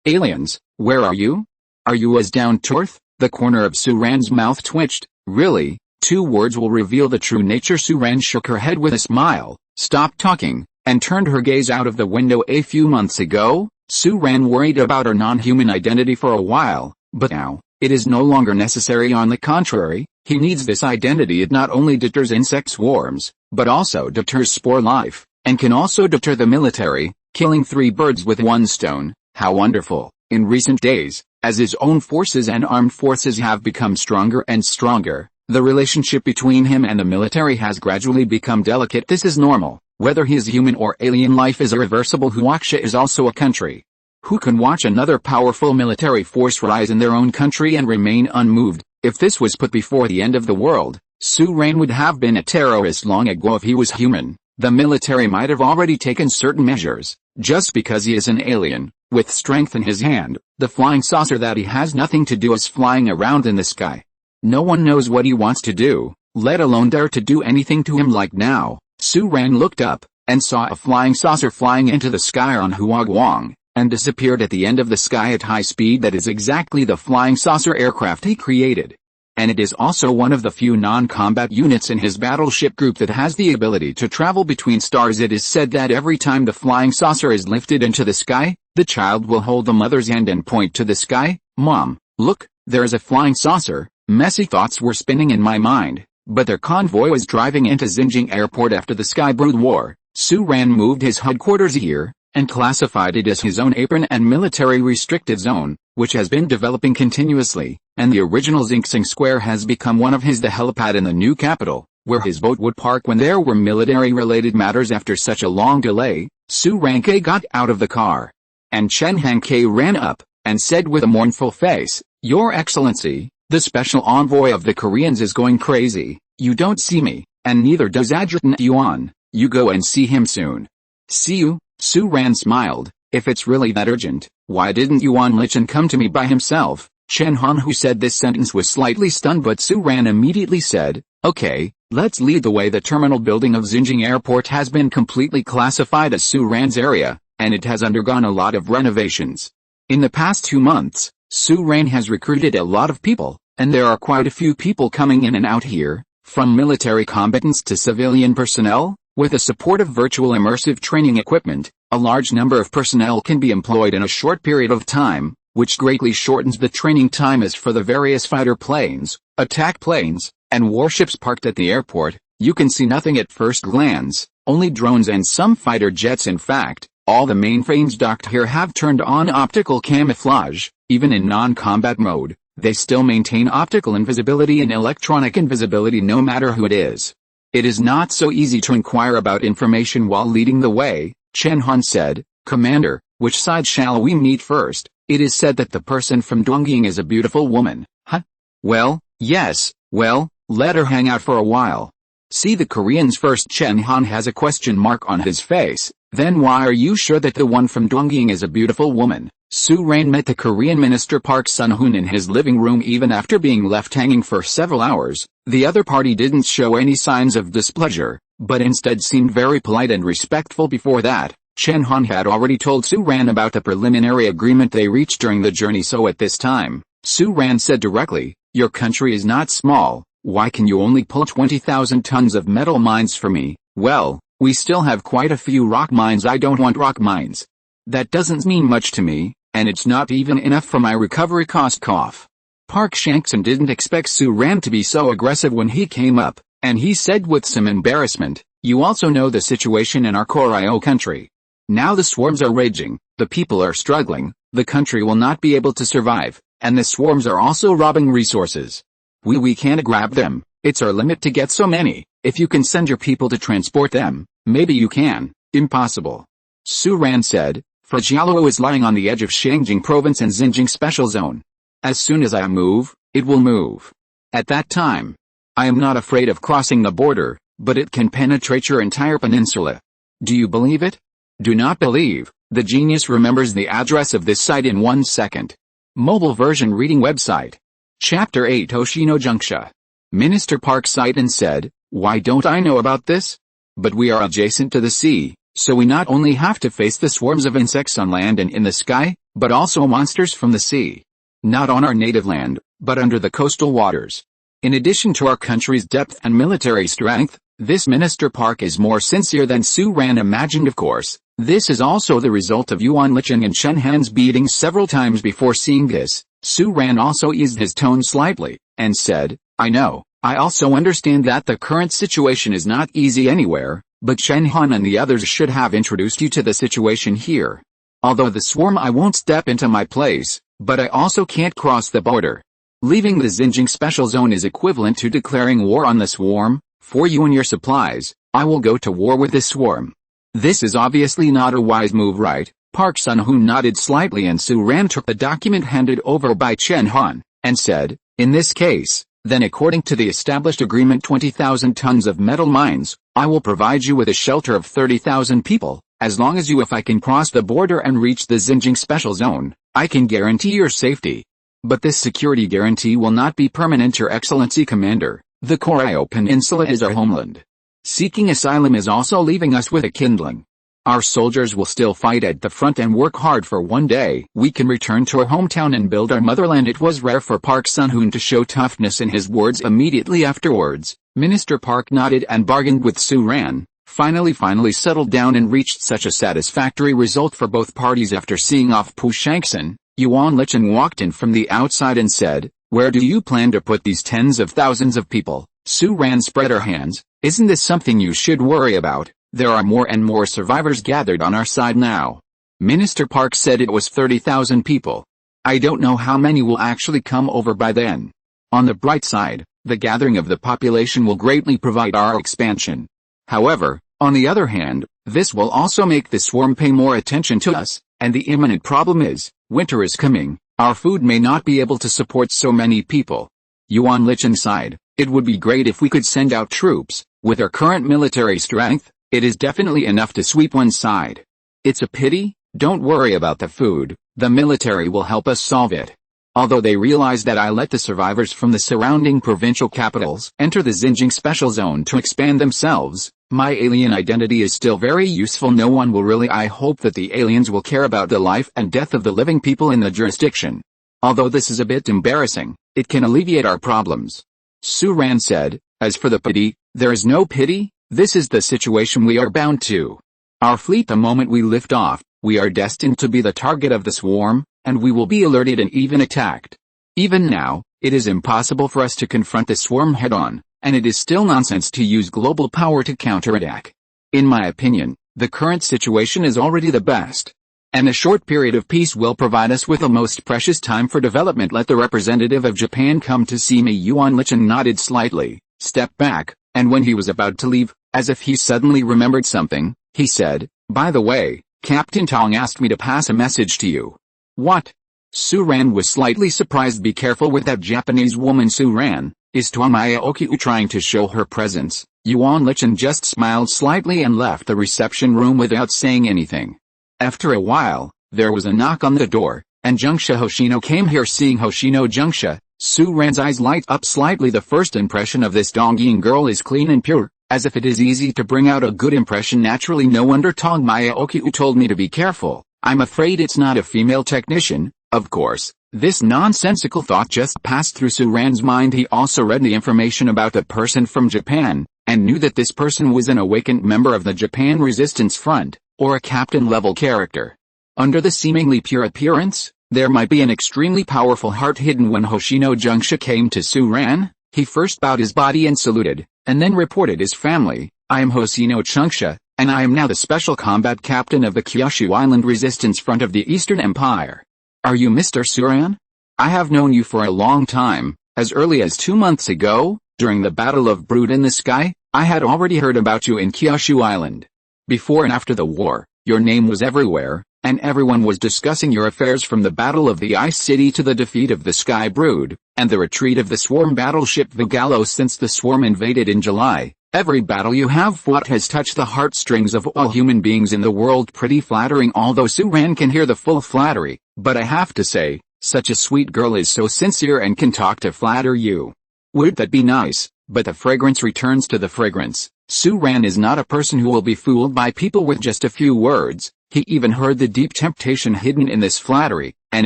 Aliens, where are you? Are you as down to earth? The corner of Su Ran's mouth twitched. Really? 2 words will reveal the true nature. Su Ran shook her head with a smile, stopped talking, and turned her gaze out of the window. A few months ago, Su Ran worried about her non-human identity for a while, but now, it is no longer necessary. On the contrary, he needs this identity. It not only deters insect swarms, but also deters spore life, and can also deter the military, killing 3 birds with 1 stone. How wonderful! In recent days, as his own forces and armed forces have become stronger and stronger, the relationship between him and the military has gradually become delicate. This is normal. Whether he is human or alien, life is irreversible. Huaxia is also a country. Who can watch another powerful military force rise in their own country and remain unmoved? If this was put before the end of the world, Su Ran would have been a terrorist long ago. If he was human, the military might have already taken certain measures. Just because he is an alien, with strength in his hand, the flying saucer that he has nothing to do is flying around in the sky. No one knows what he wants to do, let alone dare to do anything to him. Like now, Su Ran looked up, and saw a flying saucer flying into the sky on Huaguang, and disappeared at the end of the sky at high speed. That is exactly the flying saucer aircraft he created. And it is also one of the few non-combat units in his battleship group that has the ability to travel between stars. It is said that every time the flying saucer is lifted into the sky, the child will hold the mother's hand and point to the sky. "Mom, look, there is a flying saucer." Messy thoughts were spinning in my mind, but their convoy was driving into Xinjiang airport after the Sky Brood War. Su Ran moved his headquarters here, and classified it as his own apron and military restricted zone, which has been developing continuously, and the original Xinjiang Square has become one of his the helipad in the new capital, where his boat would park when there were military-related matters. After such a long delay, Su Ranke got out of the car, and Chen Hanke ran up, and said with a mournful face, "Your Excellency, the special envoy of the Koreans is going crazy. You don't see me, and neither does Adjutant Yuan. You go and see him soon." "See you?" Su Ran smiled. "If it's really that urgent, why didn't Yuan Lichin come to me by himself?" Chen Han, who said this sentence, was slightly stunned, but Su Ran immediately said, "Okay, let's lead the way." The terminal building of Xinjiang Airport has been completely classified as Su Ran's area, and it has undergone a lot of renovations. In the past 2 months, Su Ran has recruited a lot of people, and there are quite a few people coming in and out here, from military combatants to civilian personnel. With the support of virtual immersive training equipment, a large number of personnel can be employed in a short period of time, which greatly shortens the training time as for the various fighter planes, attack planes, and warships parked at the airport. You can see nothing at first glance, only drones and some fighter jets. In fact, all the mainframes docked here have turned on optical camouflage. Even in non-combat mode, they still maintain optical invisibility and electronic invisibility no matter who it is. It is not so easy to inquire about information while leading the way, Chen Han said. Commander, which side shall we meet first? It is said that the person from Dongying is a beautiful woman. Huh? Well, yes, well, let her hang out for a while. See the Koreans first. Chen Han has a question mark on his face. Then why are you sure that the one from Dongying is a beautiful woman? Su Ran met the Korean minister Park Sun-hoon in his living room even after being left hanging for several hours. The other party didn't show any signs of displeasure, but instead seemed very polite and respectful. Before that, Chen Han had already told Su Ran about the preliminary agreement they reached during the journey, so at this time, Su Ran said directly, "Your country is not small, why can you only pull 20,000 tons of metal mines for me?" "Well, we still have quite a few rock mines." "I don't want rock mines. That doesn't mean much to me, and it's not even enough for my recovery cost." Cough. Park Shankson didn't expect Su Ran to be so aggressive when he came up, and he said with some embarrassment, "You also know the situation in our Koryo country. Now the swarms are raging, the people are struggling, the country will not be able to survive, and the swarms are also robbing resources. We can't grab them, it's our limit to get so many. If you can send your people to transport them, maybe you can." "Impossible," Su Ran said. "Fujialo is lying on the edge of Shangjing province and Xinjiang special zone. As soon as I move, it will move. At that time, I am not afraid of crossing the border, but it can penetrate your entire peninsula. Do you believe it? Do not believe, the genius remembers the address of this site in 1 second. Mobile version reading website. Chapter 8 Oshino Junksha. Minister Park Saitan said, "Why don't I know about this? But we are adjacent to the sea, so we not only have to face the swarms of insects on land and in the sky, but also monsters from the sea. Not on our native land, but under the coastal waters. In addition to our country's depth and military strength, this Minister Park is more sincere than Su Ran imagined. Of course, this is also the result of Yuan Licheng and Chen Han's beatings several times before seeing this. Su Ran also eased his tone slightly, and said, "I know, I also understand that the current situation is not easy anywhere, but Chen Han and the others should have introduced you to the situation here. Although the swarm, I won't step into my place, but I also can't cross the border. Leaving the Xinjiang special zone is equivalent to declaring war on the swarm. For you and your supplies, I will go to war with this swarm. This is obviously not a wise move, right?" Park Sun-hoon nodded slightly, and Su Ran took the document handed over by Chen Han, and said, "In this case, then according to the established agreement 20,000 tons of metal mines, I will provide you with a shelter of 30,000 people, as long as if I can cross the border and reach the Xinjiang special zone, I can guarantee your safety. But this security guarantee will not be permanent, Your Excellency Commander. The Koryo Peninsula is our homeland. Seeking asylum is also leaving us with a kindling. Our soldiers will still fight at the front and work hard for one day. We can return to our hometown and build our motherland." It was rare for Park Sun-hoon to show toughness in his words. Immediately afterwards, Minister Park nodded and bargained with Su Ran, finally settled down and reached such a satisfactory result for both parties. After seeing off Pu Shankson, Yuan Licheng walked in from the outside and said, "Where do you plan to put these tens of thousands of people?" Su Ran spread her hands. "Isn't this something you should worry about? There are more and more survivors gathered on our side now." Minister Park said it was 30,000 people. "I don't know how many will actually come over by then. On the bright side, the gathering of the population will greatly provide our expansion. However, on the other hand, this will also make the swarm pay more attention to us, and the imminent problem is, winter is coming, our food may not be able to support so many people." Yuan Licheng sighed. "It would be great if we could send out troops. With our current military strength, it is definitely enough to sweep one side. It's a pity. Don't worry about the food, the military will help us solve it." Although they realized that I let the survivors from the surrounding provincial capitals enter the Xinjiang special zone to expand themselves, my alien identity is still very useful. No one will really. I hope that the aliens will care about the life and death of the living people in the jurisdiction. Although this is a bit embarrassing, it can alleviate our problems." Su Ran said, "As for the pity, there is no pity. This is the situation we are bound to. Our fleet, the moment we lift off, we are destined to be the target of the swarm, and we will be alerted and even attacked. Even now, it is impossible for us to confront the swarm head-on, and it is still nonsense to use global power to counterattack. In my opinion, the current situation is already the best. And a short period of peace will provide us with a most precious time for development. Let the representative of Japan come to see me. Yuan Lichen nodded slightly, stepped back, and when he was about to leave, as if he suddenly remembered something, he said, "By the way, Captain Tong asked me to pass a message to you." "What?" Su Ran was slightly surprised. "Be careful with that Japanese woman, Su Ran. Is Tomoya Okyu trying to show her presence?" Yuan Lichen just smiled slightly and left the reception room without saying anything. After a while, there was a knock on the door, and Junxia Hoshino came here. Seeing Hoshino Junxia, Su Ran's eyes light up slightly. The first impression of this Dongyin girl is clean and pure, as if it is easy to bring out a good impression naturally. No wonder Tomoya Okyu told me to be careful. I'm afraid it's not a female technician. Of course, this nonsensical thought just passed through Su Ran's mind. He also read the information about the person from Japan, and knew that this person was an awakened member of the Japan Resistance Front, or a captain-level character. Under the seemingly pure appearance, there might be an extremely powerful heart hidden. When Hoshino Junxia came to Su Ran, he first bowed his body and saluted, and then reported his family. "I am Hoshino Junxia, and I am now the special combat captain of the Kyushu Island Resistance Front of the Eastern Empire. Are you Mr. Su Ran? I have known you for a long time. As early as 2 months ago, during the Battle of Brood in the Sky, I had already heard about you in Kyushu Island. Before and after the war, your name was everywhere, and everyone was discussing your affairs, from the Battle of the Ice City to the defeat of the Sky Brood, and the retreat of the swarm battleship Vigalo. Since the swarm invaded in July, every battle you have fought has touched the heartstrings of all human beings in the world." Pretty flattering. Although Su Ran can hear the full flattery, but I have to say, such a sweet girl is so sincere and can talk to flatter you. Would that be nice, but the fragrance returns to the fragrance. Su Ran is not a person who will be fooled by people with just a few words. He even heard the deep temptation hidden in this flattery, and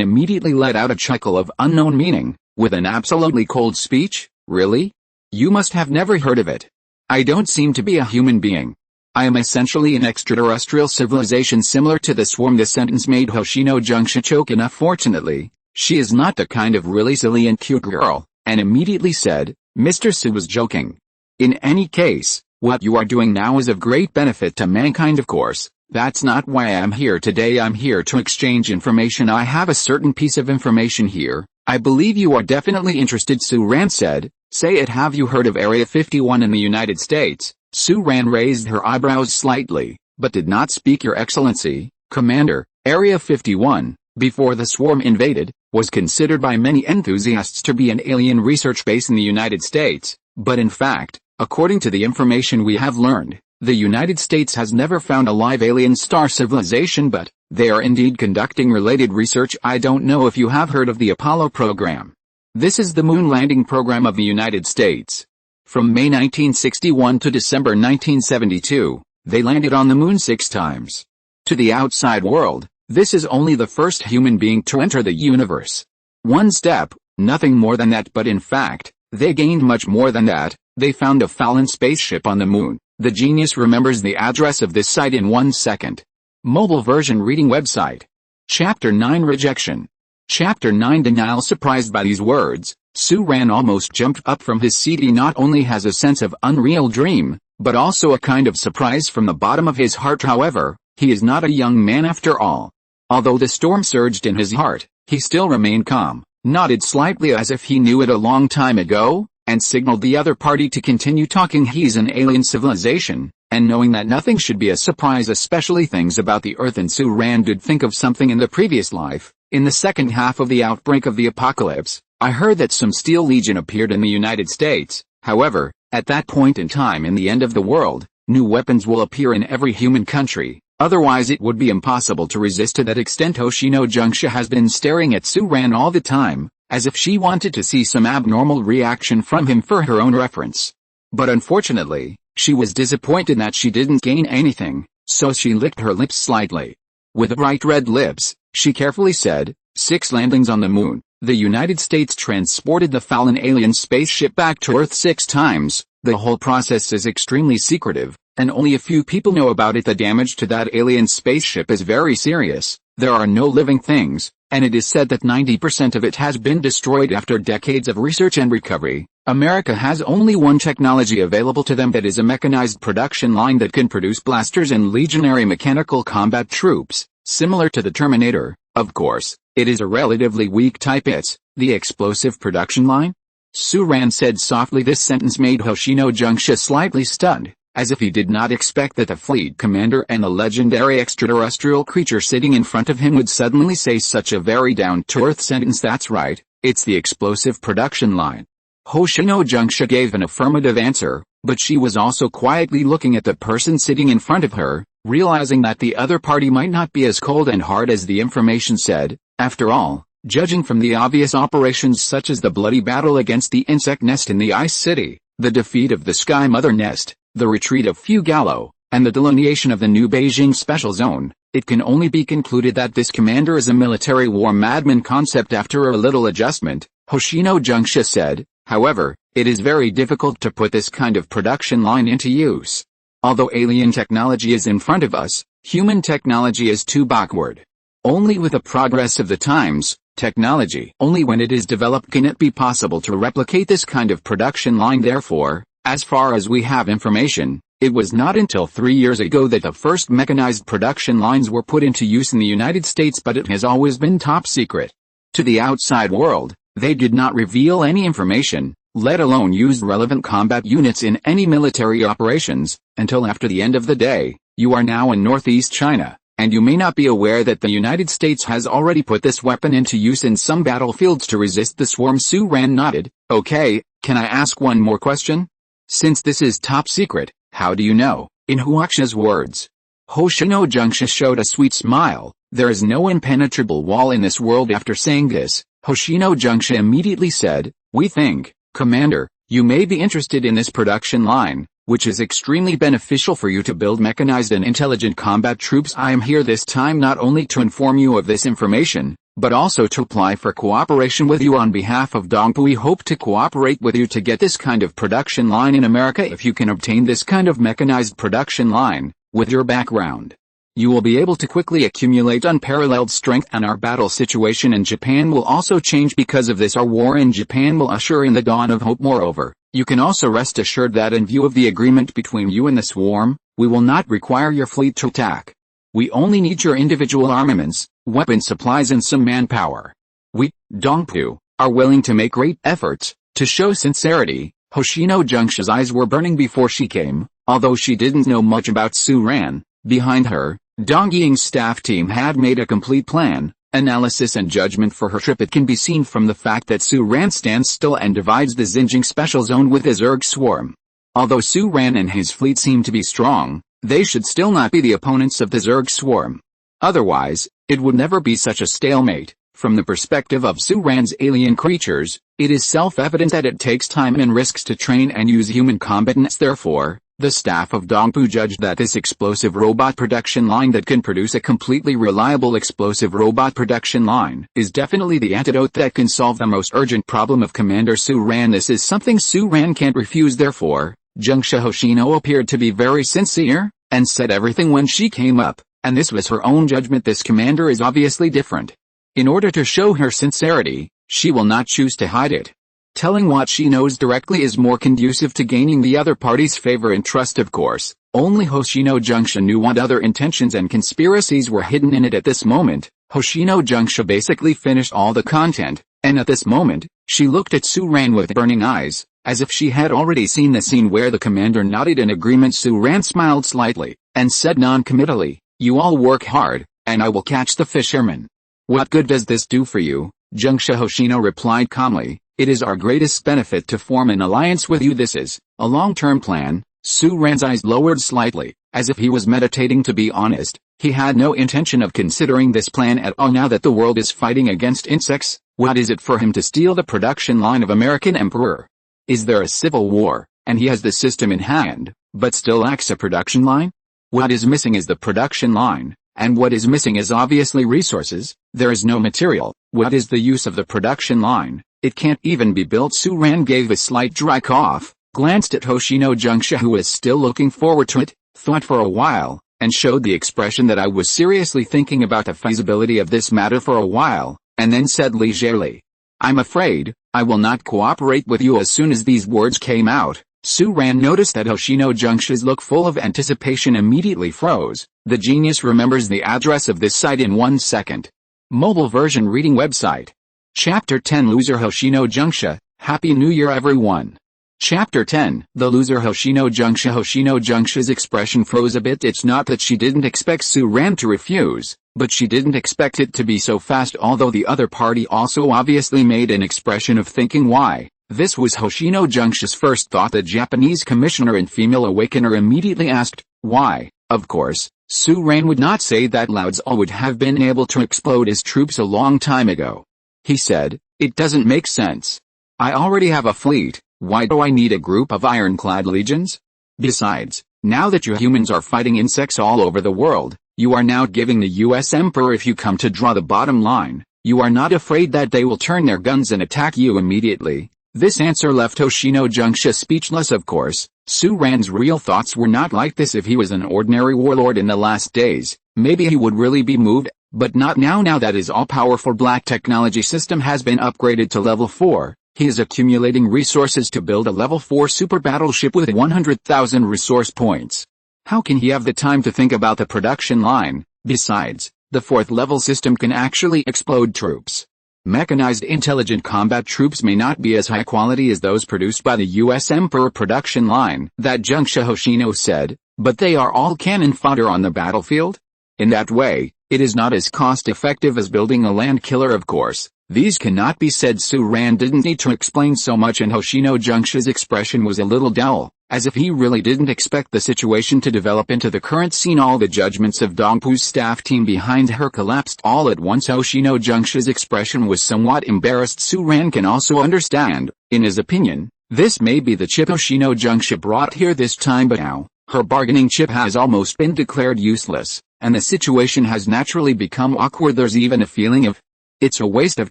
immediately let out a chuckle of unknown meaning, with an absolutely cold speech. "Really? You must have never heard of it. I don't seem to be a human being. I am essentially an extraterrestrial civilization similar to the swarm." The sentence made Hoshino Junxia choke enough. Fortunately, she is not the kind of really silly and cute girl, and immediately said, "Mr. Su was joking. In any case, what you are doing now is of great benefit to mankind. Of course, that's not why I am here today. I'm here to exchange information. I have a certain piece of information here. I believe you are definitely interested," Su Ran said. "Say it. Have you heard of Area 51 in the United States?" Su Ran raised her eyebrows slightly, but did not speak. "Your Excellency, Commander, Area 51, before the swarm invaded, was considered by many enthusiasts to be an alien research base in the United States, but in fact, according to the information we have learned, the United States has never found a live alien star civilization, but they are indeed conducting related research. I don't know if you have heard of the Apollo program. This is the moon landing program of the United States. From May 1961 to December 1972, they landed on the moon 6 times. To the outside world, this is only the first human being to enter the universe. One step, nothing more than that. But in fact, they gained much more than that. They found a fallen spaceship on the moon. The genius remembers the address of this site in 1 second. Mobile version reading website. Chapter 9 Rejection. Chapter 9 Denial. Surprised by these words, Su Ran almost jumped up from his seat. He not only has a sense of unreal dream, but also a kind of surprise from the bottom of his heart. However, he is not a young man after all. Although the storm surged in his heart, he still remained calm, nodded slightly as if he knew it a long time ago, and signaled the other party to continue talking. He's an alien civilization, and knowing that nothing should be a surprise, especially things about the Earth. And Su Ran did think of something in the previous life. In the second half of the outbreak of the apocalypse, I heard that some Steel Legion appeared in the United States. However, at that point in time, in the end of the world, new weapons will appear in every human country. Otherwise it would be impossible to resist. To that extent, Hoshino Junxia has been staring at Su Ran all the time, as if she wanted to see some abnormal reaction from him for her own reference. But unfortunately, she was disappointed that she didn't gain anything, so she licked her lips slightly. With bright red lips, she carefully said, 6 landings on the moon. The United States transported the fallen alien spaceship back to Earth 6 times. The whole process is extremely secretive, and only a few people know about it. The damage to that alien spaceship is very serious. There are no living things, and it is said that 90% of it has been destroyed after decades of research and recovery. America has only one technology available to them, that is a mechanized production line that can produce blasters and legionary mechanical combat troops, similar to the Terminator. Of course, it is a relatively weak type. It's the explosive production line. Su Ran said softly. This sentence made Hoshino Junxia slightly stunned, as if he did not expect that the fleet commander and the legendary extraterrestrial creature sitting in front of him would suddenly say such a very down-to-earth sentence. That's right, it's the explosive production line. Hoshino Junxia gave an affirmative answer, but she was also quietly looking at the person sitting in front of her, realizing that the other party might not be as cold and hard as the information said. After all, judging from the obvious operations such as the bloody battle against the insect nest in the Ice City, the defeat of the Sky Mother nest, the retreat of Fugalo, and the delineation of the new Beijing Special Zone, it can only be concluded that this commander is a military war madman concept. After a little adjustment, Hoshino Junxia said, however, it is very difficult to put this kind of production line into use. Although alien technology is in front of us, human technology is too backward. Only with the progress of the times, technology, only when it is developed can it be possible to replicate this kind of production line. Therefore, as far as we have information, it was not until 3 years ago that the first mechanized production lines were put into use in the United States, but it has always been top secret. To the outside world, they did not reveal any information, let alone use relevant combat units in any military operations, until after the end of the day. You are now in northeast China, and you may not be aware that the United States has already put this weapon into use in some battlefields to resist the swarm. Su Ran nodded. Okay, can I ask one more question? Since this is top secret, how do you know? In Huaxa's words. Hoshino Junxia showed a sweet smile. There is no impenetrable wall in this world. After saying this, Hoshino Junxia immediately said, we think, Commander, you may be interested in this production line, which is extremely beneficial for you to build mechanized and intelligent combat troops. I am here this time not only to inform you of this information, but also to apply for cooperation with you on behalf of Dongpu. We hope to cooperate with you to get this kind of production line in America. If you can obtain this kind of mechanized production line, with your background, you will be able to quickly accumulate unparalleled strength, and our battle situation in Japan will also change because of this. Our war in Japan will usher in the dawn of hope. Moreover, you can also rest assured that in view of the agreement between you and the swarm, we will not require your fleet to attack. We only need your individual armaments, weapon supplies and some manpower. We, Dongpu, are willing to make great efforts to show sincerity. Hoshino Junxia's eyes were burning before she came, although she didn't know much about Su Ran. Behind her, Dong Ying's staff team had made a complete plan, analysis and judgment for her trip. It can be seen from the fact that Su Ran stands still and divides the Xinjiang Special Zone with the Zerg swarm. Although Su Ran and his fleet seem to be strong, they should still not be the opponents of the Zerg swarm. Otherwise, it would never be such a stalemate. From the perspective of Su Ran's alien creatures, it is self-evident that it takes time and risks to train and use human combatants. Therefore, the staff of Dongpu judged that this explosive robot production line that can produce a completely reliable explosive robot production line is definitely the antidote that can solve the most urgent problem of Commander Su Ran. This is something Su Ran can't refuse. Therefore, Junxia Hoshino appeared to be very sincere, and said everything when she came up, and this was her own judgment. This commander is obviously different. In order to show her sincerity, she will not choose to hide it. Telling what she knows directly is more conducive to gaining the other party's favor and trust. Of course, only Hoshino Junxia knew what other intentions and conspiracies were hidden in it. At this moment, Hoshino Junxia basically finished all the content, and at this moment, she looked at Su Ran with burning eyes, as if she had already seen the scene where the commander nodded in agreement. Su Ran smiled slightly, and said non-committally, "You all work hard, and I will catch the fishermen." "What good does this do for you?" Junxia Hoshino replied calmly. "It is our greatest benefit to form an alliance with you. This is a long-term plan." Su Ran's eyes lowered slightly, as if he was meditating. To be honest, he had no intention of considering this plan at all. Now that the world is fighting against insects, what is it for him to steal the production line of American Emperor? Is there a civil war, and he has the system in hand, but still lacks a production line? What is missing is the production line, and what is missing is obviously resources. There is no material. What is the use of the production line? It can't even be built. Su Ran gave a slight dry cough, glanced at Hoshino Junxia, who was still looking forward to it, thought for a while, and showed the expression that I was seriously thinking about the feasibility of this matter for a while, and then said leisurely, "I'm afraid, I will not cooperate with you." As soon as these words came out, Su-ran noticed that Hoshino Jungsha's look full of anticipation immediately froze. The genius remembers the address of this site in 1 second. Mobile version reading website. Chapter 10 Loser Hoshino Jungsha, Happy New Year everyone. Chapter 10 The Loser Hoshino Jungsha. Hoshino Jungsha's expression froze a bit. It's not that she didn't expect Su-ran to refuse, but she didn't expect it to be so fast, although the other party also obviously made an expression of thinking why. This was Hoshino Jungsha's first thought. The Japanese commissioner and female awakener immediately asked, why? Of course, Su-ran would not say that Lao Tzu would have been able to explode his troops a long time ago. He said, it doesn't make sense. I already have a fleet, why do I need a group of ironclad legions? Besides, now that you humans are fighting insects all over the world, you are now giving the US Emperor. If you come to draw the bottom line, you are not afraid that they will turn their guns and attack you immediately. This answer left Hoshino Jungsha speechless. Of course, Su-ran's real thoughts were not like this. If he was an ordinary warlord in the last days, maybe he would really be moved, but not now. Now that his all-powerful black technology system has been upgraded to level 4, he is accumulating resources to build a level 4 super battleship with 100,000 resource points. How can he have the time to think about the production line? Besides, the 4th level system can actually explode troops. Mechanized intelligent combat troops may not be as high quality as those produced by the US Emperor production line, that Jungsha Hoshino said, but they are all cannon fodder on the battlefield. In that way, it is not as cost-effective as building a land killer. Of course, these cannot be said. Su-ran didn't need to explain so much, and Hoshino Jungsha's expression was a little dull, as if he really didn't expect the situation to develop into the current scene. All the judgments of Dongpu's staff team behind her collapsed all at once. Hoshino Jungsha's expression was somewhat embarrassed. Su-ran can also understand, in his opinion, this may be the chip Hoshino Jungsha brought here this time, but now, her bargaining chip has almost been declared useless, and the situation has naturally become awkward. There's even a feeling of, it's a waste of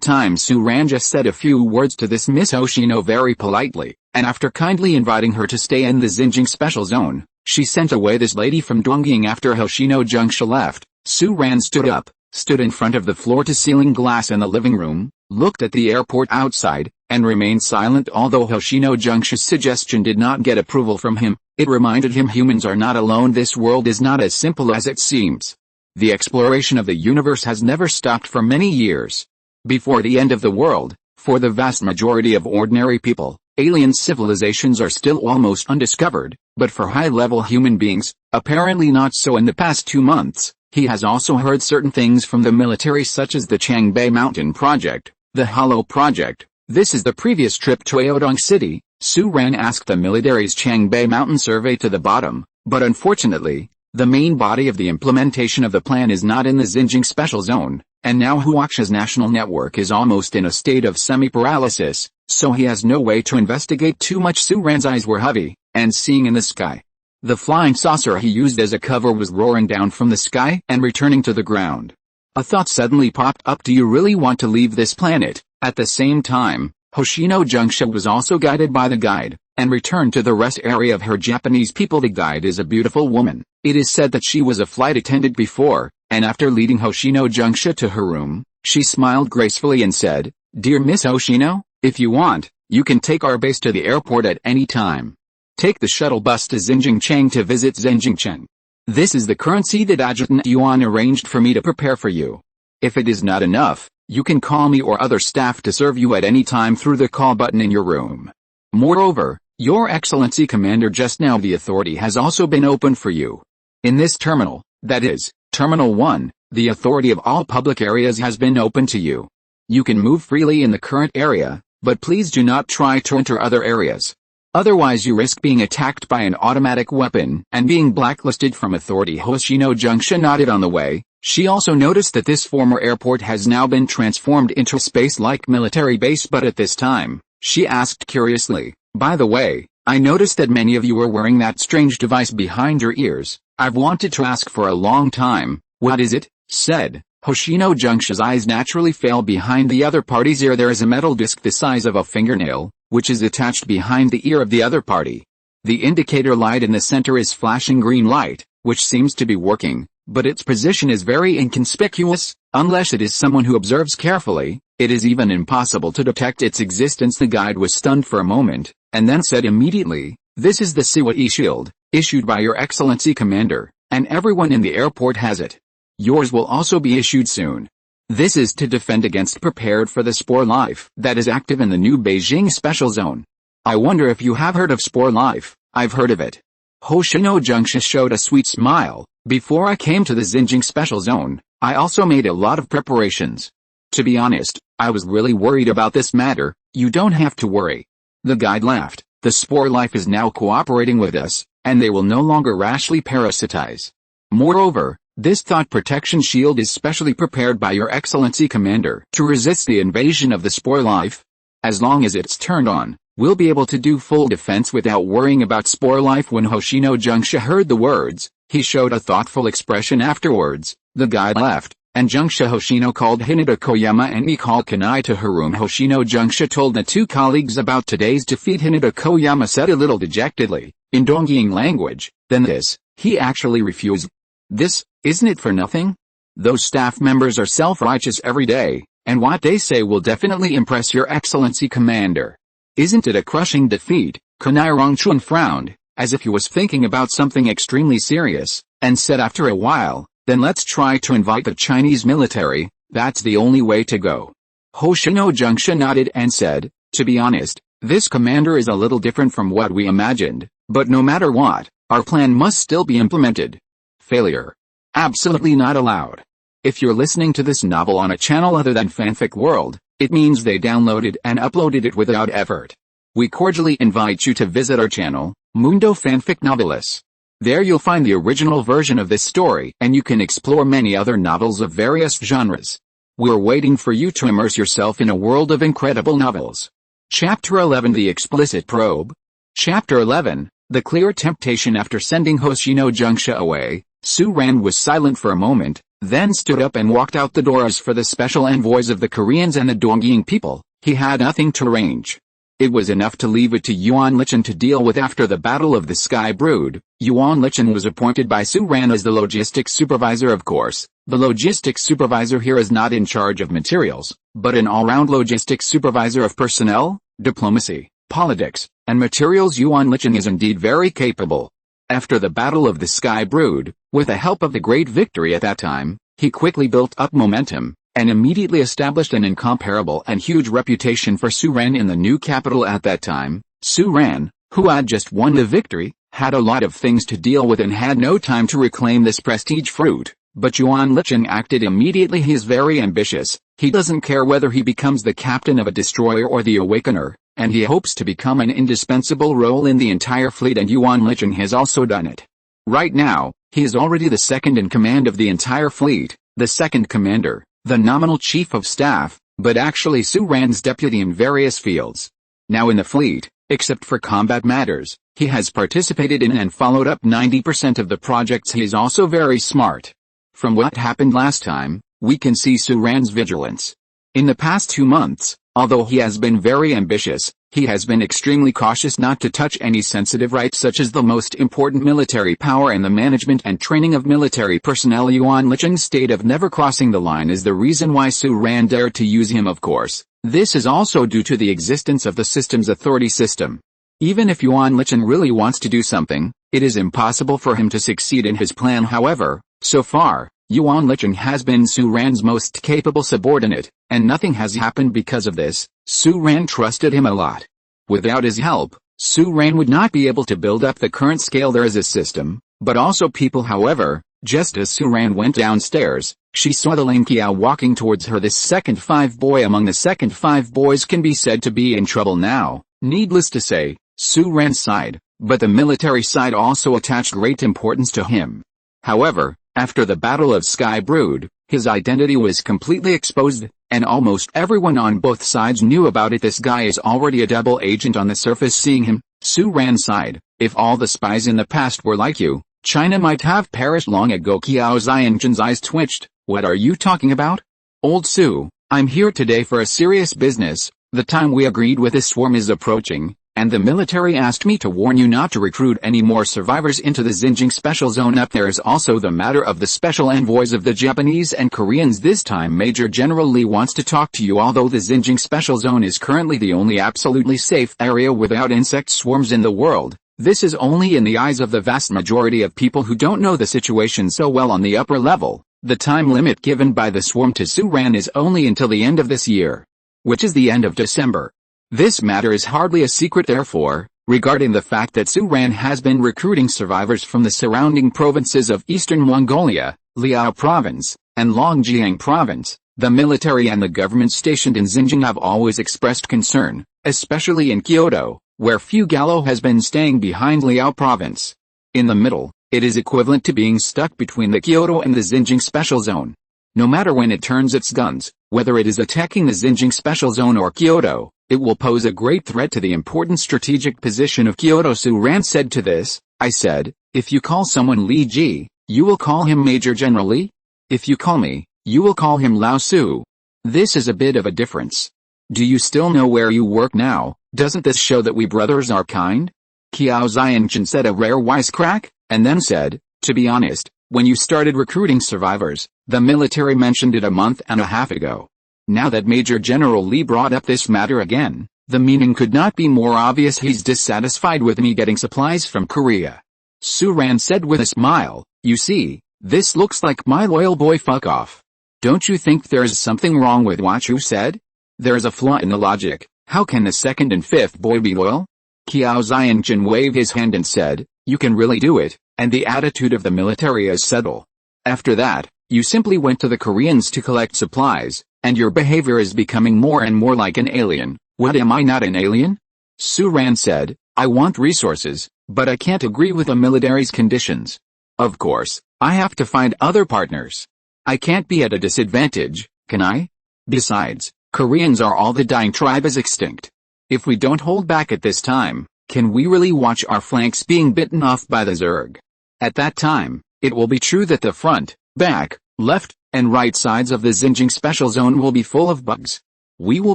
time. Su-ran just said a few words to this Miss Hoshino very politely, and after kindly inviting her to stay in the Xinjiang special zone, she sent away this lady from Dongying. After Hoshino Jungsha left, Su-ran stood up, stood in front of the floor-to-ceiling glass in the living room, looked at the airport outside, and remained silent. Although Hoshino Jungsha's suggestion did not get approval from him, it reminded him humans are not alone. This world is not as simple as it seems. The exploration of the universe has never stopped for many years. Before the end of the world, for the vast majority of ordinary people, alien civilizations are still almost undiscovered, but for high-level human beings, apparently not so. In the past 2 months, he has also heard certain things from the military, such as the Changbei Mountain Project, the Hollow Project. This is the previous trip to Aodong City. Su-ran asked the military's Changbei Mountain survey to the bottom, but unfortunately, the main body of the implementation of the plan is not in the Xinjiang special zone, and now Huangsha's national network is almost in a state of semi-paralysis, so he has no way to investigate too much. Su-ran's eyes were heavy, and seeing in the sky. The flying saucer he used as a cover was roaring down from the sky and returning to the ground. A thought suddenly popped up. Do you really want to leave this planet? At the same time, Hoshino Jungsha was also guided by the guide, and returned to the rest area of her Japanese people. The guide is a beautiful woman. It is said that she was a flight attendant before, and after leading Hoshino Jungsha to her room, she smiled gracefully and said, Dear Miss Hoshino, if you want, you can take our base to the airport at any time. Take the shuttle bus to Xinjiang to visit Xinjiang. This is the currency that Adjutant Yuan arranged for me to prepare for you. If it is not enough, you can call me or other staff to serve you at any time through the call button in your room. Moreover, Your Excellency Commander, just now the authority has also been opened for you. In this terminal, that is, Terminal 1, the authority of all public areas has been open to you. You can move freely in the current area, but please do not try to enter other areas. Otherwise you risk being attacked by an automatic weapon and being blacklisted from authority. Hoshino Jungsha nodded on the way. She also noticed that this former airport has now been transformed into a space-like military base, but at this time, she asked curiously, by the way, I noticed that many of you are wearing that strange device behind your ears. I've wanted to ask for a long time. What is it? Said Hoshino Jungsha's eyes naturally fell behind the other party's ear. There is a metal disc the size of a fingernail, which is attached behind the ear of the other party. The indicator light in the center is flashing green light, which seems to be working, but its position is very inconspicuous. Unless it is someone who observes carefully, it is even impossible to detect its existence. The guide was stunned for a moment, and then said immediately, "This is the Siwa shield, issued by Your Excellency Commander, and everyone in the airport has it. Yours will also be issued soon. This is to defend against prepared for the spore life that is active in the new Beijing Special Zone. I wonder if you have heard of spore life." "I've heard of it." Hoshino Junxia showed a sweet smile. "Before I came to the Xinjiang Special Zone, I also made a lot of preparations. To be honest, I was really worried about this matter." "You don't have to worry." The guide laughed. "The spore life is now cooperating with us, and they will no longer rashly parasitize. Moreover, this thought protection shield is specially prepared by Your Excellency Commander to resist the invasion of the spore life. As long as it's turned on, we'll be able to do full defense without worrying about spore life." When Hoshino Junxia heard the words, he showed a thoughtful expression afterwards. The guide left, and Junxia Hoshino called Hinata Koyama and me called Kanai to her room. Hoshino Junxia told the two colleagues about today's defeat. Hinata Koyama said a little dejectedly, in Dongying language, "Then this, he actually refused. This, isn't it for nothing? Those staff members are self-righteous every day, and what they say will definitely impress Your Excellency Commander. Isn't it a crushing defeat?" Kanai Rongchun frowned, as if he was thinking about something extremely serious, and said after a while, "Then let's try to invite the Chinese military. That's the only way to go." Hoshino Junxia nodded and said, "To be honest, this commander is a little different from what we imagined, but no matter what, our plan must still be implemented. Failure absolutely not allowed." If you're listening to this novel on a channel other than Fanfic World, it means they downloaded and uploaded it without effort. We cordially invite you to visit our channel, Mundo Fanfic Novelis. There you'll find the original version of this story, and you can explore many other novels of various genres. We're waiting for you to immerse yourself in a world of incredible novels. Chapter 11: The Explicit Probe. Chapter 11: The Clear Temptation. After sending Hoshino Junxia away, Su Ran was silent for a moment, then stood up and walked out the door. As for the special envoys of the Koreans and the Dongying people, he had nothing to arrange. It was enough to leave it to Yuan Lichen to deal with. After the Battle of the Sky Brood, Yuan Lichen was appointed by Su Ran as the logistics supervisor. Of course, the logistics supervisor here is not in charge of materials, but an all-round logistics supervisor of personnel, diplomacy, politics, and materials. Yuan Lichen is indeed very capable. After the Battle of the Sky Brood, with the help of the great victory at that time, he quickly built up momentum, and immediately established an incomparable and huge reputation for Su Ran in the new capital. At that time, Su Ran, who had just won the victory, had a lot of things to deal with and had no time to reclaim this prestige fruit. But Yuan Lichen acted immediately. He is very ambitious. He doesn't care whether he becomes the captain of a destroyer or the awakener, and he hopes to become an indispensable role in the entire fleet, and Yuan Lichen has also done it. Right now, he is already the second in command of the entire fleet, the second commander, the nominal chief of staff, but actually Su Ran's deputy in various fields. Now in the fleet, except for combat matters, he has participated in and followed up 90% of the projects. He is also very smart. From what happened last time, we can see Su Ran's vigilance. In the past 2 months, although he has been very ambitious, he has been extremely cautious not to touch any sensitive rights such as the most important military power and the management and training of military personnel. Yuan Lichen's state of never crossing the line is the reason why Su Ran dared to use him. Of course, this is also due to the existence of the system's authority system. Even if Yuan Lichen really wants to do something, it is impossible for him to succeed in his plan. However, so far, Yuan Lichen has been Su Ran's most capable subordinate, and nothing has happened because of this. Su Ran trusted him a lot. Without his help, Su Ran would not be able to build up the current scale. There is a system, but also people. However, just as Su Ran went downstairs, she saw the Lin Qiao walking towards her. This second 5 boy among the second 5 boys can be said to be in trouble now. Needless to say, Su Ran sighed, but the military side also attached great importance to him. However, after the Battle of Sky Brood, his identity was completely exposed, and almost everyone on both sides knew about it. This guy is already a double agent on the surface. Seeing him, Su Ran sighed. If all the spies in the past were like you, China might have perished long ago. Qiao Xianzhen's eyes twitched. What are you talking about? Old Su, I'm here today for a serious business. The time we agreed with this swarm is approaching, And the military asked me to warn you not to recruit any more survivors into the Xinjiang special zone. Up there is also the matter of the special envoys of the Japanese and Koreans. This time Major General Lee wants to talk to you. Although the Xinjiang special zone is currently the only absolutely safe area without insect swarms in the world, this is only in the eyes of the vast majority of people who don't know the situation so well on the upper level. The time limit given by the swarm to Suran is only until the end of this year, which is the end of December. This matter is hardly a secret therefore, regarding the fact that Suran has been recruiting survivors from the surrounding provinces of Eastern Mongolia, Liao Province, and Longjiang Province. The military and the government stationed in Xinjiang have always expressed concern, especially in Kyoto, where Fugalo has been staying behind Liao Province. In the middle, it is equivalent to being stuck between the Kyoto and the Xinjiang special zone. No matter when it turns its guns, whether it is attacking the Xinjiang special zone or Kyoto, it will pose a great threat to the important strategic position of Kyoto. Suran said. To this, I said, if you call someone Li Ji, you will call him Major General Li? If you call me, you will call him Lao Su. This is a bit of a difference. Do you still know where you work now? Doesn't this show that we brothers are kind? Qiao Xianchen said a rare wisecrack, and then said, to be honest, when you started recruiting survivors, the military mentioned it a month and a half ago. Now that Major General Lee brought up this matter again, the meaning could not be more obvious. He's dissatisfied with me getting supplies from Korea. Suran said with a smile, you see, this looks like my loyal boy fuck off. Don't you think there's something wrong with what you said? There's a flaw in the logic. How can the second and fifth boy be loyal? Qiao Xianchen waved his hand and said, you can really do it, and the attitude of the military is subtle. After that, you simply went to the Koreans to collect supplies, and your behavior is becoming more and more like an alien. What, am I not an alien? Suran said, I want resources, but I can't agree with the military's conditions. Of course, I have to find other partners. I can't be at a disadvantage, can I? Besides, Koreans are all the dying tribe is extinct. If we don't hold back at this time, can we really watch our flanks being bitten off by the Zerg? At that time, it will be true that the front, back, left, and right sides of the Xinjiang special zone will be full of bugs. We will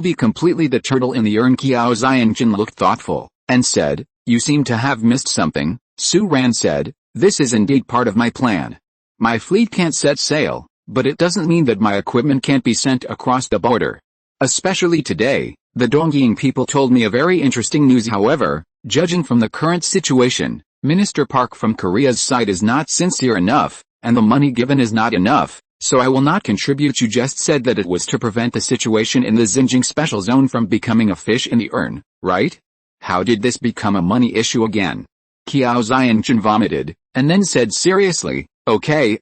be completely the turtle in the urn. Qiao Xianchen looked thoughtful, and said, you seem to have missed something. Suran said, this is indeed part of my plan. My fleet can't set sail, but it doesn't mean that my equipment can't be sent across the border. Especially today, the Dongying people told me a very interesting news. However, judging from the current situation, Minister Park from Korea's side is not sincere enough, and the money given is not enough, so I will not contribute. You just said that it was to prevent the situation in the Xinjiang special zone from becoming a fish in the urn, right? How did this become a money issue again? Qiao Xianchen vomited, and then said seriously, okay,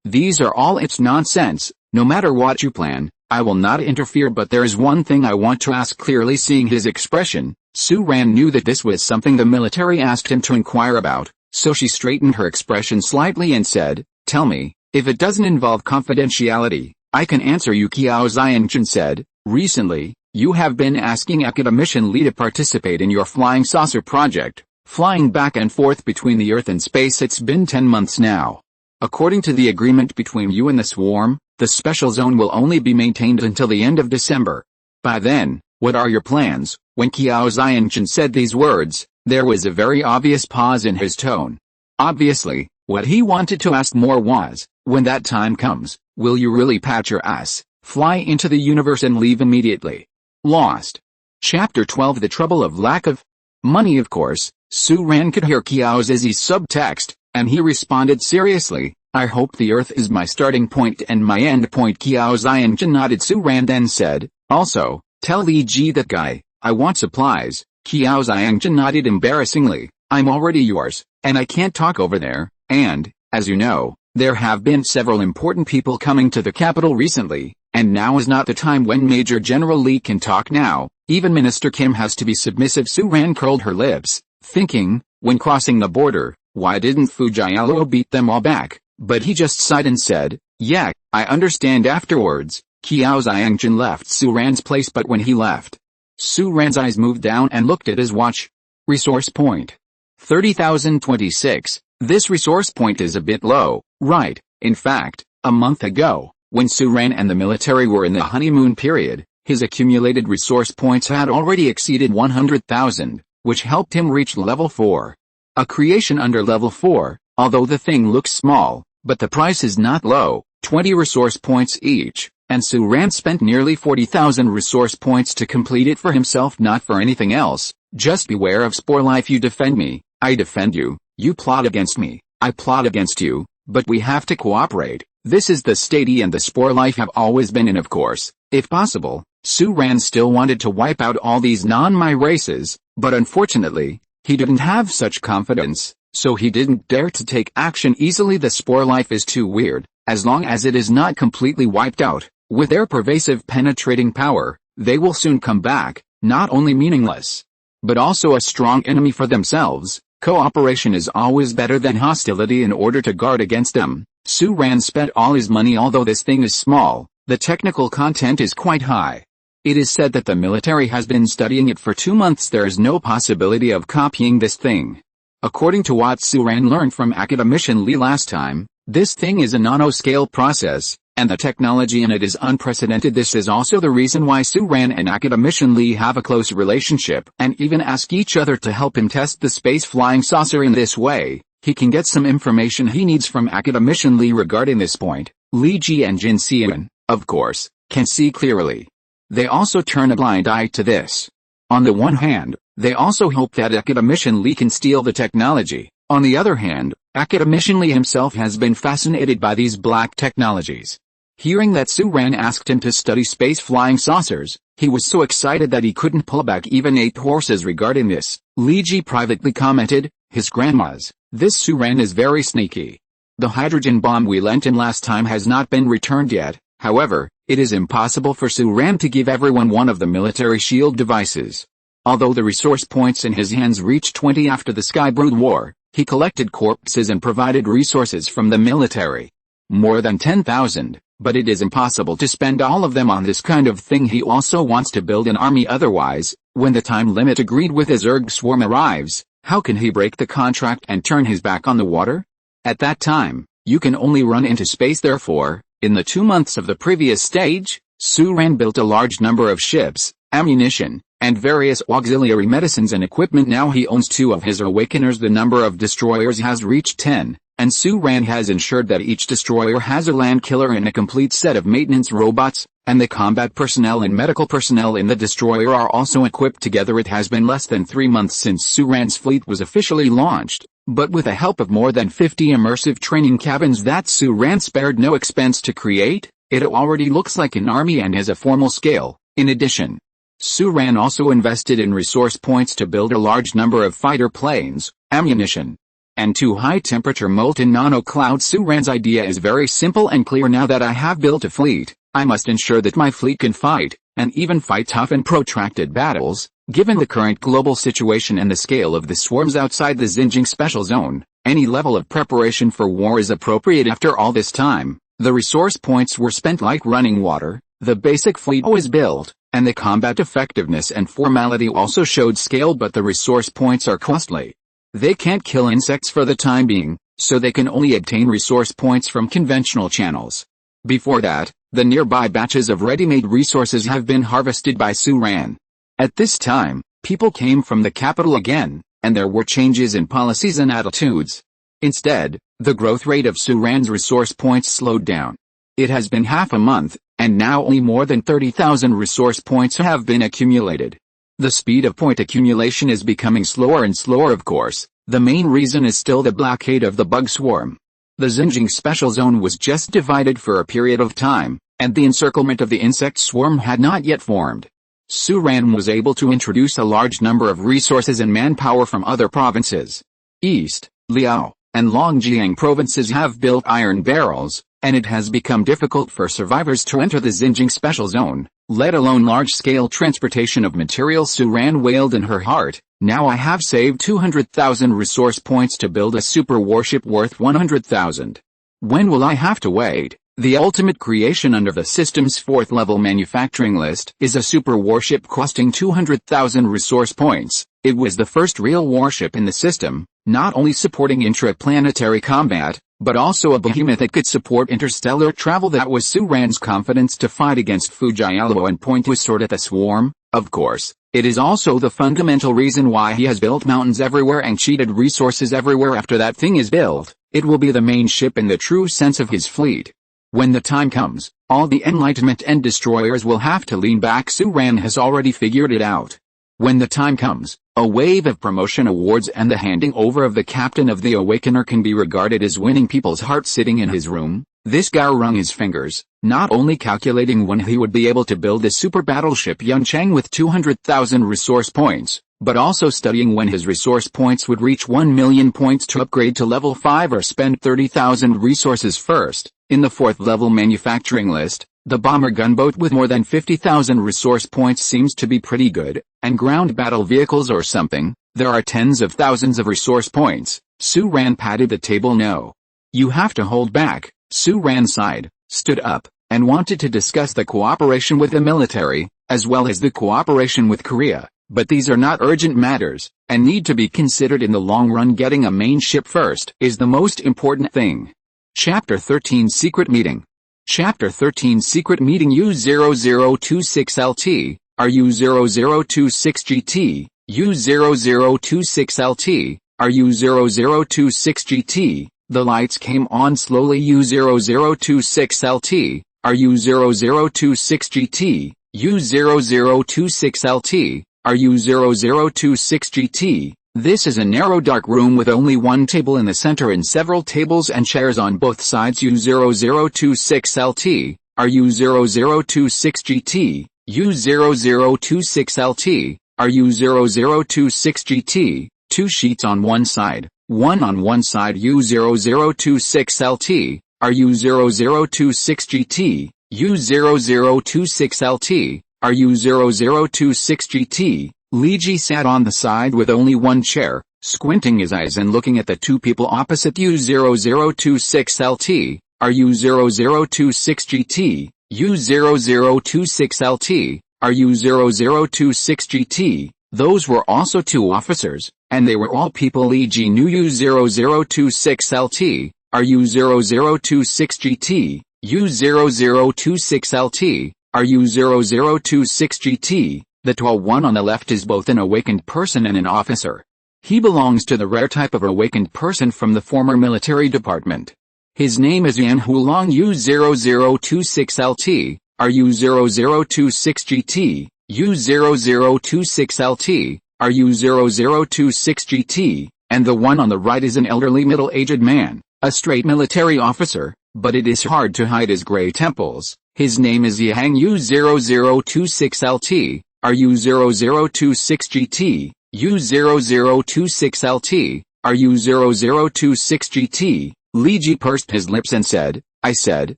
these are all it's nonsense. No matter what you plan, I will not interfere, but there is one thing I want to ask. Clearly seeing his expression, Suran knew that this was something the military asked him to inquire about, so she straightened her expression slightly and said, tell me, if it doesn't involve confidentiality, I can answer you. Qiao Xianchen said, recently, you have been asking Academician Lee to participate in your flying saucer project, flying back and forth between the Earth and space. It's been 10 months now. According to the agreement between you and the swarm, the special zone will only be maintained until the end of December. By then, what are your plans? When Qiao Xianchen said these words, there was a very obvious pause in his tone. Obviously, what he wanted to ask more was, when that time comes, will you really pat your ass, fly into the universe and leave immediately? Lost. Chapter 12. The trouble of lack of money. Of course, Suran could hear Qiao's easy subtext, and he responded seriously, I hope the Earth is my starting point and my end point. Qiao Xianchen nodded. Suran then said, also, tell Li Ji that guy, I want supplies. Qiao Xianchen nodded embarrassingly, I'm already yours, and I can't talk over there, and, as you know, there have been several important people coming to the capital recently, and now is not the time when Major General Lee can talk now, even Minister Kim has to be submissive. Suran curled her lips, thinking, when crossing the border, why didn't Fujialo beat them all back? But he just sighed and said, yeah, I understand. Afterwards, Qiao Xianchen left Suran's place, but when he left, Suran's eyes moved down and looked at his watch. Resource point 30,026. This resource point is a bit low, right? In fact, a month ago, when Suran and the military were in the honeymoon period, His accumulated resource points had already exceeded 100,000, which helped him reach level 4. A creation under level 4, although the thing looks small, but the price is not low, 20 resource points each, and Suran spent nearly 40,000 resource points to complete it for himself, not for anything else. Just beware of spore life. You defend me, I defend you, you plot against me, I plot against you, but we have to cooperate. This is the state he and the spore life have always been in. Of course, if possible, Suran still wanted to wipe out all these non-my races, but unfortunately, he didn't have such confidence, so he didn't dare to take action easily. The spore life is too weird. As long as it is not completely wiped out, with their pervasive penetrating power, they will soon come back, not only meaningless, but also a strong enemy for themselves. Cooperation is always better than hostility. In order to guard against them, Suran spent all his money. Although this thing is small, the technical content is quite high. It is said that the military has been studying it for 2 months. There is no possibility of copying this thing. According to what Suran learned from academician Lee last time, this thing is a nanoscale process, and the technology in it is unprecedented. This is also the reason why Suran and academician Lee have a close relationship and even ask each other to help him test the space flying saucer. In this way, he can get some information he needs from academician Lee regarding this point. Li Ji and Jin Xian, of course, can see clearly. They also turn a blind eye to this. On the one hand, they also hope that academician Lee can steal the technology. On the other hand, academician Lee himself has been fascinated by these black technologies. Hearing that Suran asked him to study space flying saucers, he was so excited that he couldn't pull back even 8 horses. Regarding this, Li Ji privately commented, his grandma's, this Suran is very sneaky. The hydrogen bomb we lent him last time has not been returned yet. However, it is impossible for Suran to give everyone one of the military shield devices. Although the resource points in his hands reached 20 after the Sky Brood War, he collected corpses and provided resources from the military. More than 10,000, but it is impossible to spend all of them on this kind of thing. He also wants to build an army. Otherwise, when the time limit agreed with his Zerg swarm arrives, how can he break the contract and turn his back on the water? At that time, you can only run into space. Therefore, in the 2 months of the previous stage, Suran built a large number of ships, ammunition, and various auxiliary medicines and equipment. Now he owns 2 of his awakeners. The number of destroyers has reached 10, and Suran has ensured that each destroyer has a land killer and a complete set of maintenance robots, and the combat personnel and medical personnel in the destroyer are also equipped together. It has been less than 3 months since Suran's fleet was officially launched, but with the help of more than 50 immersive training cabins that Suran spared no expense to create, it already looks like an army and has a formal scale. In addition, Suran also invested in resource points to build a large number of fighter planes, ammunition, and 2 high-temperature molten nano-clouds. Suran's idea is very simple and clear. Now that I have built a fleet, I must ensure that my fleet can fight, and even fight tough and protracted battles. Given the current global situation and the scale of the swarms outside the Xinjiang Special Zone, any level of preparation for war is appropriate. After all this time, the resource points were spent like running water, the basic fleet was built, and the combat effectiveness and formality also showed scale. But the resource points are costly. They can't kill insects for the time being, so they can only obtain resource points from conventional channels. Before that, the nearby batches of ready-made resources have been harvested by Suran. At this time, people came from the capital again, and there were changes in policies and attitudes. Instead, the growth rate of Suran's resource points slowed down. It has been half a month, and now only more than 30,000 resource points have been accumulated. The speed of point accumulation is becoming slower and slower. Of course, the main reason is still the blockade of the bug swarm. The Xinjiang Special Zone was just divided for a period of time, and the encirclement of the insect swarm had not yet formed. Suran was able to introduce a large number of resources and manpower from other provinces. East, Liao, and Longjiang provinces have built iron barrels, and it has become difficult for survivors to enter the Xinjiang Special Zone, let alone large-scale transportation of materials. Suran wailed in her heart, now I have saved 200,000 resource points to build a super warship worth 100,000. When will I have to wait? The ultimate creation under the system's 4th level manufacturing list is a super warship costing 200,000 resource points. It was the first real warship in the system, not only supporting intraplanetary combat, but also a behemoth that could support interstellar travel. That was Suran's confidence to fight against Fujialo and point his sword at the swarm. Of course, it is also the fundamental reason why he has built mountains everywhere and cheated resources everywhere. After that thing is built, it will be the main ship in the true sense of his fleet. When the time comes, all the Enlightenment and destroyers will have to lean back. Suran has already figured it out. When the time comes, a wave of promotion awards and the handing over of the captain of the Awakener can be regarded as winning people's hearts. Sitting in his room, this guy wrung his fingers, not only calculating when he would be able to build a super battleship Yunchang with 200,000 resource points, but also studying when his resource points would reach 1 million points to upgrade to level 5 or spend 30,000 resources first. In the 4th level manufacturing list, the bomber gunboat with more than 50,000 resource points seems to be pretty good, and ground battle vehicles or something, there are tens of thousands of resource points. Suran patted the table. No. You have to hold back. Suran sighed, stood up, and wanted to discuss the cooperation with the military, as well as the cooperation with Korea, but these are not urgent matters, and need to be considered in the long run. Getting a main ship first is the most important thing. Chapter 13 Secret Meeting. Chapter 13 Secret Meeting. U0026LT, RU0026GT, U0026LT, RU0026GT. The lights came on slowly. U0026LT, RU0026GT, U0026LT, RU0026GT. This is a narrow dark room with only one table in the center and several tables and chairs on both sides. U0026LT, RU0026GT, U0026LT, RU0026GT. 2 sheets on one side, one on one side. U0026LT, RU0026GT, U0026LT, RU0026GT. Li Ji sat on the side with only one chair, squinting his eyes and looking at the two people opposite. U0026LT, RU0026GT, U0026LT, RU0026GT. Those were also 2 officers, and they were all people Li Ji knew. U0026LT, RU0026GT, U0026LT, RU0026GT. The tall one on the left is both an awakened person and an officer. He belongs to the rare type of awakened person from the former military department. His name is Yan Hulong. U0026LT, RU0026GT, U0026LT, RU0026GT, and the one on the right is an elderly middle-aged man, a straight military officer, but it is hard to hide his gray temples. His name is Yang. U0026LT, RU0026GT, U0026LT, RU0026GT. Li Ji pursed his lips and said, I said,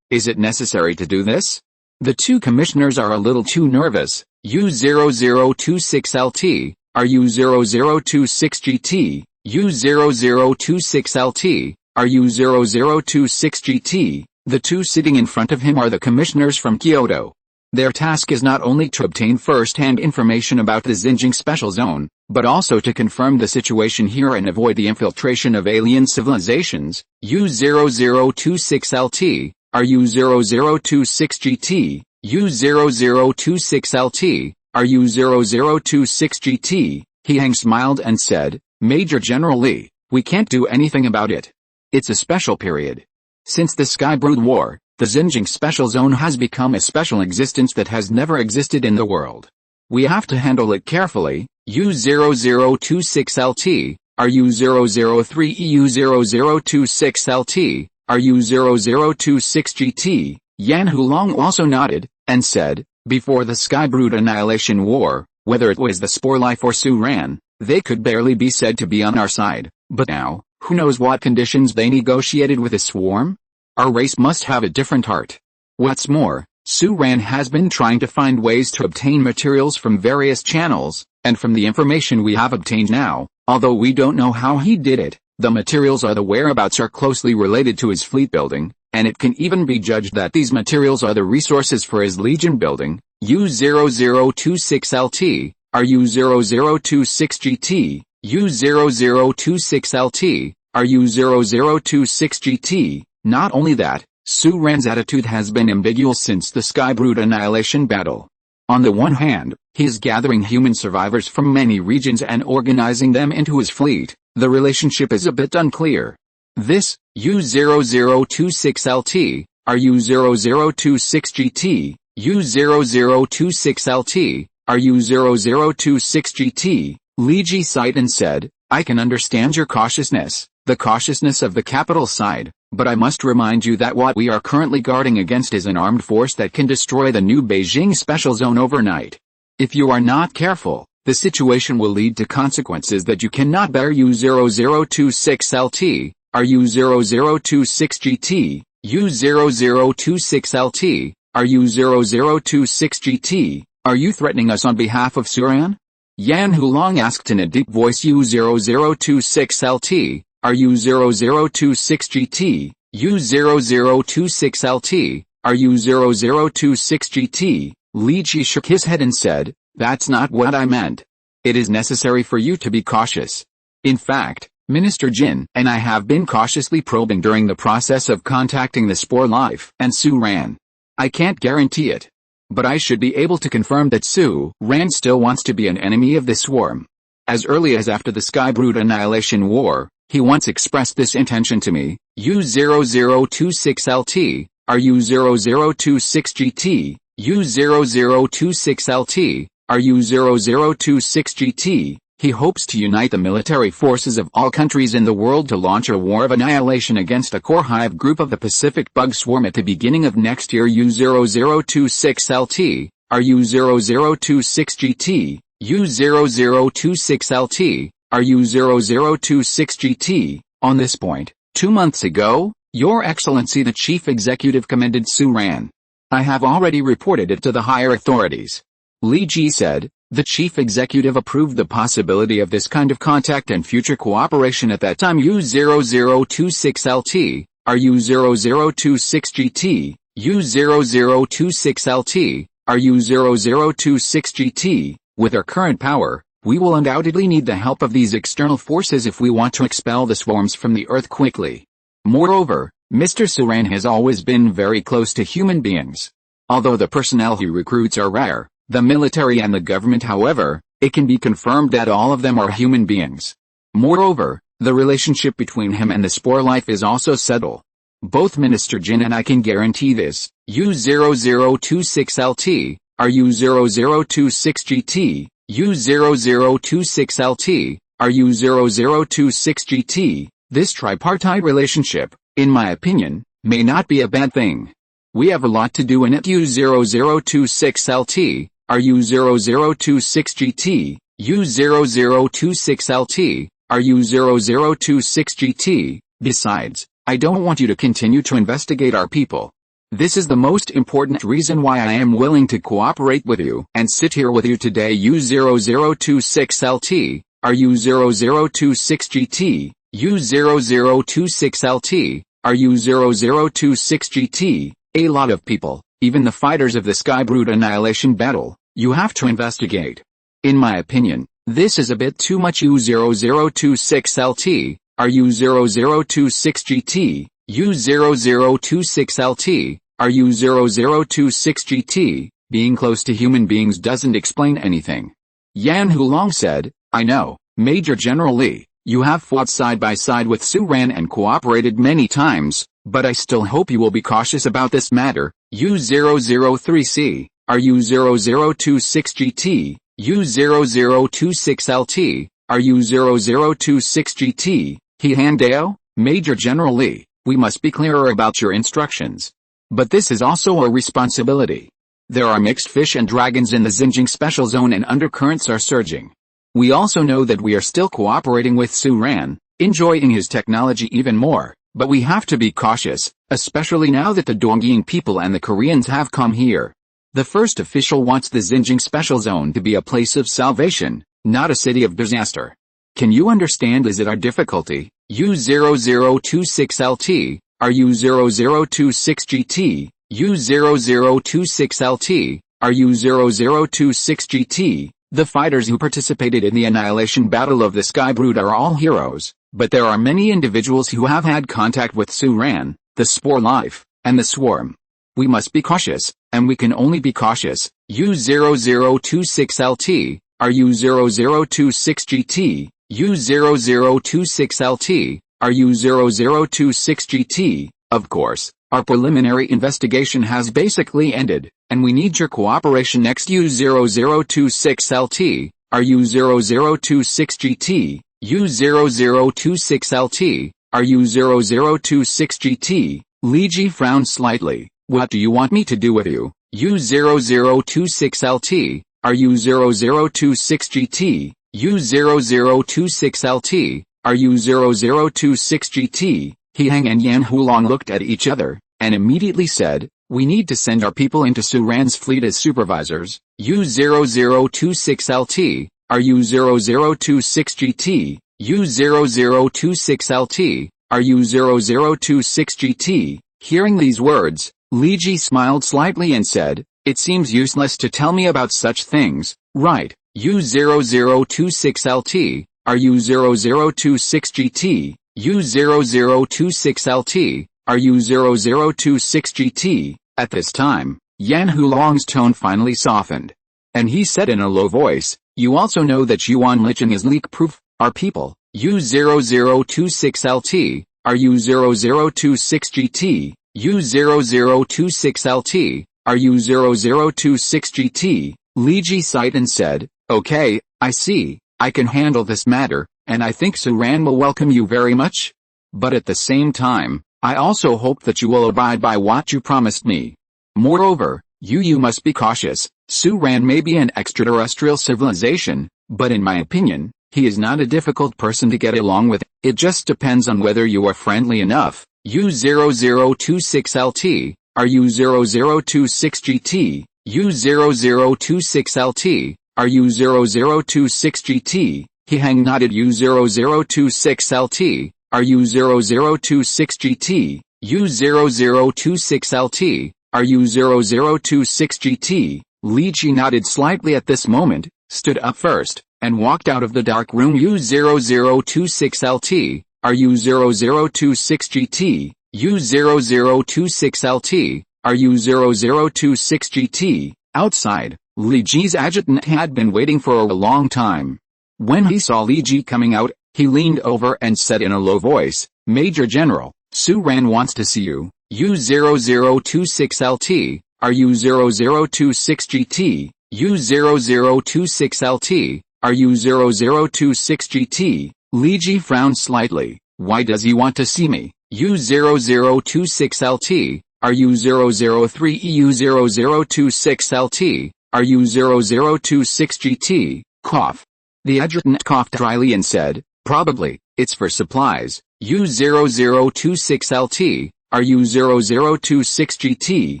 is it necessary to do this? The 2 commissioners are a little too nervous. U0026LT, RU0026GT, U0026LT, RU0026GT. The 2 sitting in front of him are the commissioners from Kyoto. Their task is not only to obtain first-hand information about the Xinjiang Special Zone, but also to confirm the situation here and avoid the infiltration of alien civilizations. U0026LT, RU0026GT, U0026LT, RU0026GT. Hang smiled and said, Major General Li, we can't do anything about it. It's a special period. Since the Sky Brood War, the Xinjiang Special Zone has become a special existence that has never existed in the world. We have to handle it carefully. U0026LT, RU003 EU0026LT, RU0026GT. Yan Hulong also nodded, and said, before the Sky Brood Annihilation War, whether it was the Spore Life or Suran, they could barely be said to be on our side, but now, who knows what conditions they negotiated with a swarm? Our race must have a different heart. What's more, Suran has been trying to find ways to obtain materials from various channels, and from the information we have obtained now, although we don't know how he did it, the materials or the whereabouts are closely related to his fleet building, and it can even be judged that these materials are the resources for his legion building. U0026LT, RU0026GT, U0026LT, RU0026GT. Not only that, Su Ran's attitude has been ambiguous since the Skybrute annihilation battle. On the one hand, he is gathering human survivors from many regions and organizing them into his fleet. The relationship is a bit unclear. This, U0026LT, RU0026GT, U0026LT, RU0026GT, Li Ji sighed and said, I can understand your cautiousness, the cautiousness of the capital side, but I must remind you that what we are currently guarding against is an armed force that can destroy the new Beijing special zone overnight. If you are not careful, the situation will lead to consequences that you cannot bear. U0026LT, RU0026GT, U0026LT, RU0026GT, are you threatening us on behalf of Suran? Yan Hulong asked in a deep voice. U0026LT, RU0026GT, U0026LT, RU0026GT, Li Ji shook his head and said, that's not what I meant. It is necessary for you to be cautious. In fact, Minister Jin and I have been cautiously probing during the process of contacting the Spore Life and Su Ran. I can't guarantee it, but I should be able to confirm that Su Ran still wants to be an enemy of the swarm. As early as after the Skybrute Annihilation War, he once expressed this intention to me. U0026LT, RU0026GT, U0026LT, RU0026GT, he hopes to unite the military forces of all countries in the world to launch a war of annihilation against a core hive group of the Pacific bug swarm at the beginning of next year. U0026LT, RU0026GT, U0026LT, RU0026GT. On this point, 2 months ago, Your Excellency the Chief Executive commended Su Ran. I have already reported it to the higher authorities. Li Ji said, the Chief Executive approved the possibility of this kind of contact and future cooperation at that time. U0026LT, RU0026GT, U0026LT, RU0026GT. With our current power, we will undoubtedly need the help of these external forces if we want to expel the swarms from the Earth quickly. Moreover, Mr. Suran has always been very close to human beings. Although the personnel he recruits are rare, the military and the government, however, it can be confirmed that all of them are human beings. Moreover, the relationship between him and the Spore Life is also subtle. Both Minister Jin and I can guarantee this. U0026LT, RU0026GT, U0026LT, RU0026GT. This tripartite relationship, in my opinion, may not be a bad thing. We have a lot to do in it. U0026LT, RU0026GT, U0026LT, RU0026GT. Besides, I don't want you to continue to investigate our people. This is the most important reason why I am willing to cooperate with you and sit here with you today. U0026LT, RU0026GT, U0026LT, RU0026GT. A lot of people, even the fighters of the Skybrute Annihilation battle, you have to investigate. In my opinion, this is a bit too much. U0026LT, RU0026GT, U0026LT, RU0026GT. Being close to human beings doesn't explain anything. Yan Hulong said, I know, Major General Li, you have fought side by side with Su Ran and cooperated many times, but I still hope you will be cautious about this matter. U003C, RU0026GT, U0026LT, RU0026GT. He Handao, Major General Li, we must be clearer about your instructions. But this is also our responsibility. There are mixed fish and dragons in the Xinjiang special zone and undercurrents are surging. We also know that we are still cooperating with Su Ran, enjoying his technology even more, but we have to be cautious, especially now that the Dongying people and the Koreans have come here. The first official wants the Xinjiang special zone to be a place of salvation, not a city of disaster. Can you understand? Is it our difficulty? U0026LT, RU0026GT, U0026LT, RU0026GT. The fighters who participated in the annihilation battle of the Skybrute are all heroes, But there are many individuals who have had contact with Suran, the Spore Life, and the Swarm. We must be cautious, and we can only be cautious. U0026LT, RU0026GT, U0026LT, RU0026GT. Of course, our preliminary investigation has basically ended, and we need your cooperation next. U0026LT, RU0026GT, U0026LT, RU0026GT. Liji frowned slightly. What do you want me to do with you? U0026LT, RU0026GT, U0026LT, RU0026GT. He Hang and Yan Hulong looked at each other, and immediately said, we need to send our people into Suran's fleet as supervisors. U0026LT, RU0026GT, U0026LT, RU0026GT. Hearing these words, Liji smiled slightly and said, it seems useless to tell me about such things, right? U0026LT, RU0026GT, U0026LT, RU0026GT. At this time, Yan Hulong's tone finally softened, and he said in a low voice, you also know that Yuan Licheng is leak-proof, our people. U0026LT, RU0026GT, U0026LT, RU0026GT. Liji sighed and said, okay, I see, I can handle this matter, and I think Suran will welcome you very much. But at the same time, I also hope that you will abide by what you promised me. Moreover, you must be cautious. Suran may be an extraterrestrial civilization, but in my opinion, he is not a difficult person to get along with. It just depends on whether you are friendly enough. U0026LT, RU0026GT, U0026LT, RU0026GT. He Hang nodded. U0026LT, RU0026GT, U0026LT, RU0026GT. Liji nodded slightly at this moment, stood up first, and walked out of the dark room. U0026LT, RU0026GT, U0026LT, RU0026GT. Outside, Liji's adjutant had been waiting for a long time. When he saw Liji coming out, he leaned over and said in a low voice, Major General, Suran wants to see you. U0026LT, RU0026GT, U0026LT, RU0026GT. Liji frowned slightly. Why does he want to see me? U0026LT, RU003 EU0026LT, RU0026GT. Cough. The adjutant coughed dryly and said, probably, it's for supplies. U0026LT, RU0026GT,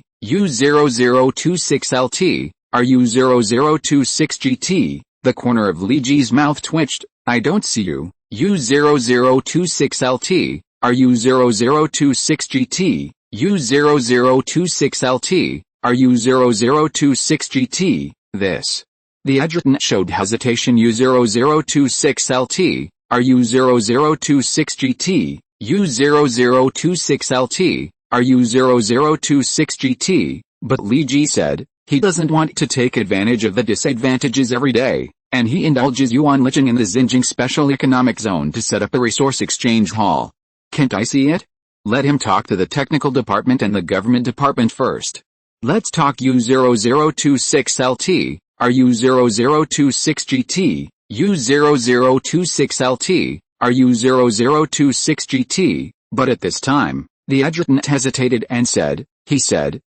U0026LT, RU0026GT. The corner of Liji's mouth twitched. I don't see you. U0026LT, RU0026GT, U0026LT, RU0026GT. This. The adjutant showed hesitation. U0026LT, RU0026GT, U0026LT, RU0026GT. But Liji said, he doesn't want to take advantage of the disadvantages every day, and he indulges Yuan Licheng in the Xinjiang Special Economic Zone to set up a resource exchange hall. Can't I see it? Let him talk to the technical department and the government department first. Let's talk. U0026LT, RU0026GT, U0026LT, RU0026GT. But at this time, the adjutant hesitated and said,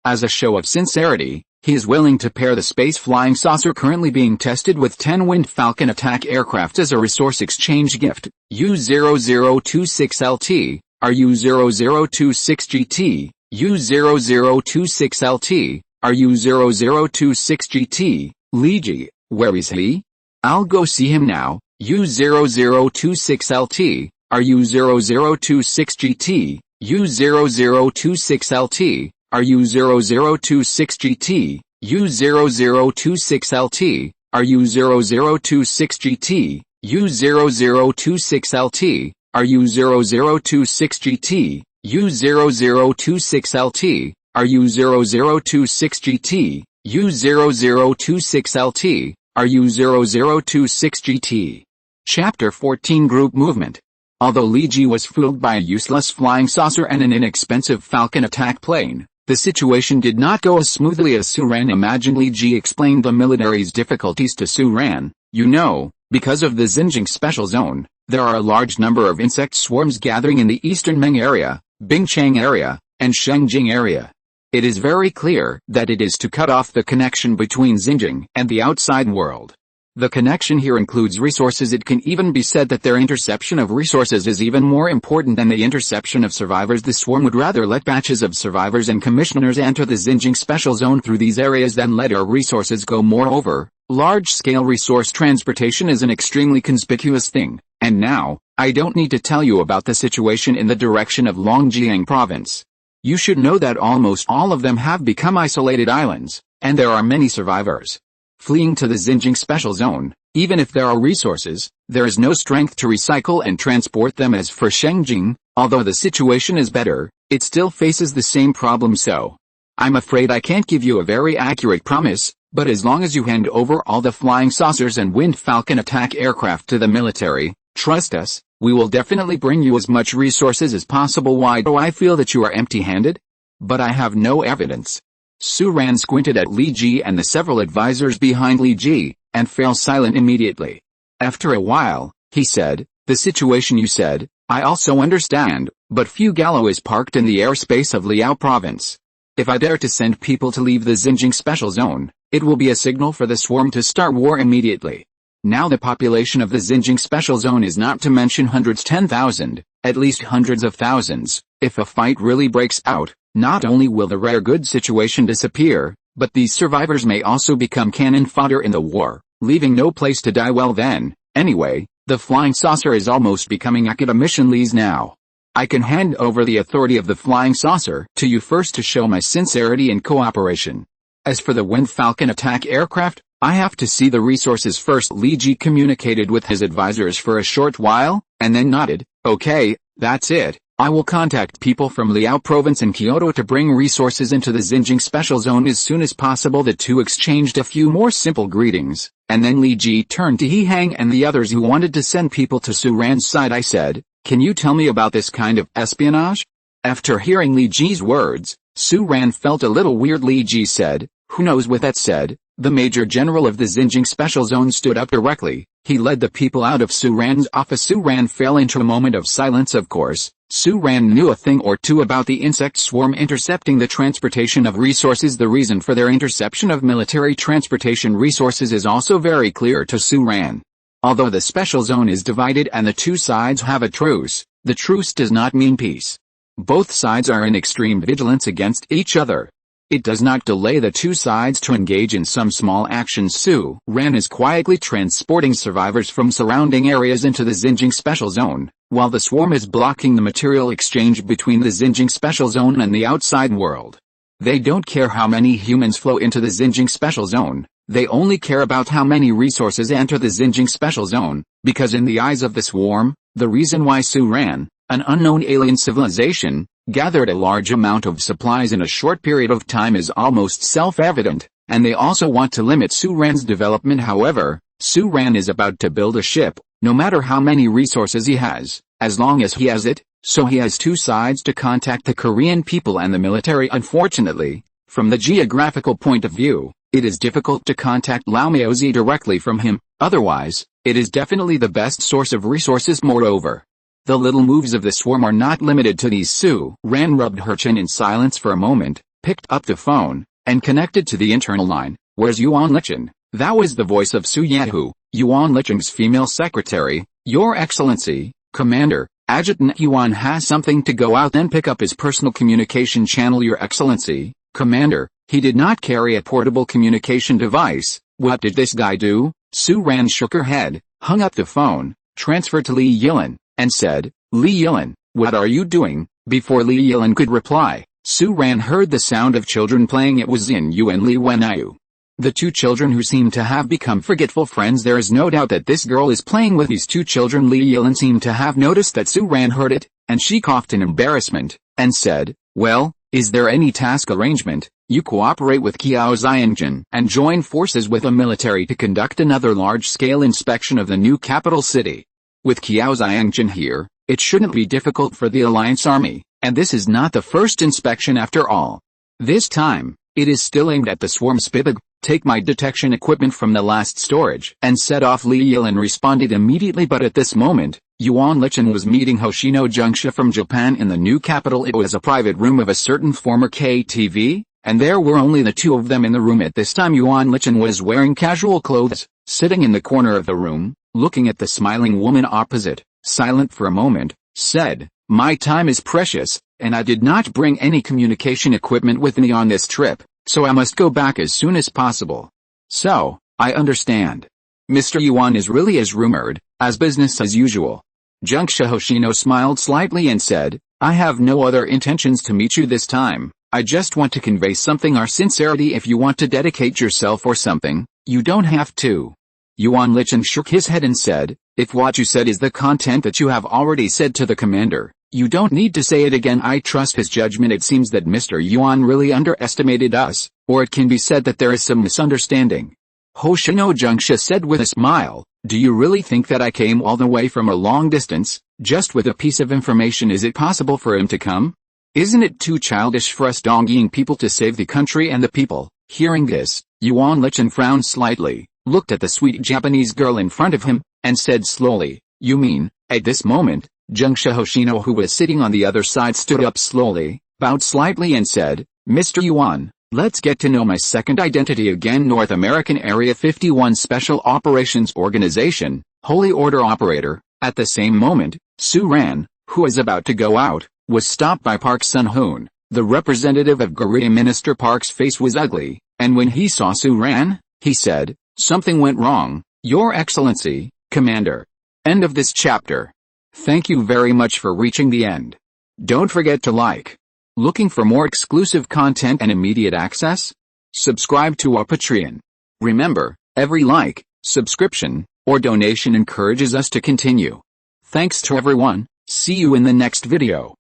as a show of sincerity, he is willing to pair the space flying saucer currently being tested with 10 Wind Falcon attack aircraft as a resource exchange gift. U0026LT, RU0026GT, U0026LT, RU0026GT. Liji, where is he? I'll go see him now. U0026LT, RU0026GT, U0026LT, RU0026GT, U0026LT, RU0026GT, U0026LT, RU0026GT, U0026LT, RU0026GT, U0026LT, RU0026GT. Chapter 14 Group Movement. Although Li Ji was fooled by a useless flying saucer and an inexpensive Falcon attack plane, the situation did not go as smoothly as Su Ran imagined. Li Ji explained the military's difficulties to Su Ran. You know, because of the Xinjiang Special Zone, there are a large number of insect swarms gathering in the eastern Meng area, Bingchang area, and Shengjing area. It is very clear that it is to cut off the connection between Xinjiang and the outside world. The connection here includes resources. It can even be said that their interception of resources is even more important than the interception of survivors. The swarm would rather let batches of survivors and commissioners enter the Xinjiang Special Zone through these areas than let our resources go. Moreover, large-scale resource transportation is an extremely conspicuous thing, and now, I don't need to tell you about the situation in the direction of Longjiang province. You should know that almost all of them have become isolated islands, and there are many survivors. Fleeing to the Xinjiang Special Zone, even if there are resources, there is no strength to recycle and transport them. As for Shengjing, although the situation is better, it still faces the same problem. So, I'm afraid I can't give you a very accurate promise, but as long as you hand over all the flying saucers and Wind Falcon attack aircraft to the military, trust us, we will definitely bring you as much resources as possible. Why do I feel that you are empty-handed? But I have no evidence. Su Ran squinted at Li Ji and the several advisors behind Li Ji, and fell silent immediately. After a while, he said, the situation you said, I also understand, but Fu Gallo is parked in the airspace of Liao province. If I dare to send people to leave the Xinjiang Special Zone, it will be a signal for the swarm to start war immediately. Now the population of the Xinjiang Special Zone is not to mention hundreds, 10,000, at least hundreds of thousands. If a fight really breaks out, not only will the rare goods situation disappear, but these survivors may also become cannon fodder in the war, leaving no place to die. Well then, anyway, the flying saucer is almost becoming academicianlese now. I can hand over the authority of the flying saucer to you first to show my sincerity and cooperation. As for the Wind Falcon attack aircraft, I have to see the resources first. Li Ji communicated with his advisors for a short while, and then nodded. Okay, that's it. I will contact people from Liao province and Kyoto to bring resources into the Xinjiang Special Zone as soon as possible. The two exchanged a few more simple greetings, and then Li Ji turned to He Hang and the others who wanted to send people to Su Ran's side. I said, can you tell me about this kind of espionage? After hearing Li Ji's words, Su Ran felt a little weird. Li Ji said, who knows? With that said, the Major General of the Xinjiang Special Zone stood up directly. He led the people out of Su Ran's office. Su Ran fell into a moment of silence. Of course, Su Ran knew a thing or two about the insect swarm intercepting the transportation of resources. The reason for their interception of military transportation resources is also very clear to Su Ran. Although the special zone is divided and the two sides have a truce, the truce does not mean peace. Both sides are in extreme vigilance against each other. It does not delay the two sides to engage in some small actions. Su Ran is quietly transporting survivors from surrounding areas into the Xinjiang Special Zone, while the swarm is blocking the material exchange between the Xinjiang Special Zone and the outside world. They don't care how many humans flow into the Xinjiang Special Zone, they only care about how many resources enter the Xinjiang Special Zone, because in the eyes of the swarm, the reason why Su Ran, an unknown alien civilization, gathered a large amount of supplies in a short period of time is almost self-evident, and they also want to limit Su Ran's development. However, Su Ran is about to build a ship, no matter how many resources he has, as long as he has it, so he has two sides to contact the Korean people and the military. Unfortunately, from the geographical point of view, it is difficult to contact Lao Miaozi directly from him, otherwise, it is definitely the best source of resources. Moreover, the little moves of the swarm are not limited to these. Su Ran rubbed her chin in silence for a moment, picked up the phone, and connected to the internal line. Where's Yuan Lichen? That was the voice of Su Yahu, Yuan Lichen's female secretary. Your Excellency, Commander, Adjutant Yuan has something to go out and pick up his personal communication channel. Your Excellency, Commander, he did not carry a portable communication device. What did this guy do? Su Ran shook her head, hung up the phone, transferred to Li Yilin, and said, Li Yilin, what are you doing? Before Li Yilin could reply, Su Ran heard the sound of children playing. It was Xin Yu and Li Wenyu. The two children who seem to have become forgetful friends. There is no doubt that this girl is playing with these two children. Li Yilin seemed to have noticed that Su Ran heard it, and she coughed in embarrassment, and said, "Well, is there any task arrangement? You cooperate with Qiao Xiangjin and join forces with the military to conduct another large-scale inspection of the new capital city. With Qiao Xiangjin here, it shouldn't be difficult for the Alliance army, and this is not the first inspection after all. This time, it is still aimed at the swarm Spivig. Take my detection equipment from the last storage and set off." Li Yilin responded immediately, but at this moment, Yuan Lichen was meeting Hoshino Junxia from Japan in the new capital. It was a private room of a certain former KTV, and there were only the two of them in the room at this time. Yuan Lichen was wearing casual clothes, sitting in the corner of the room, looking at the smiling woman opposite, silent for a moment, said, "My time is precious, and I did not bring any communication equipment with me on this trip, so I must go back as soon as possible." "So, I understand. Mr. Yuan is really as rumored, as business as usual." Junxia Hoshino smiled slightly and said, "I have no other intentions to meet you this time. I just want to convey something, our sincerity. If you want to dedicate yourself or something, you don't have to." Yuan Lichen shook his head and said, "If what you said is the content that you have already said to the commander, you don't need to say it again. I trust his judgment. It seems that Mr. Yuan really underestimated us, or it can be said that there is some misunderstanding." Hoshino Junxia said with a smile, "Do you really think that I came all the way from a long distance, just with a piece of information? Is it possible for him to come? Isn't it too childish for us Dongying people to save the country and the people?" Hearing this, Yuan Lichen frowned slightly, looked at the sweet Japanese girl in front of him, and said slowly, "You mean?" At this moment, Junxia Hoshino, who was sitting on the other side, stood up slowly, bowed slightly and said, "Mr. Yuan, let's get to know my second identity again. North American Area 51 Special Operations Organization, Holy Order Operator." At the same moment, Su Ran, who was about to go out, was stopped by Park Sun-hoon, the representative of Guerrilla Minister. Park's face was ugly, and when he saw Su Ran, he said, "Something went wrong, Your Excellency, Commander." End of this chapter. Thank you very much for reaching the end. Don't forget to like. Looking for more exclusive content and immediate access? Subscribe to our Patreon. Remember, every like, subscription, or donation encourages us to continue. Thanks to everyone. See you in the next video.